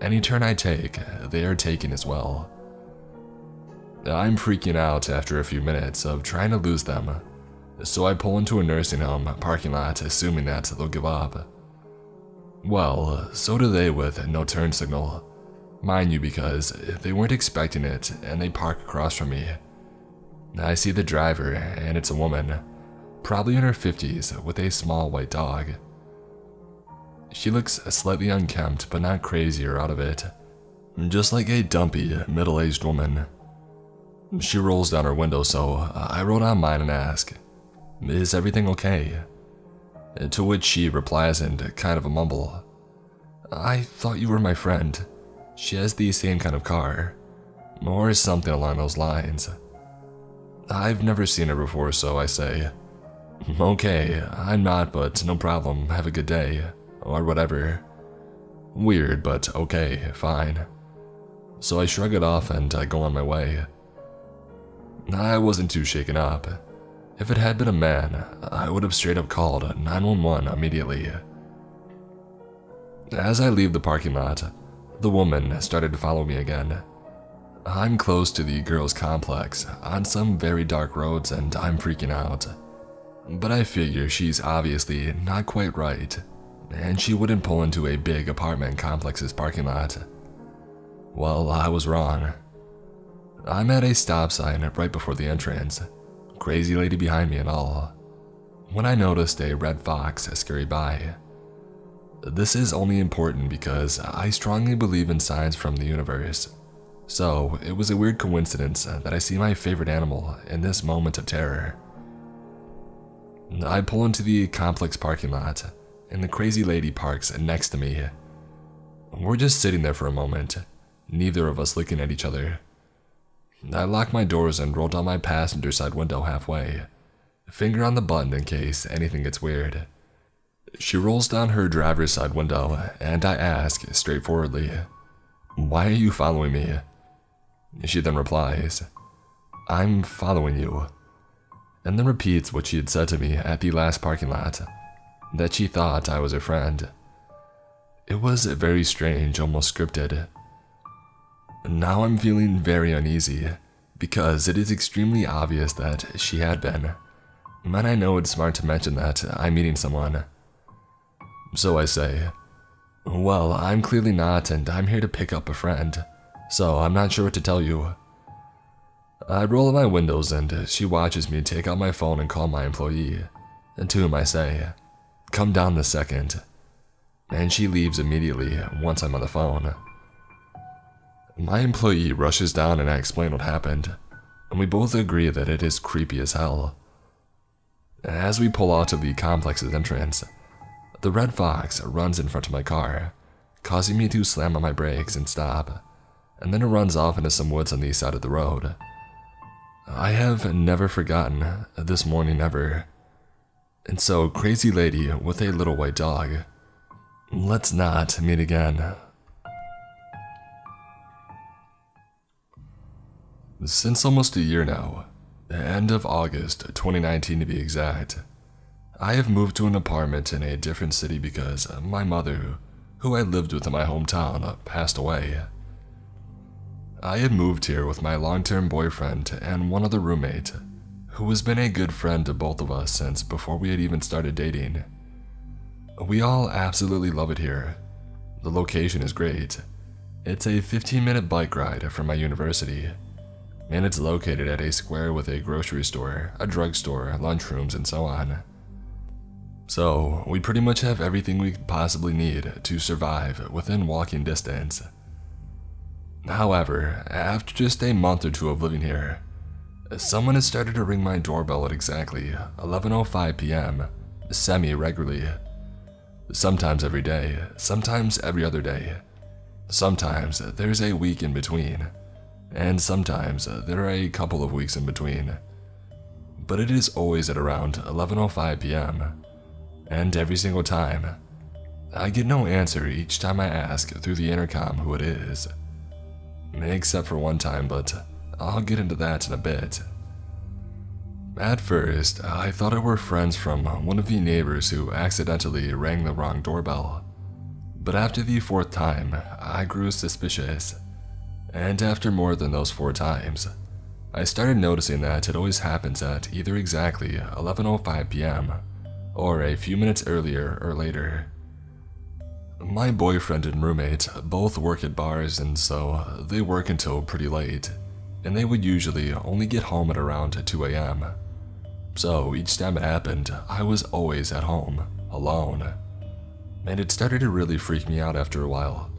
Any turn I take, they are taking as well. I'm freaking out after a few minutes of trying to lose them, so I pull into a nursing home parking lot assuming that they'll give up. Well, so do they with no turn signal. Mind you, because they weren't expecting it and they park across from me. I see the driver, and it's a woman, probably in her 50s, with a small white dog. She looks slightly unkempt, but not crazy or out of it, just like a dumpy, middle-aged woman. She rolls down her window, so I roll down mine and ask, "Is everything okay?" To which she replies in kind of a mumble, "I thought you were my friend. She has the same kind of car, or something along those lines. I've never seen her before, so I say, "Okay, I'm not, but no problem, have a good day," or whatever. Weird, but okay, fine. So I shrug it off and I go on my way. I wasn't too shaken up. If it had been a man, I would have straight up called 911 immediately. As I leave the parking lot, the woman started to follow me again. I'm close to the girls' complex on some very dark roads and I'm freaking out. But I figure she's obviously not quite right, and she wouldn't pull into a big apartment complex's parking lot. Well, I was wrong. I'm at a stop sign right before the entrance, crazy lady behind me and all, when I noticed a red fox scurry by. This is only important because I strongly believe in signs from the universe, so it was a weird coincidence that I see my favorite animal in this moment of terror. I pull into the complex parking lot, and the crazy lady parks next to me. We're just sitting there for a moment, neither of us looking at each other. I lock my doors and roll down my passenger side window halfway, finger on the button in case anything gets weird. She rolls down her driver's side window, and I ask straightforwardly, "Why are you following me?" She then replies, "I'm following you," and then repeats what she had said to me at the last parking lot, that she thought I was her friend. It was very strange, almost scripted. Now I'm feeling very uneasy, because it is extremely obvious that she had been, and I know it's smart to mention that I'm meeting someone. So I say, "Well, I'm clearly not, and I'm here to pick up a friend, so I'm not sure what to tell you." I roll up my windows and she watches me take out my phone and call my employee, and to him I say, "Come down this second," and she leaves immediately once I'm on the phone. My employee rushes down and I explain what happened, and we both agree that it is creepy as hell. As we pull out of the complex's entrance, the red fox runs in front of my car, causing me to slam on my brakes and stop, and then it runs off into some woods on the side of the road. I have never forgotten this morning ever. And so, crazy lady with a little white dog, let's not meet again. Since almost a year now, the end of August 2019 to be exact, I have moved to an apartment in a different city because my mother, who I lived with in my hometown, passed away. I had moved here with my long-term boyfriend and one other roommate, who has been a good friend to both of us since before we had even started dating. We all absolutely love it here. The location is great. It's a 15-minute bike ride from my university, and it's located at a square with a grocery store, a drugstore, lunchrooms, and so on. So, we pretty much have everything we could possibly need to survive within walking distance. However, after just a month or two of living here, someone has started to ring my doorbell at exactly 11:05 p.m., semi-regularly. Sometimes every day, sometimes every other day. Sometimes there's a week in between, and sometimes there are a couple of weeks in between. But it is always at around 11:05 p.m., and every single time, I get no answer each time I ask through the intercom who it is. Except for one time, but I'll get into that in a bit. At first, I thought it were friends from one of the neighbors who accidentally rang the wrong doorbell. But after the fourth time, I grew suspicious. And after more than those 4 times, I started noticing that it always happens at either exactly 11:05 p.m. or a few minutes earlier or later. My boyfriend and roommate both work at bars, and so they work until pretty late, and they would usually only get home at around 2 a.m. So each time it happened, I was always at home, alone, and it started to really freak me out after a while.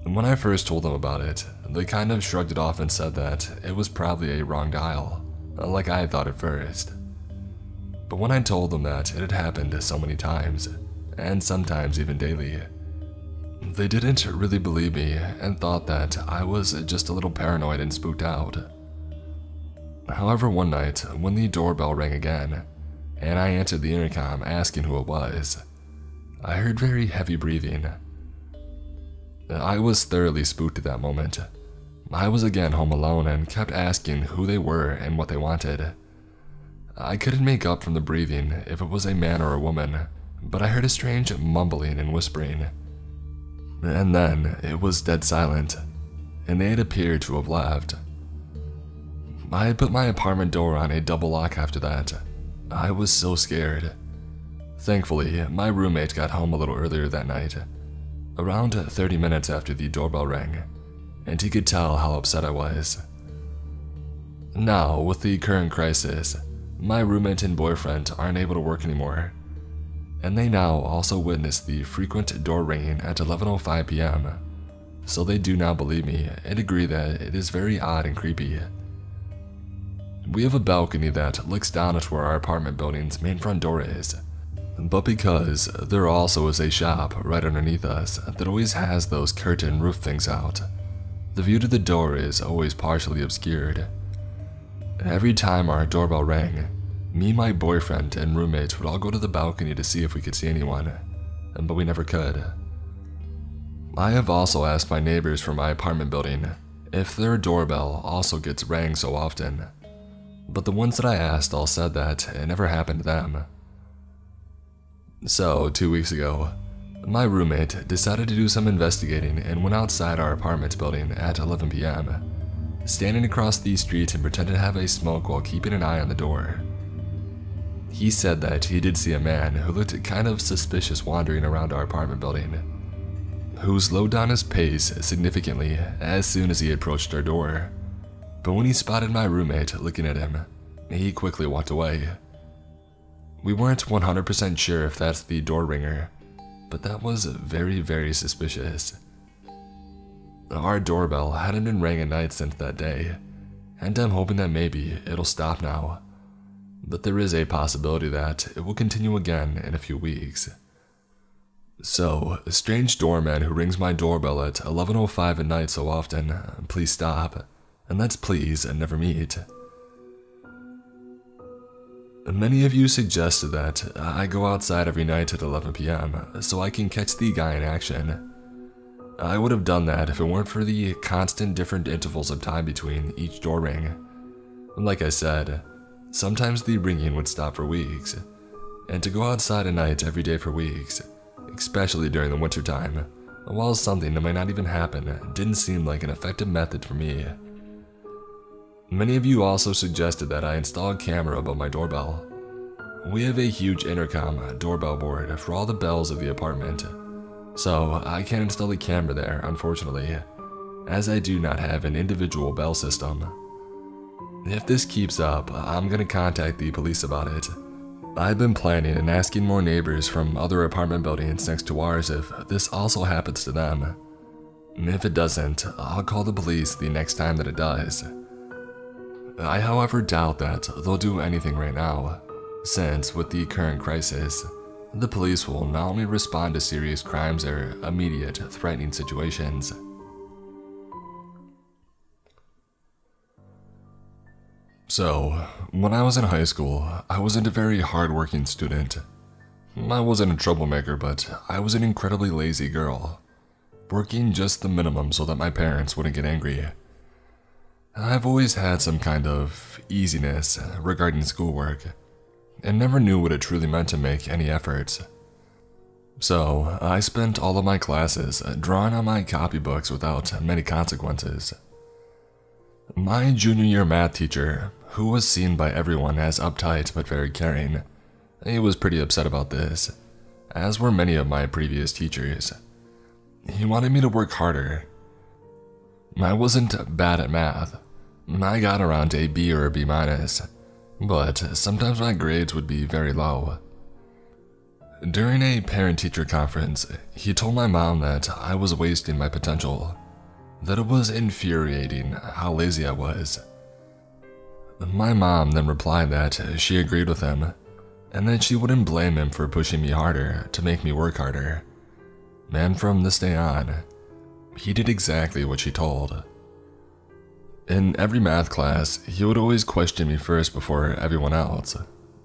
And when I first told them about it, they kind of shrugged it off and said that it was probably a wrong dial, like I had thought at first. But when I told them that it had happened so many times, and sometimes even daily, They didn't really believe me and thought that I was just a little paranoid and spooked out. However, one night, when the doorbell rang again, and I answered the intercom asking who it was, I heard very heavy breathing. I was thoroughly spooked at that moment. I was again home alone and kept asking who they were and what they wanted. I couldn't make up from the breathing if it was a man or a woman, but I heard a strange mumbling and whispering. And then it was dead silent, and they had appeared to have left. I had put my apartment door on a double lock after that. I was so scared. Thankfully, my roommate got home a little earlier that night, around 30 minutes after the doorbell rang, and he could tell how upset I was. Now, with the current crisis, my roommate and boyfriend aren't able to work anymore, and they now also witness the frequent door ringing at 11:05 p.m., so they do now believe me and agree that it is very odd and creepy. We have a balcony that looks down at where our apartment building's main front door is, but because there also is a shop right underneath us that always has those curtain roof things out, the view to the door is always partially obscured. Every time our doorbell rang, me, my boyfriend, and roommates would all go to the balcony to see if we could see anyone, but we never could. I have also asked my neighbors from my apartment building if their doorbell also gets rang so often, but the ones that I asked all said that it never happened to them. So, 2 weeks ago, my roommate decided to do some investigating and went outside our apartment building at 11 p.m., standing across the street and pretended to have a smoke while keeping an eye on the door. He said that he did see a man who looked kind of suspicious wandering around our apartment building, who slowed down his pace significantly as soon as he approached our door. But when he spotted my roommate looking at him, he quickly walked away. We weren't 100% sure if that's the door ringer, but that was very, very suspicious. Our doorbell hadn't been rang at night since that day, and I'm hoping that maybe it'll stop now. But there is a possibility that it will continue again in a few weeks. So, a strange doorman who rings my doorbell at 11:05 at night so often, please stop, and let's please never meet. Many of you suggested that I go outside every night at 11 p.m. so I can catch the guy in action. I would have done that if it weren't for the constant different intervals of time between each door ring. Like I said, sometimes the ringing would stop for weeks, and to go outside at night every day for weeks, especially during the winter time, while something that might not even happen, didn't seem like an effective method for me. Many of you also suggested that I install a camera above my doorbell. We have a huge intercom doorbell board for all the bells of the apartment, so I can't install a camera there, unfortunately, as I do not have an individual bell system. If this keeps up, I'm gonna contact the police about it. I've been planning and asking more neighbors from other apartment buildings next to ours if this also happens to them. If it doesn't, I'll call the police the next time that it does. I, however, doubt that they'll do anything right now, since with the current crisis, the police will not only respond to serious crimes or immediate threatening situations. So, when I was in high school, I wasn't a very hardworking student. I wasn't a troublemaker, but I was an incredibly lazy girl, working just the minimum so that my parents wouldn't get angry. I've always had some kind of easiness regarding schoolwork, and never knew what it truly meant to make any efforts. So, I spent all of my classes drawing on my copybooks without many consequences. My junior year math teacher, who was seen by everyone as uptight but very caring, he was pretty upset about this, as were many of my previous teachers. He wanted me to work harder. I wasn't bad at math. I got around a B or a B-, but sometimes my grades would be very low. During a parent-teacher conference, he told my mom that I was wasting my potential, that it was infuriating how lazy I was. My mom then replied that she agreed with him, and that she wouldn't blame him for pushing me harder to make me work harder. And from this day on, he did exactly what she told. In every math class, he would always question me first before everyone else,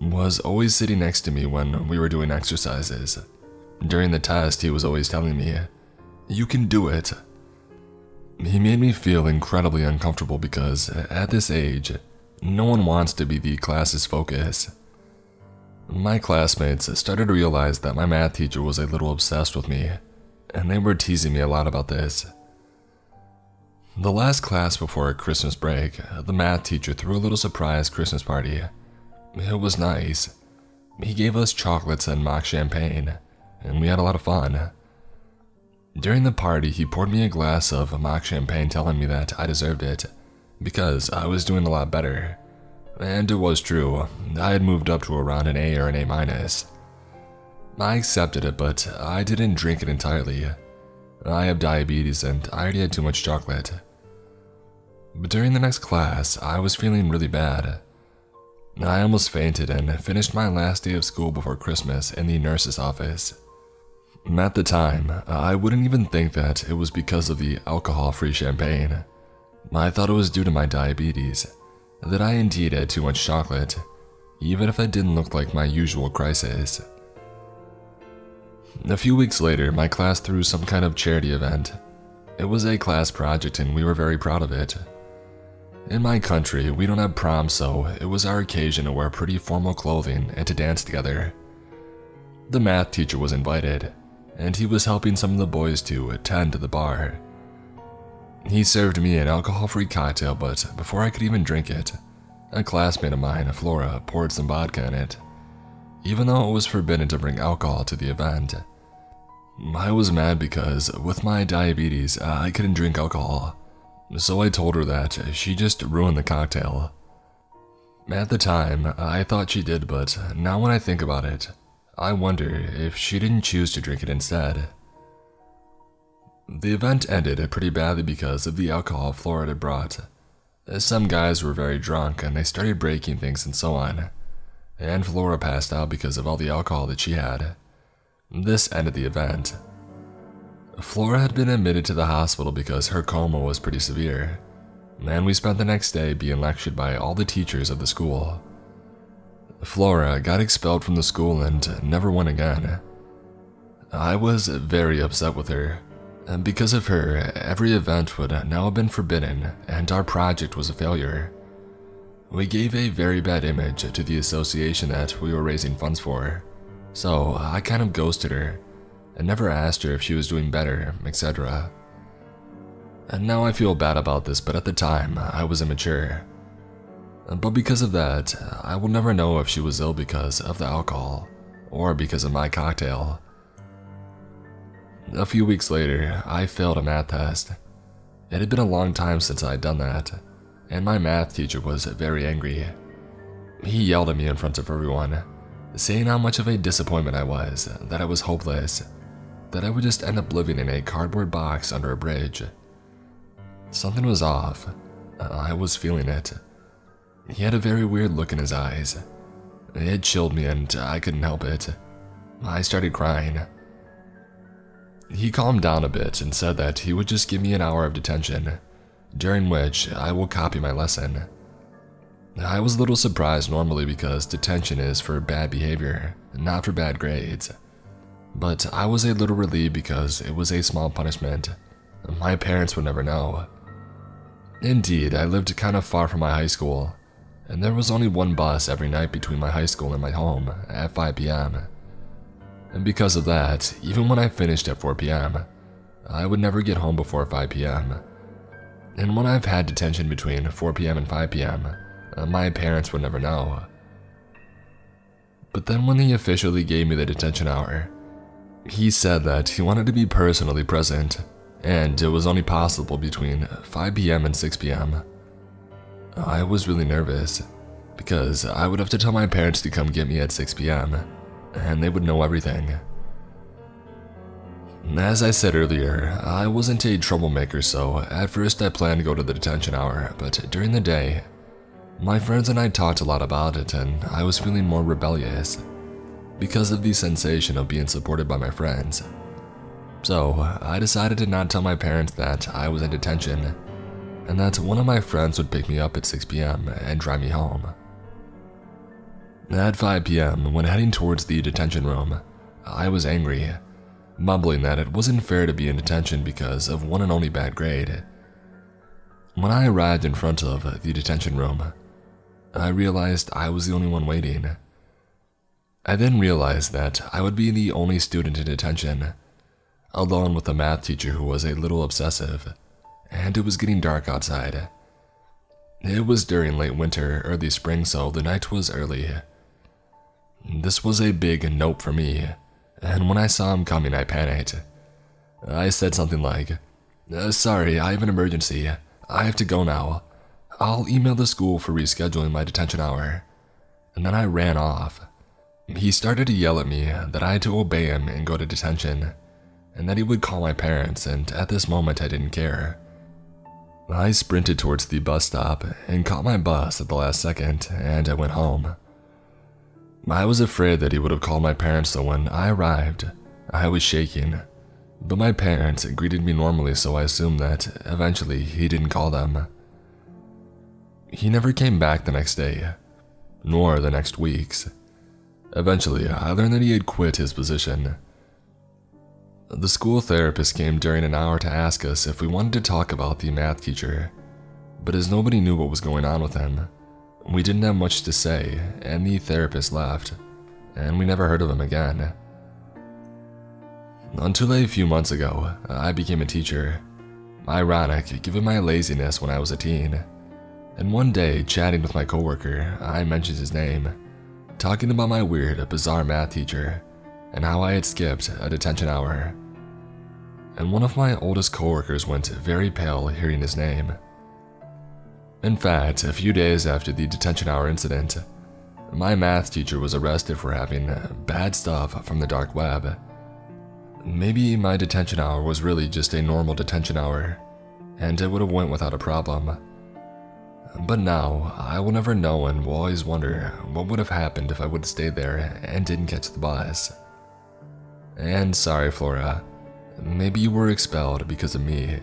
was always sitting next to me when we were doing exercises. During the test, he was always telling me, "You can do it." He made me feel incredibly uncomfortable because, at this age, no one wants to be the class's focus. My classmates started to realize that my math teacher was a little obsessed with me, and they were teasing me a lot about this. The last class before Christmas break, the math teacher threw a little surprise Christmas party. It was nice. He gave us chocolates and mock champagne, and we had a lot of fun. During the party, he poured me a glass of mock champagne, telling me that I deserved it, because I was doing a lot better. And it was true, I had moved up to around an A or an A-. I accepted it, but I didn't drink it entirely. I have diabetes and I already had too much chocolate. But during the next class, I was feeling really bad. I almost fainted and finished my last day of school before Christmas in the nurse's office. At the time, I wouldn't even think that it was because of the alcohol-free champagne. I thought it was due to my diabetes, that I indeed had too much chocolate, even if that didn't look like my usual crisis. A few weeks later, my class threw some kind of charity event. It was a class project and we were very proud of it. In my country, we don't have prom, so it was our occasion to wear pretty formal clothing and to dance together. The math teacher was invited, and he was helping some of the boys to attend to the bar. He served me an alcohol-free cocktail, but before I could even drink it, a classmate of mine, Flora, poured some vodka in it, even though it was forbidden to bring alcohol to the event. I was mad because, with my diabetes, I couldn't drink alcohol, so I told her that she just ruined the cocktail. At the time, I thought she did, but now when I think about it, I wonder if she didn't choose to drink it instead. The event ended pretty badly because of the alcohol Flora had brought. Some guys were very drunk and they started breaking things and so on, and Flora passed out because of all the alcohol that she had. This ended the event. Flora had been admitted to the hospital because her coma was pretty severe, and we spent the next day being lectured by all the teachers of the school. Flora got expelled from the school and never went again. I was very upset with her, and because of her, every event would now have been forbidden and our project was a failure. We gave a very bad image to the association that we were raising funds for, so I kind of ghosted her and never asked her if she was doing better, etc. And now I feel bad about this, but at the time, I was immature. But because of that, I will never know if she was ill because of the alcohol or because of my cocktail. A few weeks later, I failed a math test. It had been a long time since I had done that, and my math teacher was very angry. He yelled at me in front of everyone, saying how much of a disappointment I was, that I was hopeless, that I would just end up living in a cardboard box under a bridge. Something was off. I was feeling it. He had a very weird look in his eyes. It chilled me and I couldn't help it. I started crying. He calmed down a bit and said that he would just give me an hour of detention, during which I will copy my lesson. I was a little surprised normally because detention is for bad behavior, not for bad grades. But I was a little relieved because it was a small punishment. My parents would never know. Indeed, I lived kind of far from my high school, and there was only one bus every night between my high school and my home at 5 p.m. And because of that, even when I finished at 4 p.m., I would never get home before 5 p.m. And when I've had detention between 4 p.m. and 5 p.m., my parents would never know. But then when he officially gave me the detention hour, he said that he wanted to be personally present, and it was only possible between 5 p.m. and 6 p.m. I was really nervous, because I would have to tell my parents to come get me at 6 p.m., and they would know everything. As I said earlier, I wasn't a troublemaker, so at first I planned to go to the detention hour, but during the day, my friends and I talked a lot about it, and I was feeling more rebellious because of the sensation of being supported by my friends. So I decided to not tell my parents that I was in detention and that one of my friends would pick me up at 6 p.m. and drive me home. At 5 p.m., when heading towards the detention room, I was angry, mumbling that it wasn't fair to be in detention because of one and only bad grade. When I arrived in front of the detention room, I realized I was the only one waiting. I then realized that I would be the only student in detention, alone with a math teacher who was a little obsessive, and it was getting dark outside. It was during late winter, early spring, so the night was early. This was a big nope for me, and when I saw him coming, I panicked. I said something like, "Sorry, I have an emergency. I have to go now. I'll email the school for rescheduling my detention hour." And then I ran off. He started to yell at me that I had to obey him and go to detention, and that he would call my parents, and at this moment I didn't care. I sprinted towards the bus stop and caught my bus at the last second, and I went home. I was afraid that he would have called my parents, so when I arrived, I was shaking, but my parents greeted me normally, so I assumed that eventually he didn't call them. He never came back the next day, nor the next weeks. Eventually, I learned that he had quit his position. The school therapist came during an hour to ask us if we wanted to talk about the math teacher, but as nobody knew what was going on with him, we didn't have much to say, and the therapist left, and we never heard of him again. Until a few months ago, I became a teacher. Ironic, given my laziness when I was a teen. And one day, chatting with my coworker, I mentioned his name, talking about my weird, bizarre math teacher, and how I had skipped a detention hour. And one of my oldest coworkers went very pale hearing his name. In fact, a few days after the detention hour incident, my math teacher was arrested for having bad stuff from the dark web. Maybe my detention hour was really just a normal detention hour, and it would have went without a problem. But now, I will never know and will always wonder what would have happened if I would have stayed there and didn't catch the bus. And sorry, Flora, maybe you were expelled because of me.